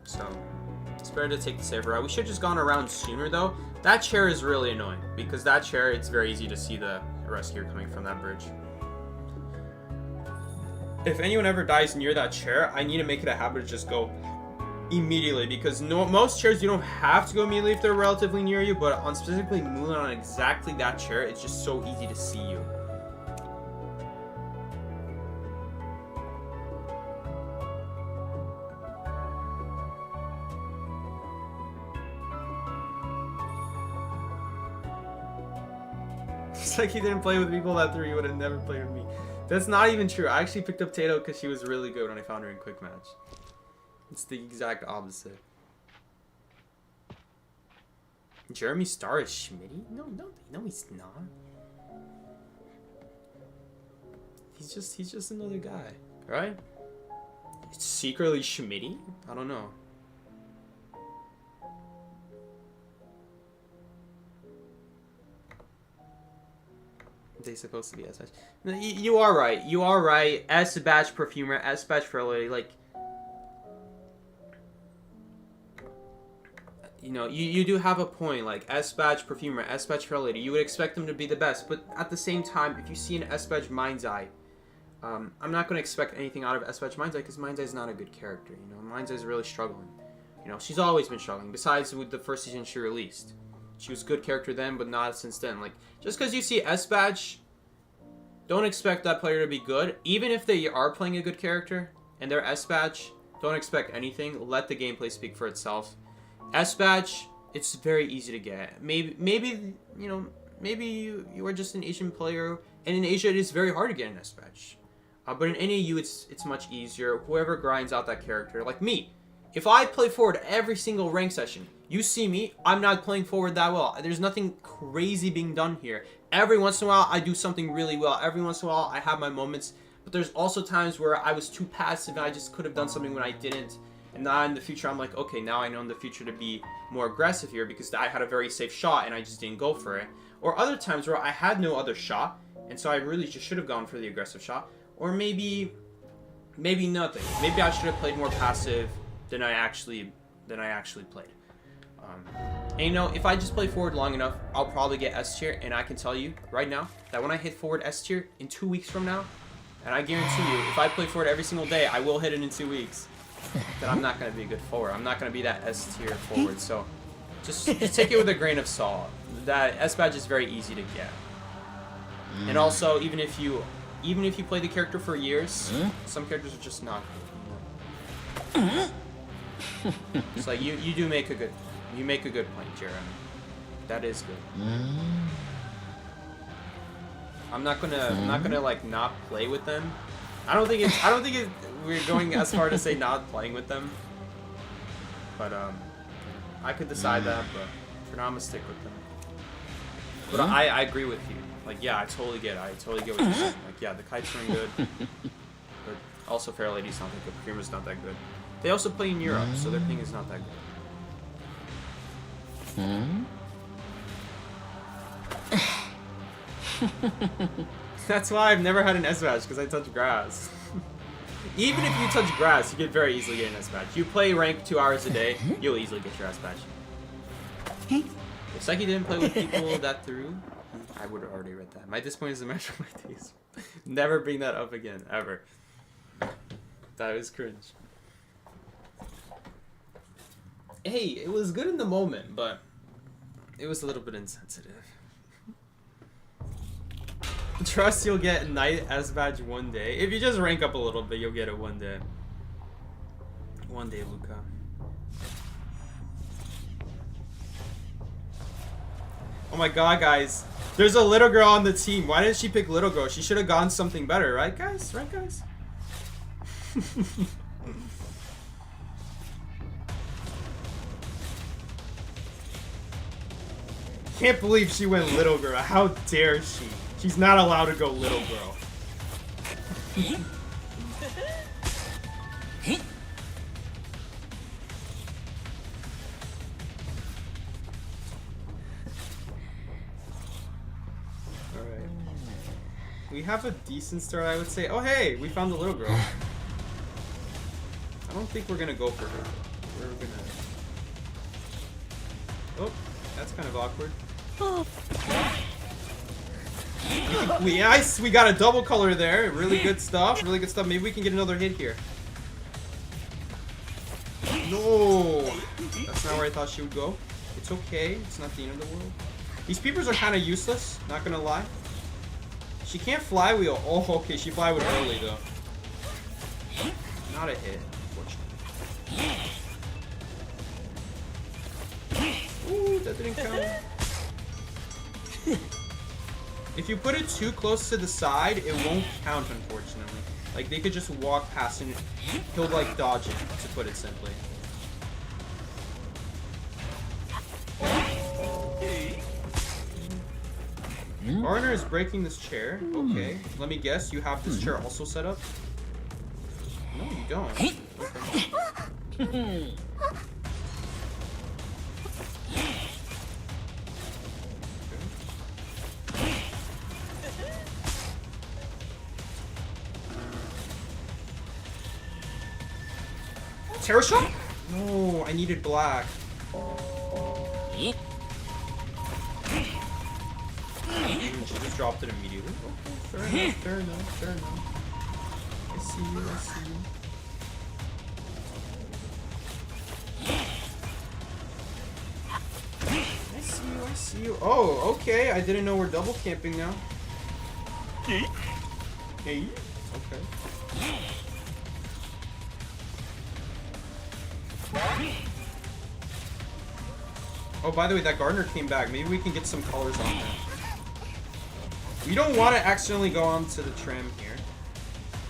So, it's better to take the safer route. We should have just gone around sooner, though. That chair is really annoying because that chair, it's very easy to see the rescuer coming from that bridge. If anyone ever dies near that chair, I need to make it a habit to just go immediately because most chairs you don't have to go immediately if they're relatively near you, but on specifically Moonlit on exactly that chair, it's just so easy to see you. It's like he didn't play with people that threw, he would have never played with me. That's not even true. I actually picked up Tato because she was really good when I found her in Quick Match. It's the exact opposite. Jeremy Starr is Schmitty? No, he's not. He's just another guy, right? It's secretly Schmitty? I don't know. They supposed to be S-Batch. You are right. You are right. S-Batch Perfumer, S-Batch Fertility, like... You know, you do have a point, like S-Batch Perfumer, S-Batch Fertility. You would expect them to be the best, but at the same time, if you see an S-Batch Mind's Eye, I'm not going to expect anything out of S-Batch Mind's Eye because Mind's Eye is not a good character, you know? Mind's Eye is really struggling. You know, she's always been struggling, besides with the first season she released. She was a good character then, but not since then. Like, just because you see S-Batch, don't expect that player to be good. Even if they are playing a good character and they're S-Batch, don't expect anything. Let the gameplay speak for itself. S-Batch, it's very easy to get. Maybe you know, maybe you are just an Asian player, and in Asia it is very hard to get an S-Batch. But in NAU it's much easier. Whoever grinds out that character, like me. If I play forward every single rank session, you see me, I'm not playing forward that well. There's nothing crazy being done here. Every once in a while, I do something really well. Every once in a while, I have my moments. But there's also times where I was too passive and I just could have done something when I didn't. And now in the future, I'm like, okay, now I know in the future to be more aggressive here because I had a very safe shot and I just didn't go for it. Or other times where I had no other shot, and so I really just should have gone for the aggressive shot. Or maybe nothing. Maybe I should have played more passive than I actually played. And you know, if I just play forward long enough, I'll probably get S tier, and I can tell you right now that when I hit forward S tier in 2 weeks from now, and I guarantee you, if I play forward every single day, I will hit it in 2 weeks, then I'm not going to be a good forward. I'm not going to be that S tier forward, so just take it with a grain of salt. That S badge is very easy to get. And also, even if you play the character for years, some characters are just not good. It's like you do make a good point, Jeremy. That is good. I'm not gonna like not play with them. I don't think we're going as far to say not playing with them. But I could decide that, but for now I'm gonna stick with them. But I agree with you. Like, yeah, I totally get what you're saying. Like, yeah, the kite's doing good, but also Fair Lady's not that good. Perfumer's not that good. They also play in Europe, so their ping is not that good. That's why I've never had an S-Badge, because I touch grass. Even if you touch grass, you could very easily get an S-Badge. You play rank 2 hours a day, you'll easily get your S-Badge. If Psyche didn't play with people that threw, I would have already read that. My disappointment is a measure of my days. Never bring that up again, ever. That was cringe. Hey, it was good in the moment, but it was a little bit insensitive. Trust you'll get Knight S-Badge one day. If you just rank up a little bit, you'll get it one day. One day, Luca. Oh my god, guys. There's a little girl on the team. Why didn't she pick little girl? She should have gone something better, right, guys? Right, guys? Can't believe she went little girl. How dare she? She's not allowed to go little girl. Alright. We have a decent start, I would say. Oh, hey! We found the little girl. I don't think we're gonna go for her. We're gonna... Oh, that's kind of awkward. Nice! We got a double color there. Really good stuff. Really good stuff. Maybe we can get another hit here. No! That's not where I thought she would go. It's okay. It's not the end of the world. These peepers are kind of useless. Not gonna lie. She can't fly wheel. Oh, okay. She fly wheel early, though. Not a hit, unfortunately. Ooh, that didn't count. If you put it too close to the side, it won't count, unfortunately. Like, they could just walk past and he'll, like, dodge it, to put it simply. Garner is breaking this chair. Okay. Let me guess, you have this chair also set up? No, you don't. Okay. Terror shot? No, I needed black. She just dropped it immediately. Okay, fair enough, fair enough. I see you, I see you. I see you. Oh, okay. I didn't know we're double camping now. Hey. Okay. Oh, by the way, that Gardener came back. Maybe we can get some colors on that. We don't want to accidentally go onto the tram here.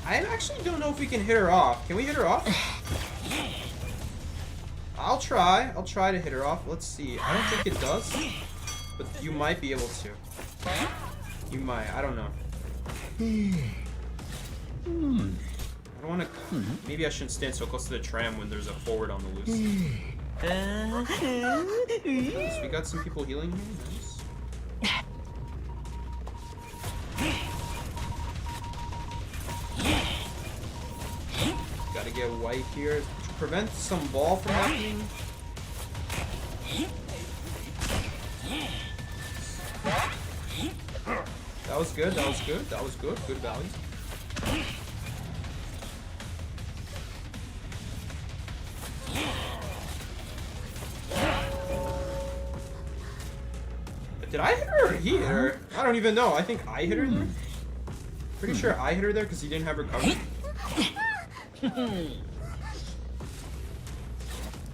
I actually don't know if we can hit her off. Can we hit her off? I'll try. I'll try to hit her off. Let's see. I don't think it does. But you might be able to. You might. I don't know. I don't want to... Maybe I shouldn't stand so close to the tram when there's a forward on the loose. Nice. We got some people healing here. Nice. Gotta get white here to prevent some ball from happening. That was good, that was good, that was good. Good value. Did I hit her or he hit her? I don't even know. I think I hit her there. Pretty sure I hit her there because he didn't have her covered.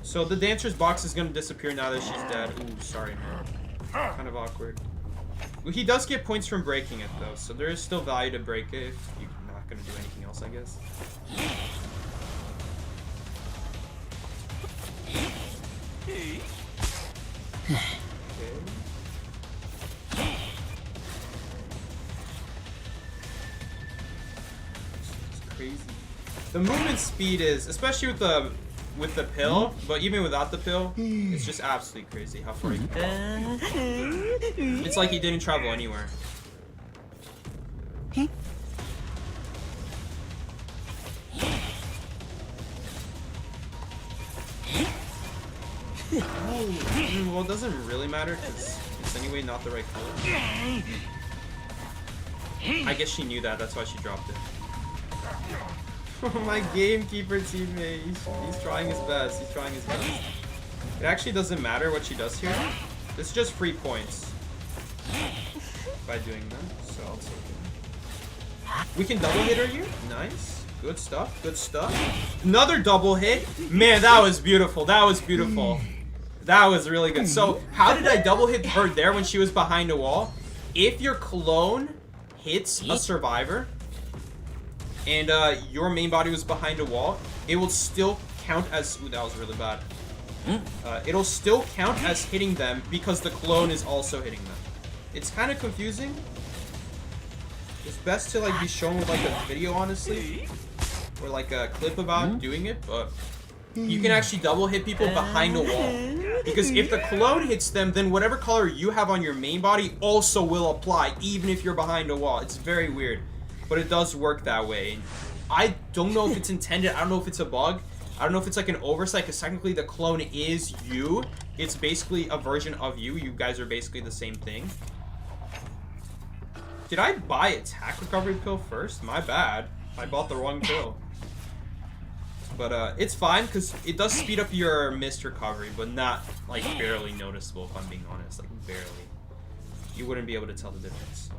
So the dancer's box is gonna disappear now that she's dead. Ooh, sorry, man. Kind of awkward. Well, he does get points from breaking it though, so there is still value to break it if you're not gonna do anything else, I guess. Okay. Crazy. The movement speed is, especially with the pill, but even without the pill, it's just absolutely crazy how far he can go. It's like he didn't travel anywhere. Oh, well, it doesn't really matter because it's anyway not the right color. I guess she knew that, that's why she dropped it. My gamekeeper teammate, he's trying his best, he's trying his best. It actually doesn't matter what she does here. This is just free points by doing that, so I'll take it. We can double hit her here, nice. Good stuff, good stuff. Another double hit. Man, that was beautiful, that was beautiful. That was really good. So, how did I double hit her there when she was behind a wall? If your clone hits a survivor, and your main body was behind a wall, it will still count as... Ooh, that was really bad. It'll still count as hitting them because the clone is also hitting them. It's kind of confusing. It's best to like be shown with like a video, honestly, or like a clip about doing it, but you can actually double hit people behind a wall. Because if the clone hits them, then whatever color you have on your main body also will apply, even if you're behind a wall. It's very weird, but it does work that way. I don't know if it's intended. I don't know if it's a bug. I don't know if it's like an oversight, because technically the clone is you. It's basically a version of you. You guys are basically the same thing. Did I buy attack recovery pill first? My bad. I bought the wrong pill. But it's fine, because it does speed up your missed recovery, but not like barely noticeable, if I'm being honest. Like barely. You wouldn't be able to tell the difference.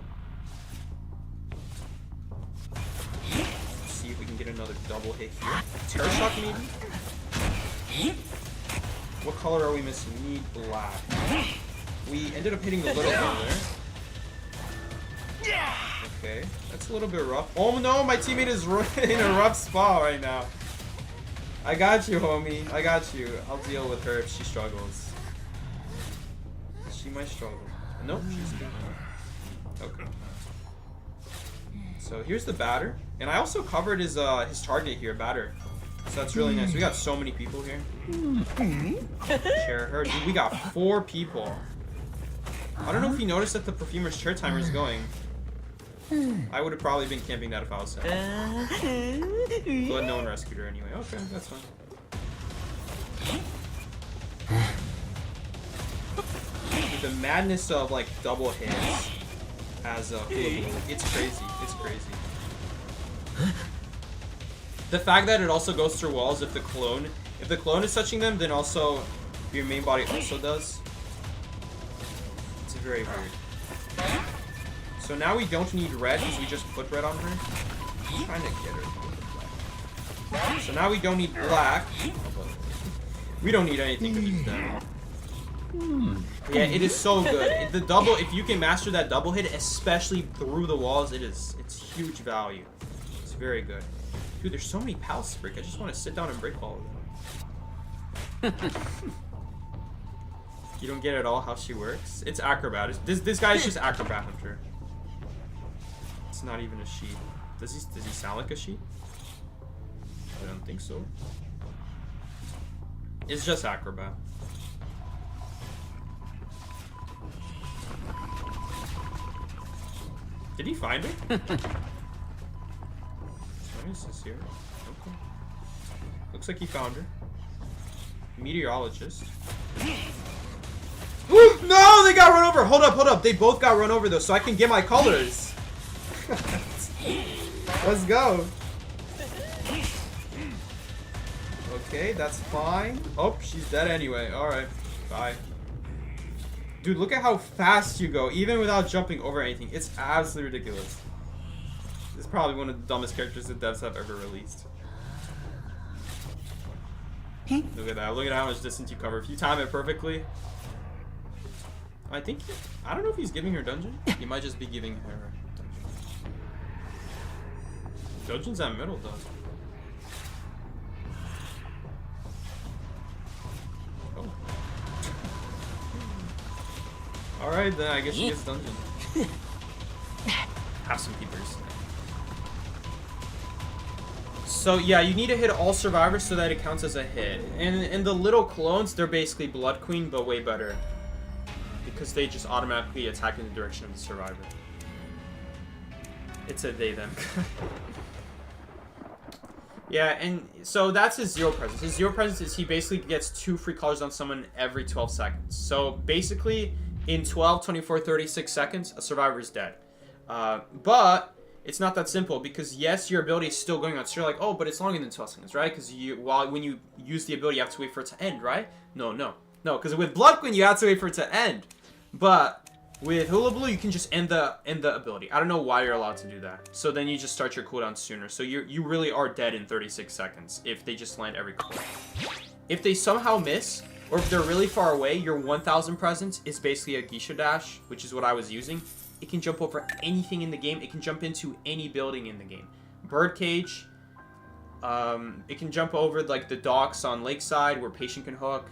Let's see if we can get another double hit here. Terror Shock maybe? What color are we missing? We need black. We ended up hitting the little one there. Okay, that's a little bit rough. Oh no, my teammate is in a rough spot right now. I got you, homie. I got you. I'll deal with her if she struggles. She might struggle. Nope, she's good. Okay. So here's the batter. And I also covered his target here, batter. So that's really nice. We got so many people here. Share her. Dude, we got 4 people. I don't know if you noticed that the perfumer's chair timer is going. I would have probably been camping that if I was set. But no one rescued her anyway. Okay, that's fine. Dude, the madness of like double hits as a it's crazy. It's crazy. The fact that it also goes through walls if the clone is touching them, then also your main body also does. It's very weird. So now we don't need red because we just put red on her. I'm trying to get her. So now we don't need black. We don't need anything to beat them. Yeah, it is so good. The double, if you can master that double hit, especially through the walls, it's huge value. It's very good. Dude, there's so many pals to break. I just want to sit down and break all of them. You don't get at all how she works? It's acrobat. This guy is just acrobat hunter. It's not even a sheep. Does he sound like a sheep? I don't think so. It's just acrobat. Did he find her? What is this here? Okay. Looks like he found her. Meteorologist. Ooh, no, they got run over. Hold up. They both got run over though, so I can get my colors. Let's go. Okay, that's fine. Oh, she's dead anyway. Alright. Bye. Dude, look at how fast you go, even without jumping over anything. It's absolutely ridiculous. This is probably one of the dumbest characters the devs have ever released. Look at that. Look at how much distance you cover. If you time it perfectly. I think I don't know if he's giving her dungeon. He might just be giving her dungeon. Dungeon's that middle though. Oh. Alright then, I guess she gets dungeon. Have some peepers. So yeah, you need to hit all survivors so that it counts as a hit. And the little clones, they're basically Blood Queen, but way better. Because they just automatically attack in the direction of the survivor. It's a they, them. Yeah, and so that's his zero presence. His zero presence is he basically gets 2 free colors on someone every 12 seconds. So basically, in 12, 24, 36 seconds, a survivor is dead. But it's not that simple because yes, your ability is still going on. So you're like, oh, but it's longer than 12 seconds, right? Because when you use the ability, you have to wait for it to end, right? No, because with Blood Queen, you have to wait for it to end. But with Hula Blue, you can just end the ability. I don't know why you're allowed to do that. So then you just start your cooldown sooner. So you really are dead in 36 seconds if they just land every cooldown. If they somehow miss, Or if they're really far away, your 1000 presence is basically a Geisha Dash, which is what I was using. It can jump over anything in the game. It can jump into any building in the game. Birdcage. It can jump over like the docks on Lakeside where Patient can hook.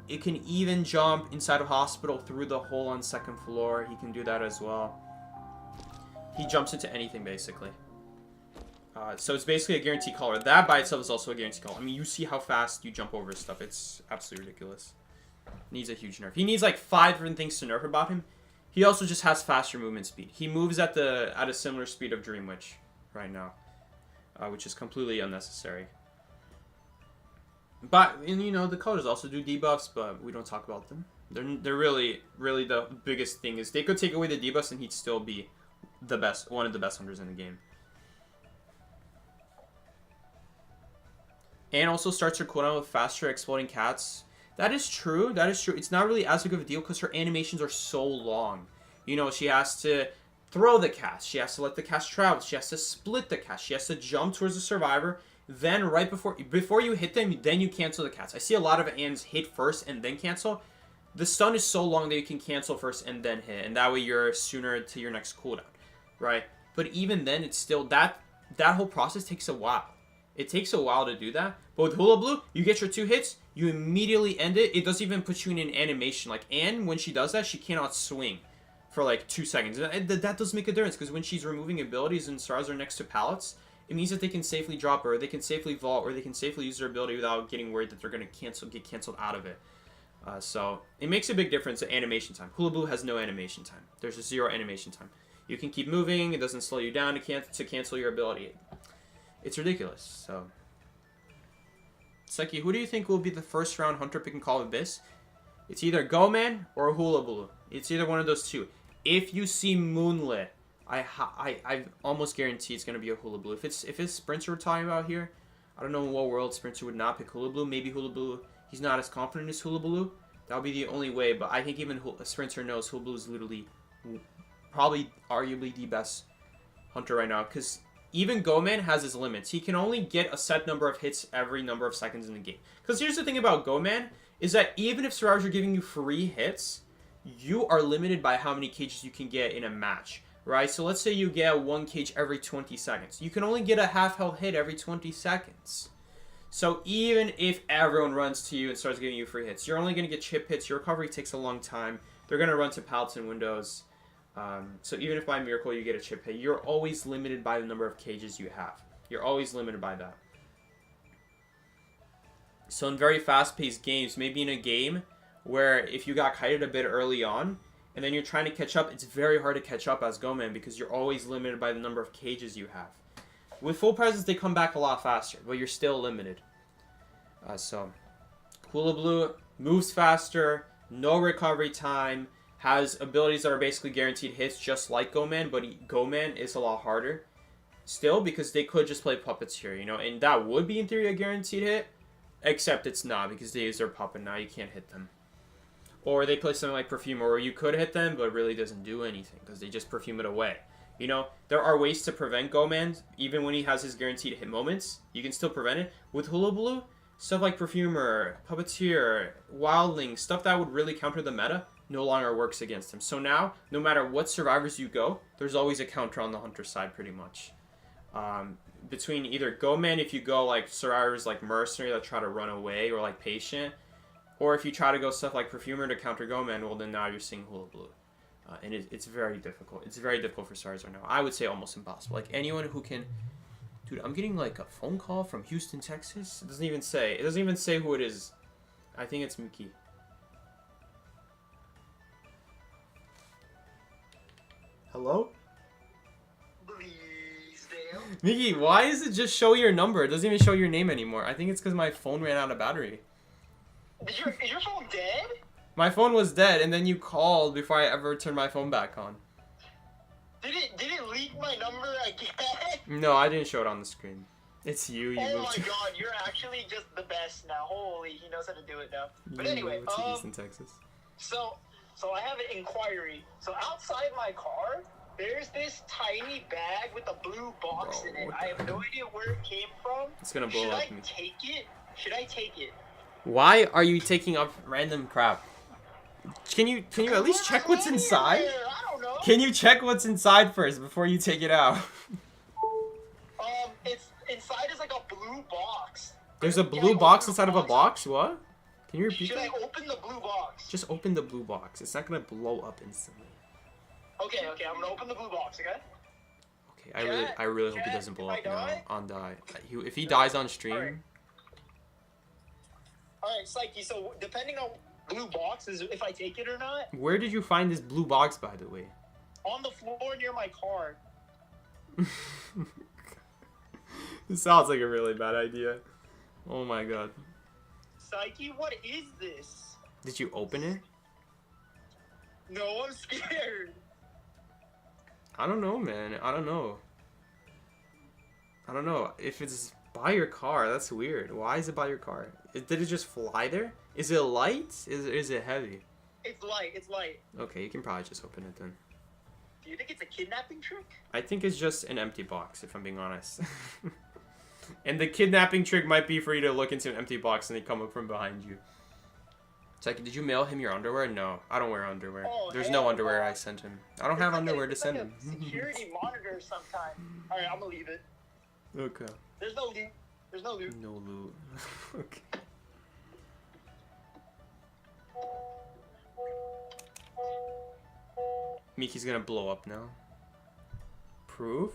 It can even jump inside a hospital through the hole on 2nd floor. He can do that as well. He jumps into anything basically. So it's basically a guaranteed color. That by itself is also a guaranteed color. I mean, you see how fast you jump over stuff. It's absolutely ridiculous. Needs a huge nerf. He needs like 5 different things to nerf about him. He also just has faster movement speed. He moves at a similar speed of Dream Witch right now, which is completely unnecessary. But and you know the colors also do debuffs, but we don't talk about them. They're really the biggest thing is they could take away the debuffs and he'd still be one of the best hunters in the game. And also starts her cooldown with faster exploding cats. That is true. That is true. It's not really as big of a deal because her animations are so long. You know, she has to throw the cats. She has to let the cats travel. She has to split the cats. She has to jump towards the survivor. Then right before you hit them, then you cancel the cats. I see a lot of Anns hit first and then cancel. The stun is so long that you can cancel first and then hit. And that way you're sooner to your next cooldown. Right? But even then, it's still... That whole process takes a while. It takes a while to do that. But with Hula Blue, you get your 2 hits, you immediately end it. It doesn't even put you in an animation. Like Ann, when she does that, she cannot swing for like 2 seconds. And that does make a difference because when she's removing abilities and stars are next to pallets, it means that they can safely drop her, or they can safely vault, or they can safely use their ability without getting worried that they're going to get canceled out of it. So it makes a big difference at animation time. Hula Blue has no animation time. There's a 0 animation time. You can keep moving. It doesn't slow you down to cancel your ability. It's ridiculous. So, Psyche, who do you think will be the first round hunter picking Call of Abyss? It's either Goman or Hula Blue. It's either one of those two. If you see Moonlit, I almost guarantee it's gonna be a Hula Blue. If it's Sprinter we're talking about here, I don't know in what world Sprinter would not pick Hula Blue. Maybe Hula Blue, he's not as confident as Hula Blue. That would be the only way. But I think even Sprinter knows Hula Blue is literally, probably arguably the best hunter right now because. Even Goman has his limits. He can only get a set number of hits every number of seconds in the game. Because here's the thing about Goman, is that even if survivors are giving you free hits, you are limited by how many cages you can get in a match, right? So let's say you get 1 cage every 20 seconds. You can only get a half health hit every 20 seconds. So even if everyone runs to you and starts giving you free hits, you're only going to get chip hits. Your recovery takes a long time. They're going to run to pallets and windows. So even if by miracle you get a chip hit, you're always limited by the number of cages you have. You're always limited by that. So in very fast-paced games, maybe in a game where if you got kited a bit early on, and then you're trying to catch up, it's very hard to catch up as Goman because you're always limited by the number of cages you have. With full presence, they come back a lot faster, but you're still limited. So, Hula Blue moves faster, no recovery time, has abilities that are basically guaranteed hits just like Goman, but Goman is a lot harder still because they could just play puppets here, you know, and that would be in theory a guaranteed hit, except it's not because they use their puppet now, you can't hit them. Or they play something like Perfumer where you could hit them, but really doesn't do anything because they just perfume it away. You know, there are ways to prevent Goman, even when he has his guaranteed hit moments, you can still prevent it. With Hula Blue, stuff like Perfumer, Puppeteer, Wildling, stuff that would really counter the meta, no longer works against him. So now, no matter what survivors you go, there's always a counter on the hunter side pretty much. Between either Goman, if you go like survivors like Mercenary that try to run away, or like Patient, or if you try to go stuff like Perfumer to counter Goman, well then now you're seeing Hula Blue. And it's very difficult. It's very difficult for stars right now. I would say almost impossible. Like anyone who can... Dude, I'm getting like a phone call from Houston, Texas. It doesn't even say who it is. I think it's Mickey. Hello? Mickey, why does it just show your number? It doesn't even show your name anymore. I think it's because my phone ran out of battery. Is your phone dead? My phone was dead, and then you called before I ever turned my phone back on. Did it leak my number again? No, I didn't show it on the screen. It's you. You oh moved my god, you're actually just the best now. Holy, he knows how to do it now. But you anyway, moved to Houston, Texas. So I have an inquiry. So outside my car, there's this tiny bag with a blue box Bro, in it. what I have no idea where it came from. It's gonna blow up me. Should I take it? Why are you taking up random crap? Can you at least check what's inside? I don't know. Can you check what's inside first before you take it out? It's inside is like a blue box. There's a Can blue I box open inside of a box? What? Can you repeat Should I that? open the blue box? Just open the blue box. It's not gonna blow up instantly. Okay, I'm gonna open the blue box, okay? Okay, I really hope he doesn't blow up if I now. die? On die. If he dies on stream, Alright. Alright, Psyche, so depending on blue box is if I take it or not, where did you find this blue box, by the way? on the floor near my car. This sounds like a really bad idea. Oh my god. Psyche, what is this? Did you open it? No, I'm scared. I don't know, man. I don't know. If it's by your car, that's weird. Why is it by your car? Did it just fly there? Is it light? Is it heavy? It's light. Okay, you can probably just open it then. Do you think it's a kidnapping trick? I think it's just an empty box, if I'm being honest. And the kidnapping trick might be for you to look into an empty box and they come up from behind you. It's like, did you mail him your underwear? No, I don't wear underwear. Oh, There's no hell underwear no. I sent him. I don't have underwear to It's send like him. a security monitor sometime. Alright, I'm gonna leave it. Okay. There's no loot. There's no loot. No loot. Okay. Miki's gonna blow up now. Proof?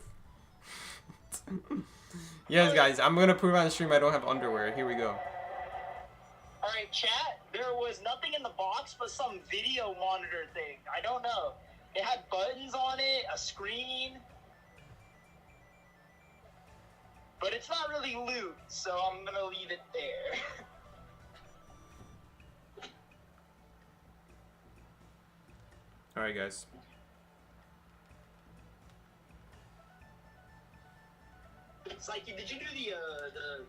Yes, guys, I'm gonna prove on the stream I don't have underwear. Here we go. Alright, chat, there was nothing in the box but some video monitor thing. I don't know. It had buttons on it, a screen. But it's not really loot, so I'm gonna leave it there. Alright, guys. Psyche, did you do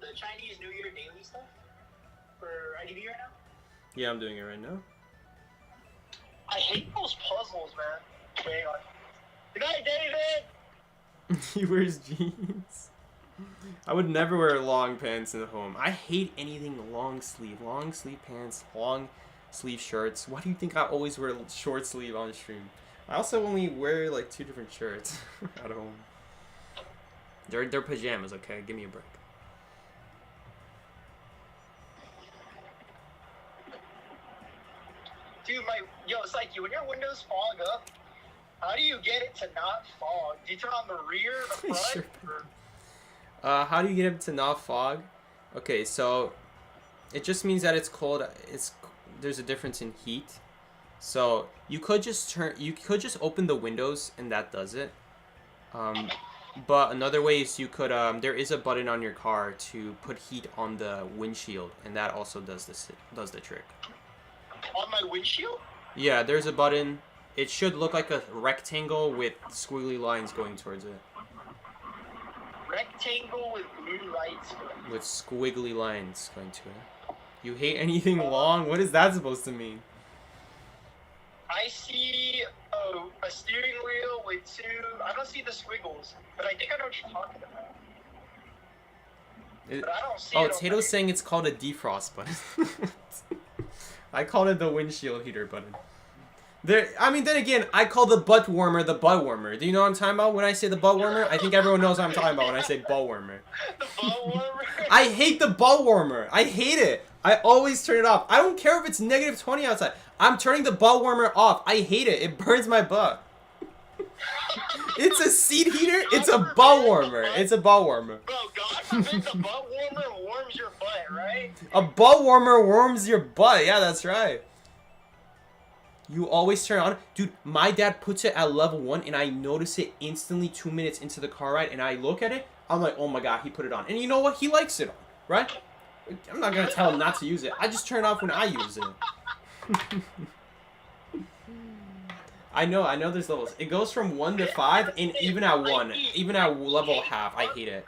the Chinese New Year daily stuff for IDV right now? Yeah, I'm doing it right now. I hate those puzzles, man. Wait, hang on. Good night, David! He wears jeans. I would never wear long pants at home. I hate anything long sleeve pants, long sleeve shirts. Why do you think I always wear short sleeve on stream? I also only wear like 2 different shirts at home. They're pajamas, okay? Give me a break. Dude, yo, Psyche, when your windows fog up, how do you get it to not fog? Do you turn on the rear, the front? Sure. Or... How do you get it to not fog? Okay, so it just means that it's cold. There's a difference in heat. So you could just open the windows and that does it. But another way is you could there is a button on your car to put heat on the windshield, and that also does the trick. On my windshield? Yeah, there's a button. It should look like a rectangle with squiggly lines going towards it. Rectangle with blue lights. With squiggly lines going to it. You hate anything long? What is that supposed to mean? I see a steering wheel with 2... I don't see the squiggles, but I think I know what you're talking about. But I don't see it. Tato's saying it's called a defrost button. I called it the windshield heater button. Then again, I call the butt warmer the butt warmer. Do you know what I'm talking about when I say the butt warmer? I think everyone knows what I'm talking about when I say butt warmer. The butt warmer? I hate the butt warmer. I hate it. I always turn it off. I don't care if it's negative 20 outside. I'm turning the butt warmer off. I hate it. It burns my butt. It's a seat heater. It's a butt warmer. It's a butt warmer. Bro, God forbid the butt warmer warms your butt, right? A butt warmer warms your butt. Yeah, that's right. You always turn it on. Dude, my dad puts it at level 1 and I notice it instantly 2 minutes into the car ride and I look at it. I'm like, oh my god, he put it on. And you know what? He likes it on, right? I'm not going to tell him not to use it. I just turn it off when I use it. I know there's levels. It goes from 1 to 5 and even at 1, even at level half, I hate it.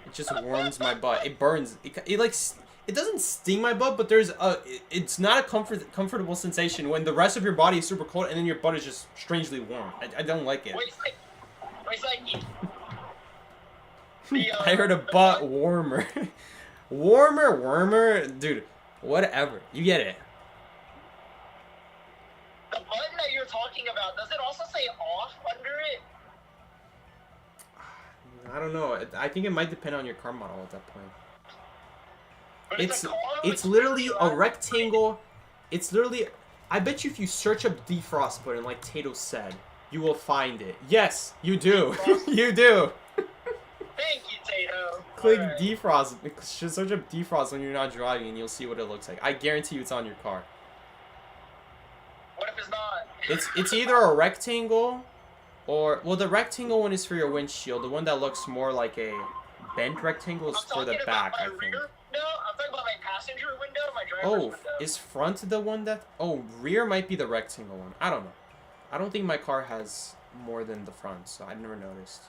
It just warms my butt. It burns. It doesn't sting my butt, but it's not a comfortable sensation when the rest of your body is super cold and then your butt is just strangely warm. I don't like it. Wait, I heard a butt warmer. Warmer? Dude, Whatever. You get it. The button that you're talking about, does it also say off under it? I don't know. I think it might depend on your car model at that point. But It's a car it's with literally two a eyes. rectangle. It's literally. I bet you if you search up defrost button like Tato said, you will find it. Yes, you do. You do. Thank you, Tato. Click Alright. defrost. Just search up defrost when you're not driving, and you'll see what it looks like. I guarantee you, it's on your car. What if it's not? It's either a rectangle, or well, the rectangle one is for your windshield. The one that looks more like a bent rectangle is I'm for the talking back, about I my think. rear window. I'm talking about my passenger window, my driver's Oh, window. is front the one that? Oh, rear might be the rectangle one. I don't know. I don't think my car has more than the front, so I never noticed.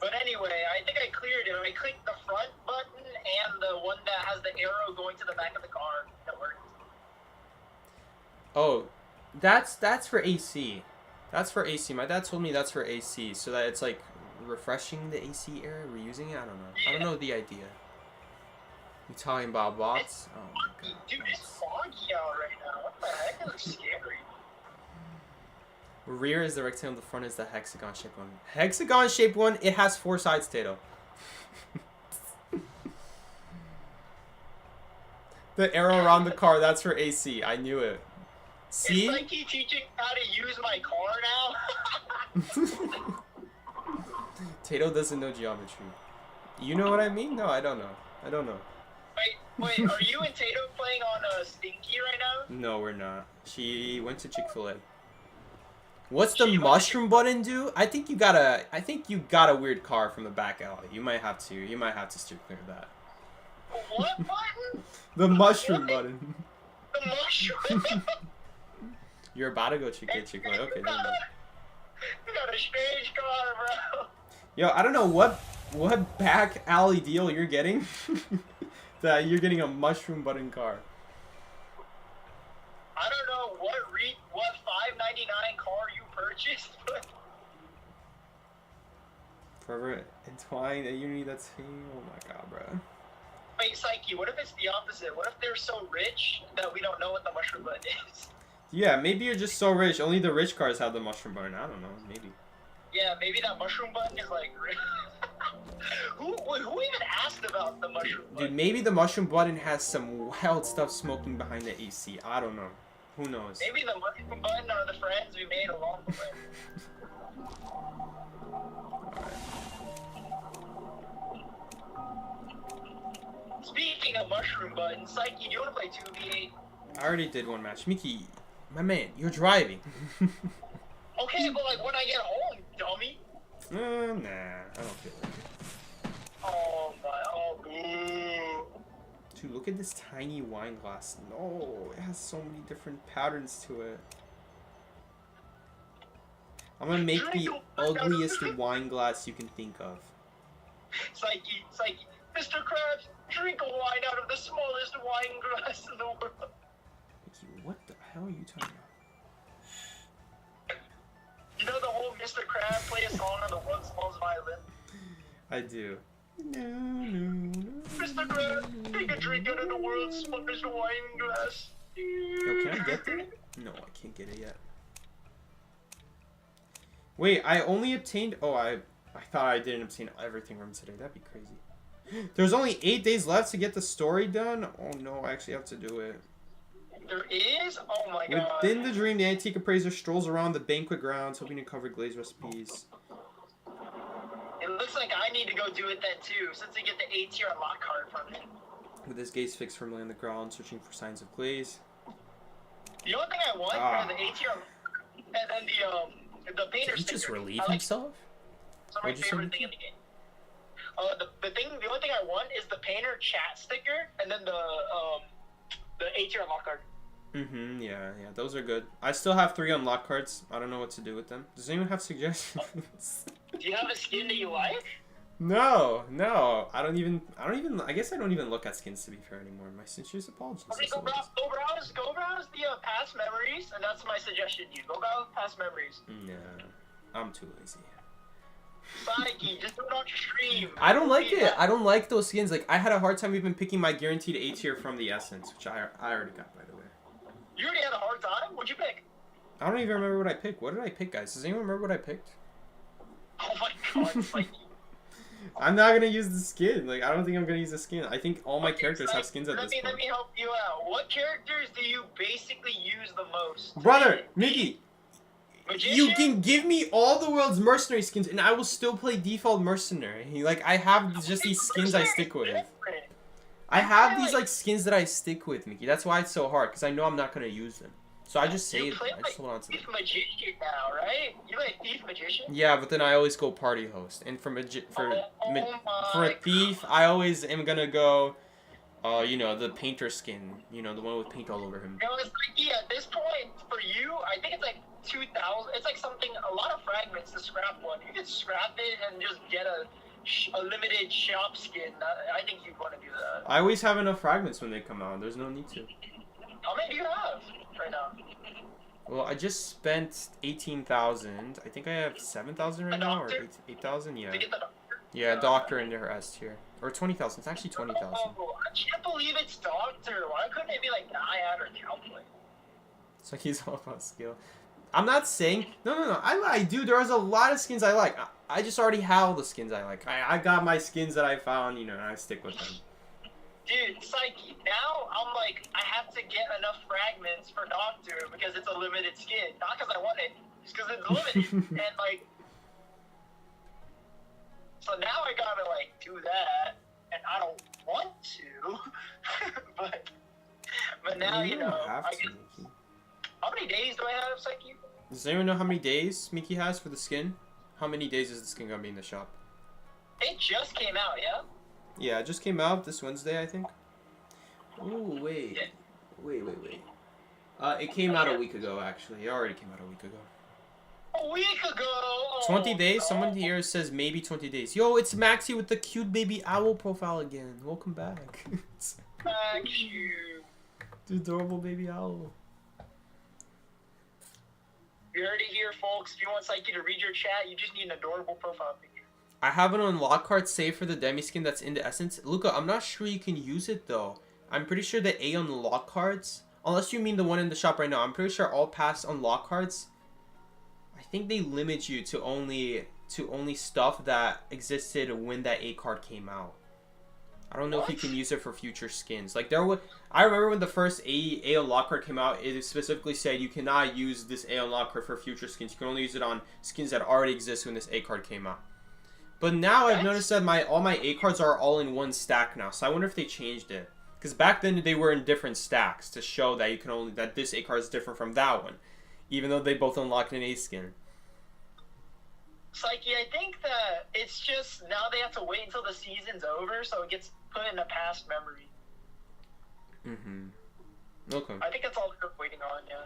But anyway, I think I cleared it. I clicked the front button and the one that has the arrow going to the back of the car. That worked. Oh, that's for AC. That's for AC. My dad told me that's for AC, so that it's like refreshing the AC air, reusing it. I don't know. I don't know the idea. You talking about bots? Oh my god. Dude, it's Nice. foggy out right now. What the heck? It looks scary. Rear is the rectangle, the front is the hexagon shaped one. Hexagon shaped one, it has 4 sides, Tato. The arrow around the car, that's for AC. I knew it. See? It's like he's teaching how to use my car now. Tato doesn't know geometry. You know what I mean? No, I don't know. I don't know. Wait, are you and Tato playing on Stinky right now? No, we're not. She went to Chick-fil-A. What's the She went- mushroom button do? I think you got a weird car from the back alley. You might have to steer clear of that. What button? The mushroom What? button. The mushroom. You're about to go get Chick-fil-A. Okay, never mind. You got a strange car, bro. Yo, I don't know what back alley deal you're getting. That you're getting a mushroom button car. I don't know what $5.99 car you purchased, but Forever entwined a unity that's oh my god, bro. wait, Psyche, what if it's the opposite? What if they're so rich that we don't know what the mushroom button is? Yeah, maybe you're just so rich. Only the rich cars have the mushroom button. I don't know. Maybe. Yeah, maybe that mushroom button is like who even asked about the mushroom Dude, button? maybe the mushroom button has some wild stuff smoking behind the AC. I don't know. Who knows? Maybe the mushroom button are the friends we made along the way. Speaking of mushroom buttons, Psyche, do you want to play 2v8? I already did one match. Mickey, my man, you're driving. Okay, but like when I get home, dummy. Nah, I don't feel like it. Oh my, oh boo. Dude, look at this tiny wine glass. No, it has so many different patterns to it. I'm gonna make the ugliest wine glass you can think of. Psyche, Mr. Krabs, drink a wine out of the smallest wine glass in the world. Mickey, what the hell are you talking about? You know the whole Mr. Krabs play a song on the world's smallest violin? I do. No. Mr. Krabs, take a drink out of the world's smallest wine glass. Yo, can I get there? No, I can't get it yet. Wait, I only obtained... Oh, I thought I didn't obtain everything from today. That'd be crazy. There's only 8 days left to get the story done? Oh no, I actually have to do it. There is? Oh my god. Within the dream, the antique appraiser strolls around the banquet grounds, hoping to cover glazed recipes. It looks like I need to go do it then too, since I get the A tier unlock card from it. With his gaze fixed firmly on the ground, searching for signs of glaze. The only thing I want Ah. are the A tier and then the painter Did he sticker. just relieve I like- himself? It's my What'd you say, favorite Mickey? thing in the game. The only thing I want is the painter chat sticker and then the A tier unlock card. Mm-hmm, yeah, those are good. I still have 3 unlock cards. I don't know what to do with them. Does anyone have suggestions? Do you have a skin that you like? No. I guess I don't even look at skins, to be fair, anymore. My sincerest apologies. Okay, go browse the past memories, and that's my suggestion to you. Go browse past memories. Nah, I'm too lazy. Psyche, just do it on stream. I don't like it. I don't like those skins. Like, I had a hard time even picking my guaranteed A tier from the Essence, which I already got, by the way. You already had a hard time? What'd you pick? I don't even remember what I picked. What did I pick, guys? Does anyone remember what I picked? Oh my god, it's like... I'm not gonna use the skin. Like, I don't think I'm gonna use the skin. I think all my characters have skins at this Let point. me help you out. What characters do you basically use the most? Brother, Mickey, Magician? you can give me all the world's mercenary skins, and I will still play default mercenary. Like, I have just these skins I stick with. Different. I have these, like, skins that I stick with, Mickey. That's why it's so hard, because I know I'm not gonna use them. So I just You save them. play I just hold on to them. Thief Magician now, right? You play Thief Magician? Yeah, but then I always go party host, and for Oh for a my thief, I always am gonna go, you know, the painter skin, you know, the one with paint all over him. You know, it's like, yeah, at this point, for you, I think it's like 2,000. It's like something, a lot of fragments to scrap one. You can scrap it and just get a limited shop skin. I think you'd want to do that. I always have enough fragments when they come out. There's no need to. How many do you have right now? Well, I just spent 18,000. I think I have 7,000 right A now, or doctor? 8,000. Yeah. To get the doctor? Yeah, doctor and her S tier, or 20,000. It's actually 20,000. Oh, I can't believe it's doctor. Why couldn't it be like Naiad or Cowboy? So he's all about skill. I'm not saying no. I dude. There's a lot of skins I like. I just already have all the skins I like. I got my skins that I found, you know, and I stick with them. Dude, Psyche, now I'm like, I have to get enough fragments for Doctor because it's a limited skin. Not because I want it, just because it's limited. And like, so now I gotta like do that, and I don't want to, but now you know. have I to, guess, Mickey. how many days do I have, Psyche? Does anyone know how many days Mickey has for the skin? How many days is the skin gonna be in the shop? It just came out, yeah. Yeah, it just came out this Wednesday, I think. Ooh, wait. Wait. It came out a week ago, actually. It already came out a week ago. A week ago. Oh, 20 days? no. Someone here says maybe 20 days. Yo, it's Maxi with the cute baby owl profile again. Welcome back. Thank you. The adorable baby owl. You heard it here, folks. If you want Psyche to read your chat, you just need an adorable profile picture. I have an unlock card saved for the demi skin that's in the Essence. Luca, I'm not sure you can use it though. I'm pretty sure the A unlock cards, unless you mean the one in the shop right now, I'm pretty sure all past unlock cards, I think they limit you to only stuff that existed when that A card came out. I don't know if you can use it for future skins. Like I remember when the first A unlock card came out, it specifically said you cannot use this A unlock card for future skins. You can only use it on skins that already exist when this A card came out. But now I've noticed that all my A cards are all in one stack now. So I wonder if they changed it. Because back then they were in different stacks to show that that this A card is different from that one, even though they both unlocked an A skin. Psyche, I think that it's just now they have to wait until the season's over, so it gets put in a past memory. Okay. I think that's all they're waiting on. Yeah.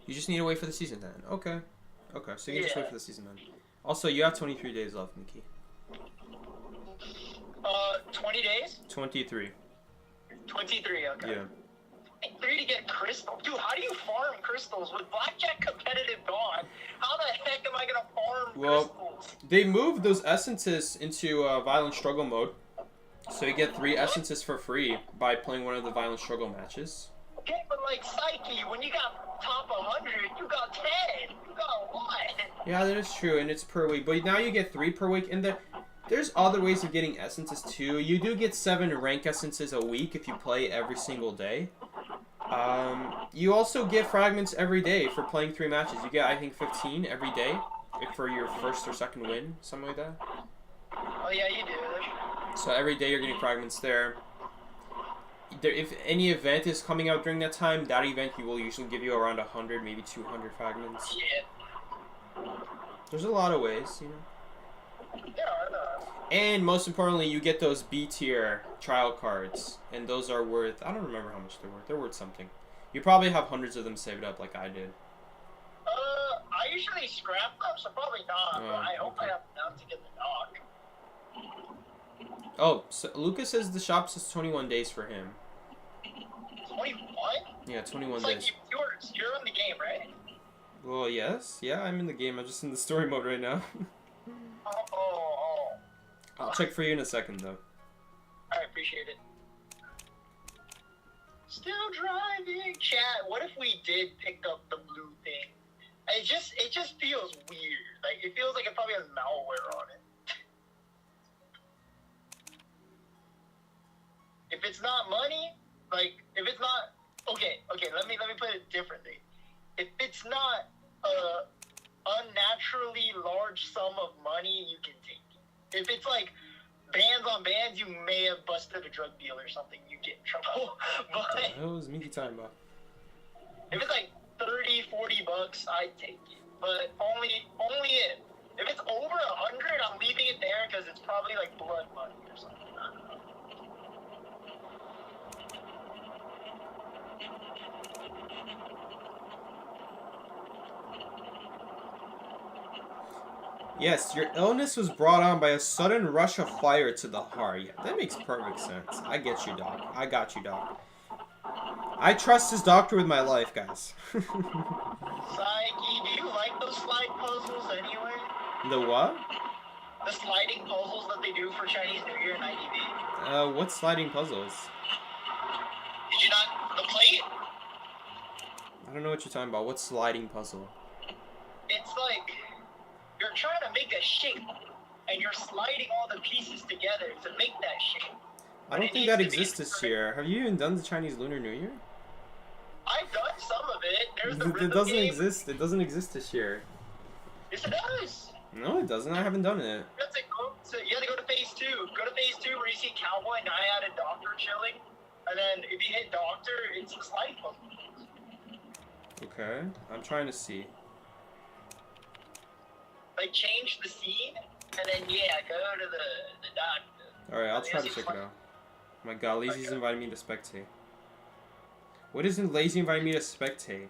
You just need to wait for the season then. Okay. So you can just wait for the season then. Also, you have 23 days left, Nikki. 20 days. 23. 23. Okay. Yeah. 3 to get crystal. Dude, how do you farm crystals with Blackjack competitive gone? How the heck am I gonna farm crystals? They moved those essences into Violent Struggle mode. So you get 3 essences for free by playing one of the Violent Struggle matches. Okay, but like Psyche, when you got top 100, you got 10. You got a lot. Yeah, that is true, and it's per week. But now you get 3 per week, and there's other ways of getting essences too. You do get 7 rank essences a week if you play every single day. You also get fragments every day for playing 3 matches. You get, I think, 15 every day for your first or second win, something like that. Oh yeah, you do. So every day you're getting fragments there. If any event is coming out during that time, that event will usually give you around 100, maybe 200 fragments. Yeah. There's a lot of ways, you know. Yeah, I know. And most importantly, you get those B tier trial cards, and those are worth, I don't remember how much they're worth. They're worth something. You probably have hundreds of them saved up like I did. I usually scrap them, so probably not. But I hope I have enough to get the dog. Oh, so Lucas says the shop says 21 days for him. 21? Yeah, 21 It's days. like you're in the game, right? Well, yes. Yeah, I'm in the game. I'm just in the story mode right now. Oh. I'll check for you in a second, though. I appreciate it. Still driving. Chat, what if we did pick up the blue thing? It just feels weird. Like, it feels like it probably has malware on it. If it's not money, like, if it's not... Okay, let me put it differently. If it's not a unnaturally large sum of money, you can take it. If it's like bands on bands, you may have busted a drug deal or something, you get in trouble. But What was Mickey talking about? if it's like 30, 40 bucks, I'd take it. But only if it's over 100, I'm leaving it there because it's probably like blood money or something. I don't know. Yes, your illness was brought on by a sudden rush of fire to the heart. Yeah, that makes perfect sense. I get you, Doc. I got you, Doc. I trust this doctor with my life, guys. Psyche, do you like those slide puzzles anyway? The what? The sliding puzzles that they do for Chinese New Year in IDV? What sliding puzzles? Did you not? The plate? I don't know what you're talking about. What sliding puzzle? It's like you're trying to make a shape and you're sliding all the pieces together to make that shape. I don't think that exists this year. Have you even done the Chinese Lunar New Year? I've done some of it. There's the It rhythm doesn't game. exist. It doesn't exist this year. Yes, it does. No, it doesn't. I haven't done it. You have to go to phase 2. Go to phase 2 where you see Cowboy, Naiad, and Doctor chilling. And then if you hit Doctor, it's a slide puzzle. Okay, I'm trying to see. Like, change the scene, and then, yeah, go to the Doctor. Alright, I'll try to check it out. Oh my god, Lazy's inviting me to spectate. What isn't Lazy inviting me to spectate?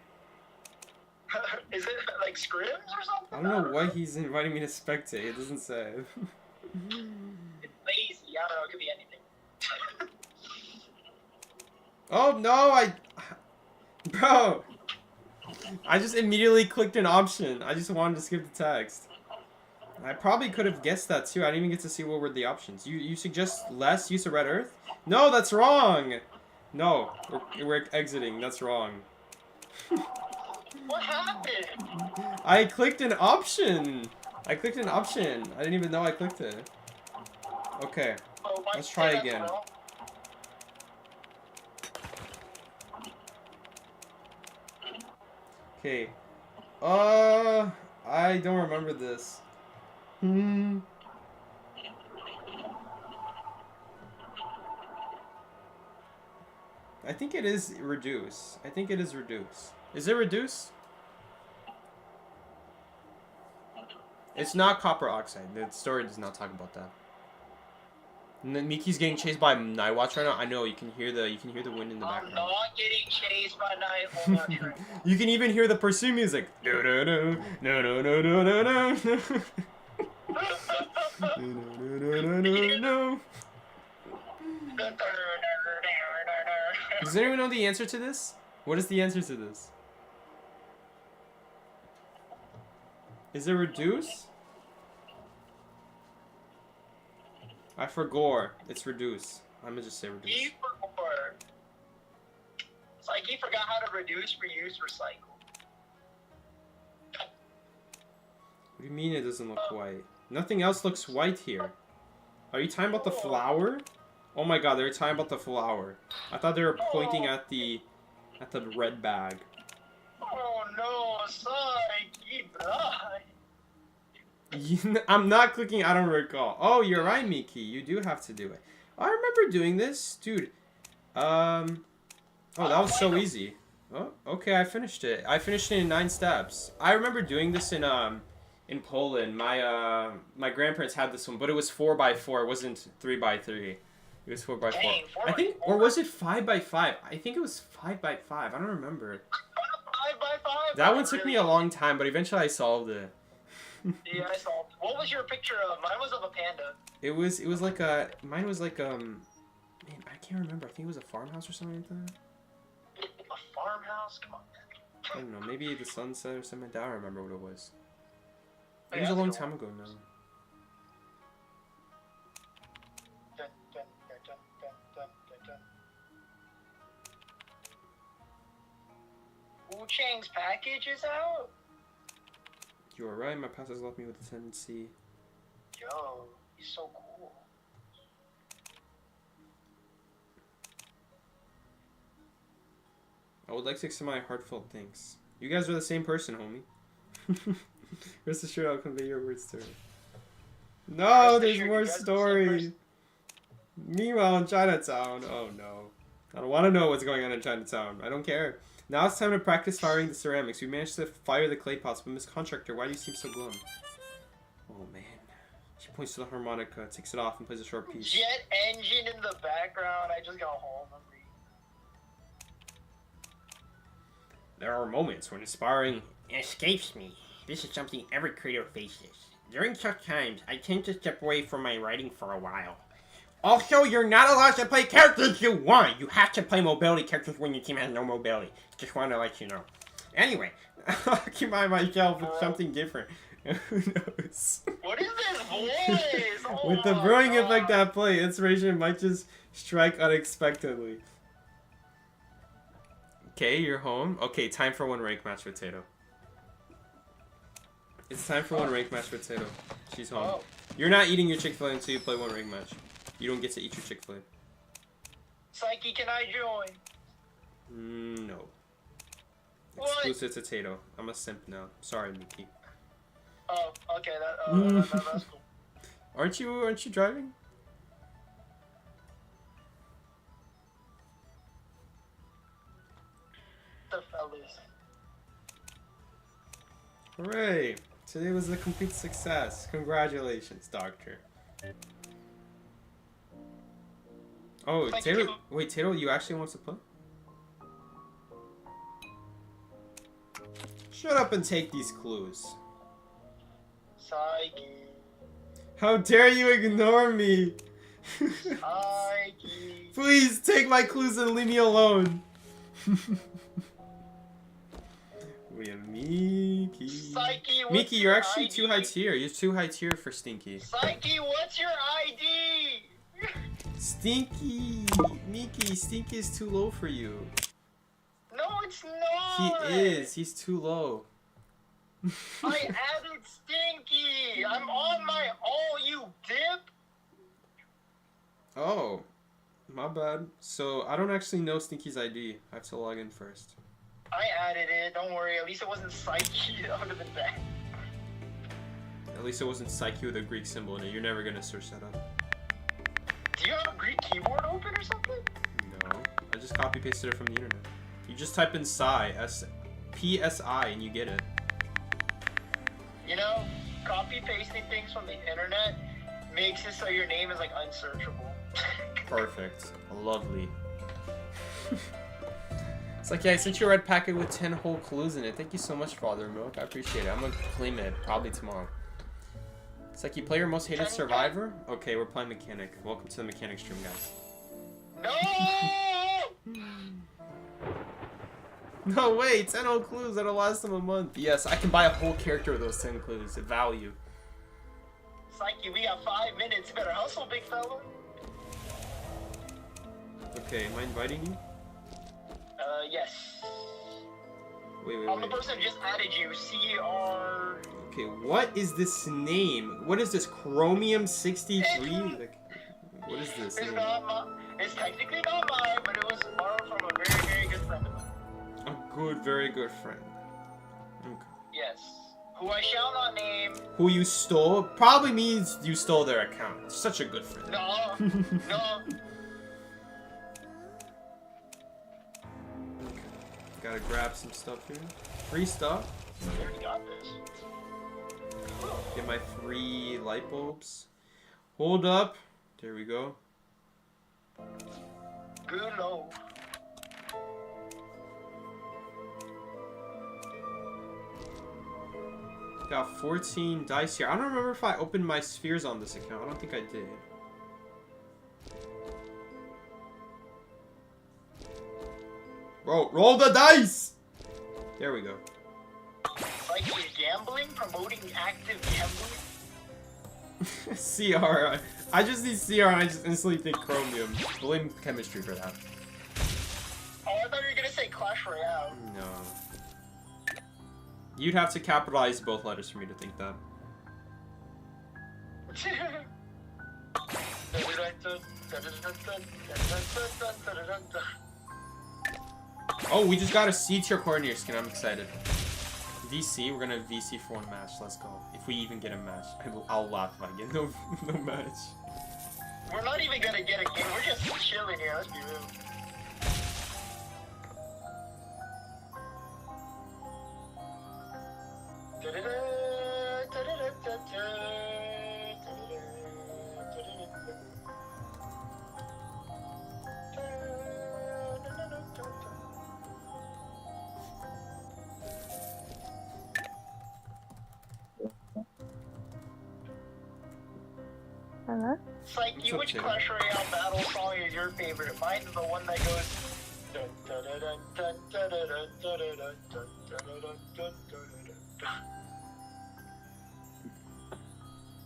Is it like scrims or something? I don't know what he's inviting me to spectate. It doesn't say. It's lazy. I don't know. It could be anything. Oh no, Bro! I just immediately clicked an option. I just wanted to skip the text. I probably could have guessed that too. I didn't even get to see what were the options. You suggest less use of Red Earth? No, that's wrong! No, we're exiting. That's wrong. What happened? I clicked an option! I clicked an option. I didn't even know I clicked it. Okay, Oh, why let's you try say that's again. wrong? Okay. I don't remember this. I think it is reduce. I think it is reduce. Is it reduce? It's not copper oxide. The story does not talk about that. And then Miki's getting chased by Nightwatch right now. I know you can hear the wind in the I'm background. not getting chased by Nightwatch. You can even hear the Pursue music. No no no no no no no no no no no no. Does anyone know the answer to this? What is the answer to this? Is it reduce? I forgot. It's reduce. I'm gonna just say reduce. He forgot. It's like he forgot how to reduce, reuse, recycle. What do you mean it doesn't look white? Nothing else looks white here. Are you talking about the flower? Oh my god, they're talking about the flower. I thought they were pointing at the red bag. Oh no, Psyche, blind. I'm not clicking, I don't recall. Oh, you're right, Miki. You do have to do it. I remember doing this. Dude. Oh, that was so easy. Oh, okay, I finished it. I finished it in 9 steps. I remember doing this in Poland. My grandparents had this one, but it was 4x4. It wasn't 3x3. It was 4x4. Dang, I think, or was it 5x5? I think it was 5x5. I don't remember. 5x5? That one took me a long time, but eventually I solved it. Yeah, I saw. What was your picture of? Mine was of a panda. It was like a, mine was like, man, I can't remember. I think it was a farmhouse or something like that. A farmhouse? Come on. I don't know, maybe the sunset or something like that. I don't remember what it was. It Yeah, was a that's long cool. time ago now. Wu Chang's package is out? You are right, my past has left me with a tendency. Yo, he's so cool. I would like to extend my heartfelt thanks. You guys are the same person, homie. Rest assured I'll convey your words to her. No, Rest there's assured, more you guys are the same stories. person. Meanwhile, in Chinatown. Oh no. I don't want to know what's going on in Chinatown. I don't care. Now it's time to practice firing the ceramics. We managed to fire the clay pots, but Miss Contractor, why do you seem so glum? Oh man. She points to the harmonica, takes it off, and plays a short piece. Jet engine in the background. I just got home. There are moments when inspiring escapes me. This is something every creator faces. During such times, I tend to step away from my writing for a while. Also, you're not allowed to play characters you want. You have to play mobility characters when your team has no mobility. Just want to let you know. Anyway, I'll occupy myself with something different. Who knows? What is this voice? Oh With the my brewing God. effect at play, inspiration might just strike unexpectedly. Okay, you're home. Okay, time for one rank match with Tato. It's time for one rank match with Tato. She's home. Oh. You're not eating your Chick-fil-A until you play one rank match. You don't get to eat your Chick-fil-A. Psyche, can I join? No. What? Exclusive to Tato. I'm a simp now. Sorry, Miki. Oh, okay, that's cool. Aren't you driving? The fellas. Hooray! Today was a complete success. Congratulations, Doctor. Oh, Thank Tato. you. Wait, Tato, you actually want to play? Shut up and take these clues. Psyche. How dare you ignore me? Psyche. Please take my clues and leave me alone. We have Miki. Psyche, what's Miki, you're your actually ID? too high tier. You're too high tier for Stinky. Psyche, what's your ID? Stinky! Miki, Stinky is too low for you. No, it's not. He is. He's too low. I added Stinky. I'm on my you dip. Oh, my bad. So I don't actually know Stinky's ID. I have to log in first. I added it. Don't worry. At least it wasn't Psyche under the deck. At least it wasn't Psyche with a Greek symbol in it. You're never gonna search that up. Do you have a Greek keyboard open or something? No, I just copy pasted it from the internet. You just type in Psy, PSI, and you get it. You know, copy pasting things from the internet makes it so your name is like unsearchable. Perfect. Lovely. It's like, yeah, I sent you a red packet with 10 whole clues in it. Thank you so much, Father Milk. I appreciate it. I'm gonna claim it probably tomorrow. It's like, you play your most hated survivor? Okay, we're playing Mechanic. Welcome to the Mechanic stream, guys. No! No way, 10 whole clues that'll last them a month. Yes, I can buy a whole character with those 10 clues. Value. Psyche, we got 5 minutes. Better hustle, big fella. Okay, am I inviting you? Yes. Wait, I'm the wait. person who just added you. CR. Okay, what is this name? What is this? Chromium 63? Like, what is this? It's not my. It's technically not mine, but it was borrowed from a very, very good friend of mine. A good, very good friend. Okay. Yes. Who I shall not name. Who you stole? Probably means you stole their account. Such a good friend. No. No. Gotta grab some stuff here. Free stuff. I already got this. Get my free light bulbs. Hold up. There we go. Good low. Got 14 dice here. I don't remember if I opened my spheres on this account. I don't think I did. Roll the dice! There we go. Like he's gambling, promoting active gambling. CR. I just need CR and I just instantly think Chromium. Blame chemistry for that. Oh, I thought you were gonna say Clash Royale. No. You'd have to capitalize both letters for me to think that. Oh, we just got a C tier coordinator skin. I'm excited. VC, we're gonna VC for one match. Let's go. If we even get a match, I'll laugh if I get no match. We're not even gonna get a game. We're just chilling here. Let's be real. Hello? Psyche, What's up, which Taylor? Clash Royale battle song is your favorite? Mine's the one that goes.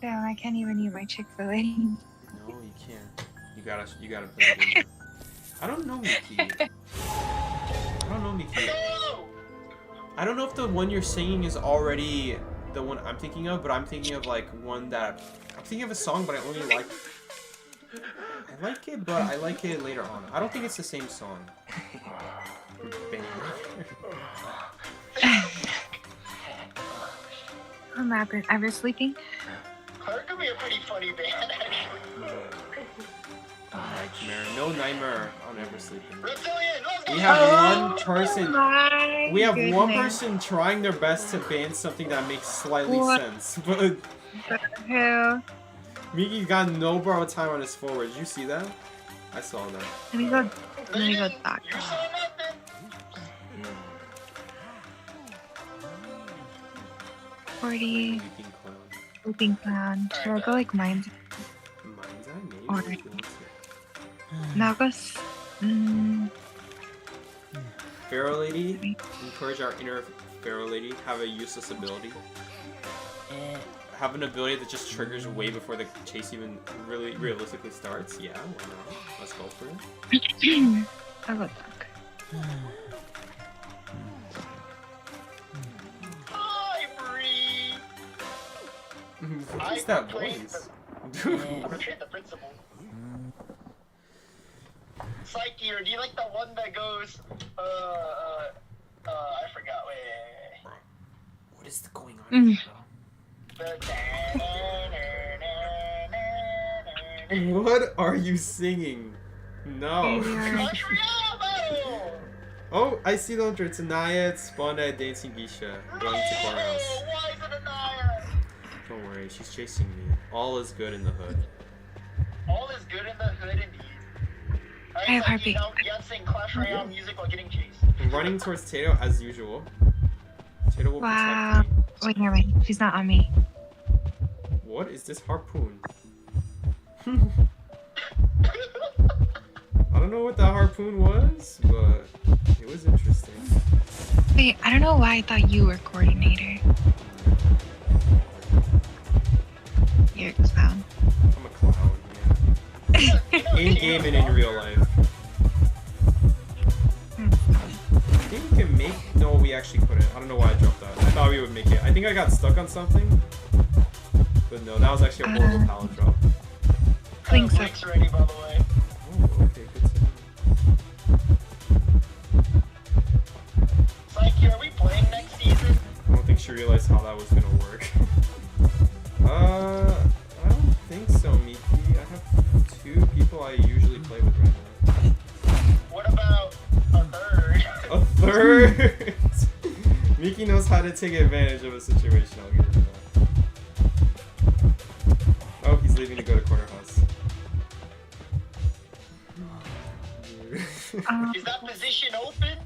No, I can't even eat my Chick-fil-A. No, you can't. You gotta play the game. I don't know, Mickey. I don't know, Mickey. No! I don't know if the one you're singing is already the one I'm thinking of, but I'm thinking of like one that I'm thinking of a song, but I only like. I like it, but I like it later on. I don't think it's the same song. Bang. I'm ever sleeping? Her could be a pretty funny band, actually. Nightmare. No nightmare on Ever Sleeping. Reptilian, let's go! We have Oh one person. my We have one goodness. person trying their best to ban something that makes slightly What? sense, but Who? Miki got no borrowed time on his forward. Did you see that? I saw that. Let me go back. You saw nothing? 40, Weeping Clown. Looping Clown. Should I go like Mind's? Mind's Eye, maybe. Alright. if you want to. Now go. Pharaoh Lady. Encourage our inner Pharaoh Lady. Have a useless ability. Have an ability that just triggers way before the chase even really realistically starts. Yeah, why not? Let's go for it. I'll go back. Hi, Bree! What is that voice? I betrayed the principal. Psyche, or do you like the one that goes, I forgot, wait. What is going on Mm. here, bro? What are you singing? No. Clash Royale battle! Oh, I see the hunter. It's Anaya, it's Spawned, Dancing Geisha. Run to Courthouse. No! Why is it Anaya? Don't worry, she's chasing me. All is good in the hood. All is good in the hood, indeed. I have heartbeat. You have to sing Clash Royale music while getting chased. I'm running towards Tato as usual. Tato will Wow. protect me. Wait, never mind. She's not on me. What is this harpoon? I don't know what that harpoon was, but it was interesting. Wait, I don't know why I thought you were coordinator. You're a clown. I'm a clown, yeah. In game and in real life. I think we can make. No, we actually couldn't. I don't know why I dropped that. I thought we would make it. I think I got stuck on something. But no, that was actually a horrible pallet drop. Thanks, Blink's ready, by the way. Oh, okay, good to know. Psyche, are we playing next season? I don't think she realized how that was gonna work. I don't think so, Miki. I have 2 people I usually play with right now. What about a third? A third! Miki knows how to take advantage of a situation, I'll give her that. Oh, he's leaving to go to Corner House. Is that position open?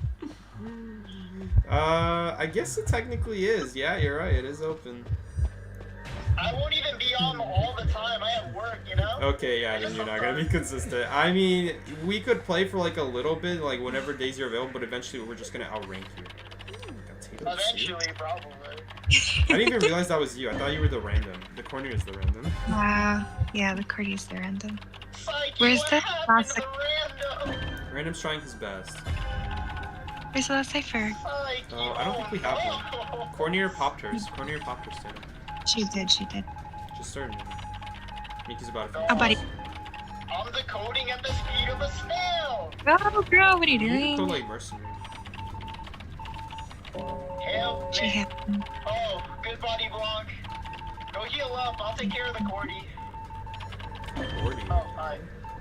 I guess it technically is. Yeah, you're right. It is open. I won't even be on all the time. I have work, you know? Okay, yeah, then you're not gonna be consistent. I mean, we could play for like a little bit, like whenever days you're available, but eventually we're just gonna outrank you. Eventually, probably. I didn't even realize that was you. I thought you were the random. The corner is the random. Wow. Yeah, the Cordy's the random. Psyche, Where's what the happened last to the random? Random's trying his best. Where's the last cipher? Psyche, Oh, I don't think we have no. one. Cornier popped hers. Cornier popped hers today. She did. She did. Just started. Mickey's about to Oh, buddy. I'm decoding at the speed of a snail. Oh, girl, what are you You can go doing? like mercenary. Help She me. hit him. Oh, good body block. Go heal up. I'll take care of the Cordy. 40. Oh, hi.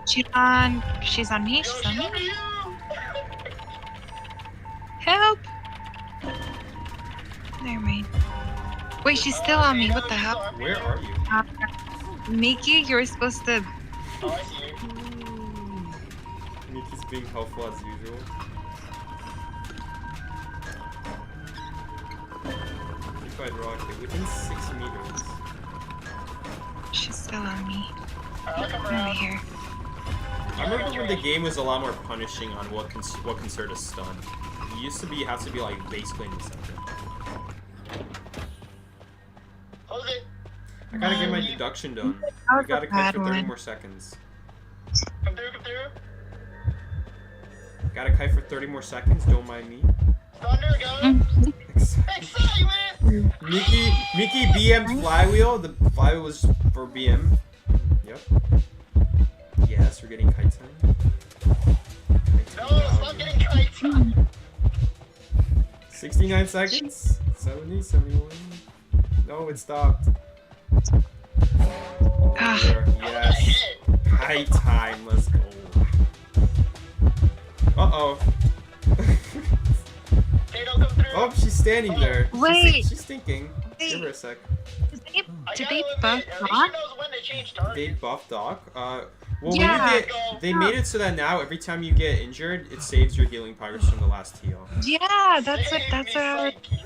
She's on. She's on me. Yo, She's she's on under me. you. Help! Never mind. Wait, she's still on me. What the hell? Where are you? Mickey, you were supposed to. Oh, I see you. Mickey's being helpful as usual. If rocket within 6 meters. She's still on me. Alright, I'll come Over around. here. I remember when the game was a lot more punishing on what considered a stun. It used to be you have to be like basically in the center. Close it. I gotta get my deduction done. That We was gotta a cut bad for 30 one. more seconds. Come through, come through. Gotta kite for 30 more seconds, don't mind me. Thunder, go. Mm. Excitement. Mickey BM flywheel. The flywheel was for BM. Yep. Yes, we're getting kite time. No, stop getting kites. 69 seconds? 70, 71. No, it stopped. Ah, There, I got yes. hit. Kite time, let's go. Uh-oh. Kato, come through. Oh, she's standing there. Wait. She's thinking. Give her a sec. I did gotta they admit, buff at least Doc? she knows when to change target. They buffed Doc. Well, Yeah. when you get, they made it so that now every time you get injured, it saves your healing progress from the last heal. Yeah, that's what. Save That's me, what. Psyche.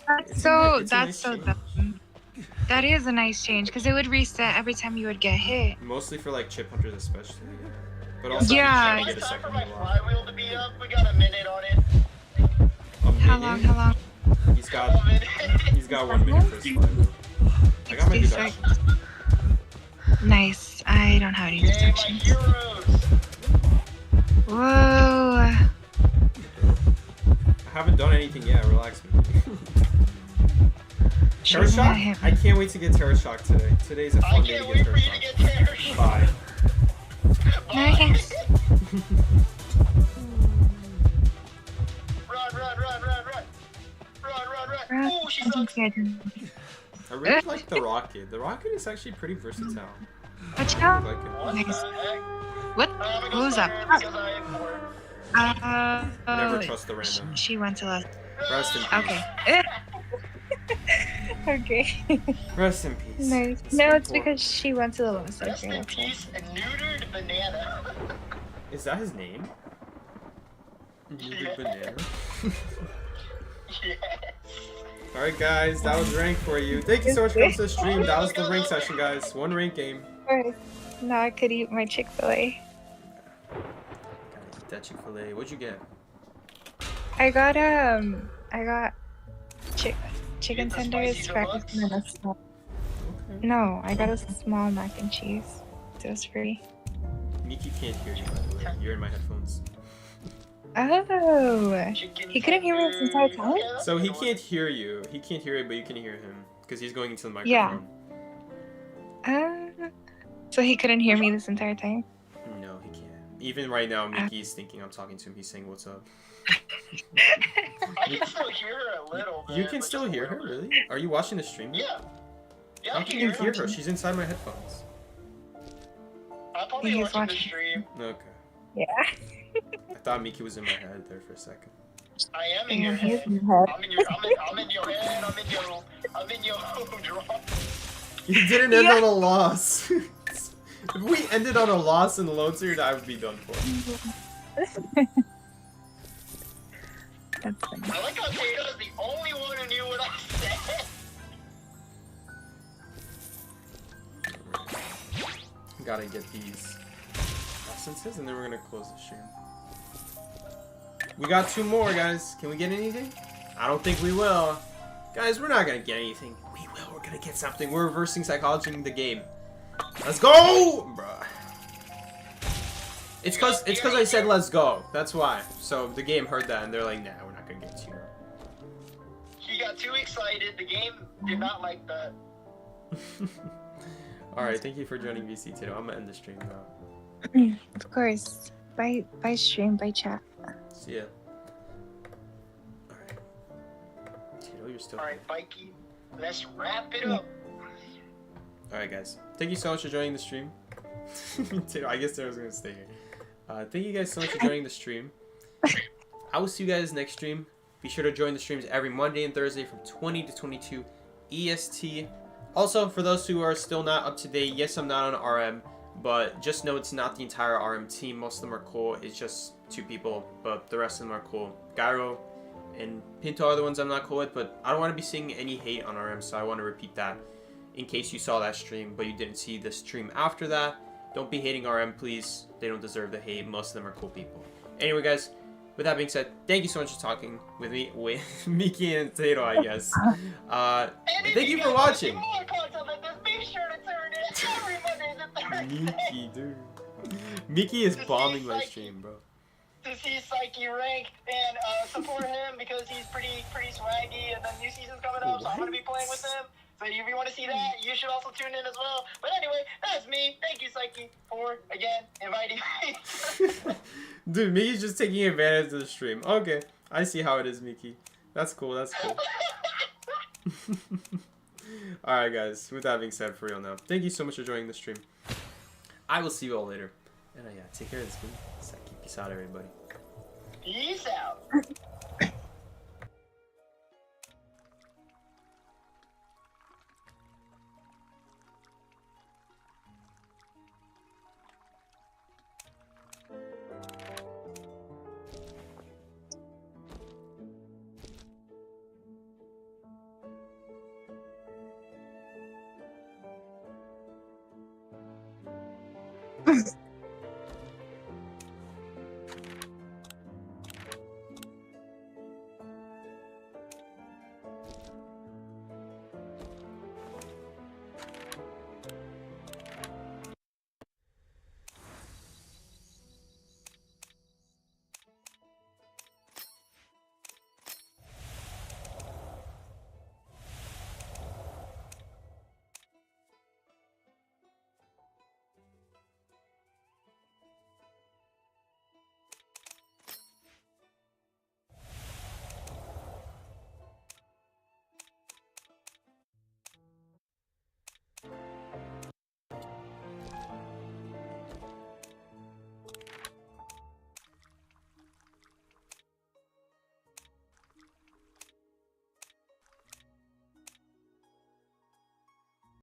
That's It's so. a That's nice so change. dumb. That is a nice change because it would reset every time you would get hit. Mostly for like chip hunters, especially. But Yo, also, Yeah. you it's get a time for second my heal off. flywheel to be up. We got a minute on it. A How long? minute? How long? He's got 1 minute for his flywheel. I got my 60 deduction. Nice. I don't have any Yay, my deductions. heroes. Whoa. I haven't done anything yet. Relax, me. Terror She's Shock? not hit I can't wait to get Terror Shock today. Today's a I fun day can't to wait get for you Terror to Shock. get there. Bye. Nice. Run, run, run, run, run. Run, run, run. Ooh, she I don't sucks. think I did. I really like the Rocket. The Rocket is actually pretty versatile. Watch I out. like it. What Nice. the heck? What? I'm gonna go Who's up? Thunder because I am bored. Never trust the random. She went to last. Rest in peace. Okay. Okay. Rest in peace. Nice. It's No, it's been because she went to the lowest. Rest Okay, in okay. peace, a neutered banana. Is that his name? Neutered Yeah. banana. Yes. Alright guys, that was rank for you. Thank you so much for coming to the stream. That was the rank session, guys. One rank game. Alright. Now I could eat my Chick-fil-A. Gotta eat that Chick-fil-A. What'd you get? I got chicken the tenders, spicy fried deluxe? chicken, and a small. Okay. No, I got a small mac and cheese. It was free. Miki can't hear you, by the way. You're in my headphones. Oh. Chicken He couldn't hear me this entire time? Okay, that's So a he good one. can't hear you. He can't hear it, but you can hear him. Because he's going into the Yeah. microphone. So he couldn't hear me this entire time? No, he can't. Even right now, Miki's thinking I'm talking to him. He's saying, "What's up?" I can still hear her a little bit. You can but still just a hear her, little bit. really? Are you watching the stream? Yeah. Yeah, How I can can you hear hear her. her? She's inside my headphones. I'm probably He's watching the watching. stream. Okay. Yeah. I thought Miki was in my head there for a second. I am in your Yeah, he's head. in your head. I'm in your head. I'm in your drop. You didn't end Yeah. on a loss. If we ended on a loss in the load series, I would be done for. That's funny. I like how Tato is the only one who knew what I said. Gotta get these essences, and then we're gonna close the stream. We got 2 more, guys. Can we get anything? I don't think we will. Guys, we're not gonna get anything. We will. We're gonna get something. We're reversing psychology in the game. Let's go, bruh. It's cause I said let's go. That's why. So the game heard that and they're like, nah, we're not gonna get you. He got too excited. The game did not like that. All right, thank you for joining VC Tito. I'm gonna end the stream now. Of course. Bye stream, bye chat. See ya. All right. Tito, you're still. All right, Mikey, let's wrap it up. All right, guys. Thank you so much for joining the stream. Tito, I guess I was gonna stay here. Thank you guys so much for joining the stream. I will see you guys next stream. Be sure to join the streams every Monday and Thursday from 20 to 22 EST. Also, for those who are still not up to date, yes, I'm not on RM, but just know it's not the entire RM team. Most of them are cool. It's just 2 people, but the rest of them are cool. Gyro and Pinto are the ones I'm not cool with, but I don't want to be seeing any hate on RM, so I want to repeat that in case you saw that stream, but you didn't see the stream after that. Don't be hating RM, please. They don't deserve the hate. Most of them are cool people. Anyway, guys, with that being said, thank you so much for talking with me, with Mickey and Tato, I guess. Thank you for watching. More content like this, be sure to tune in every Monday and Thursday. Mickey, dude. Mickey is bombing my stream, bro. To see Psyche ranked and support him because he's pretty swaggy, and then new season's coming up, so I'm gonna be playing with him. So if you want to see that, you should also tune in as well. But anyway, that's me. Thank you, Psyche, for again inviting me. Dude, Mickey's just taking advantage of the stream. Okay, I see how it is, Mickey. That's cool. That's cool. Alright, guys. With that being said, for real now, thank you so much for joining the stream. I will see you all later. And yeah, take care of this game. Peace out, everybody. Peace out.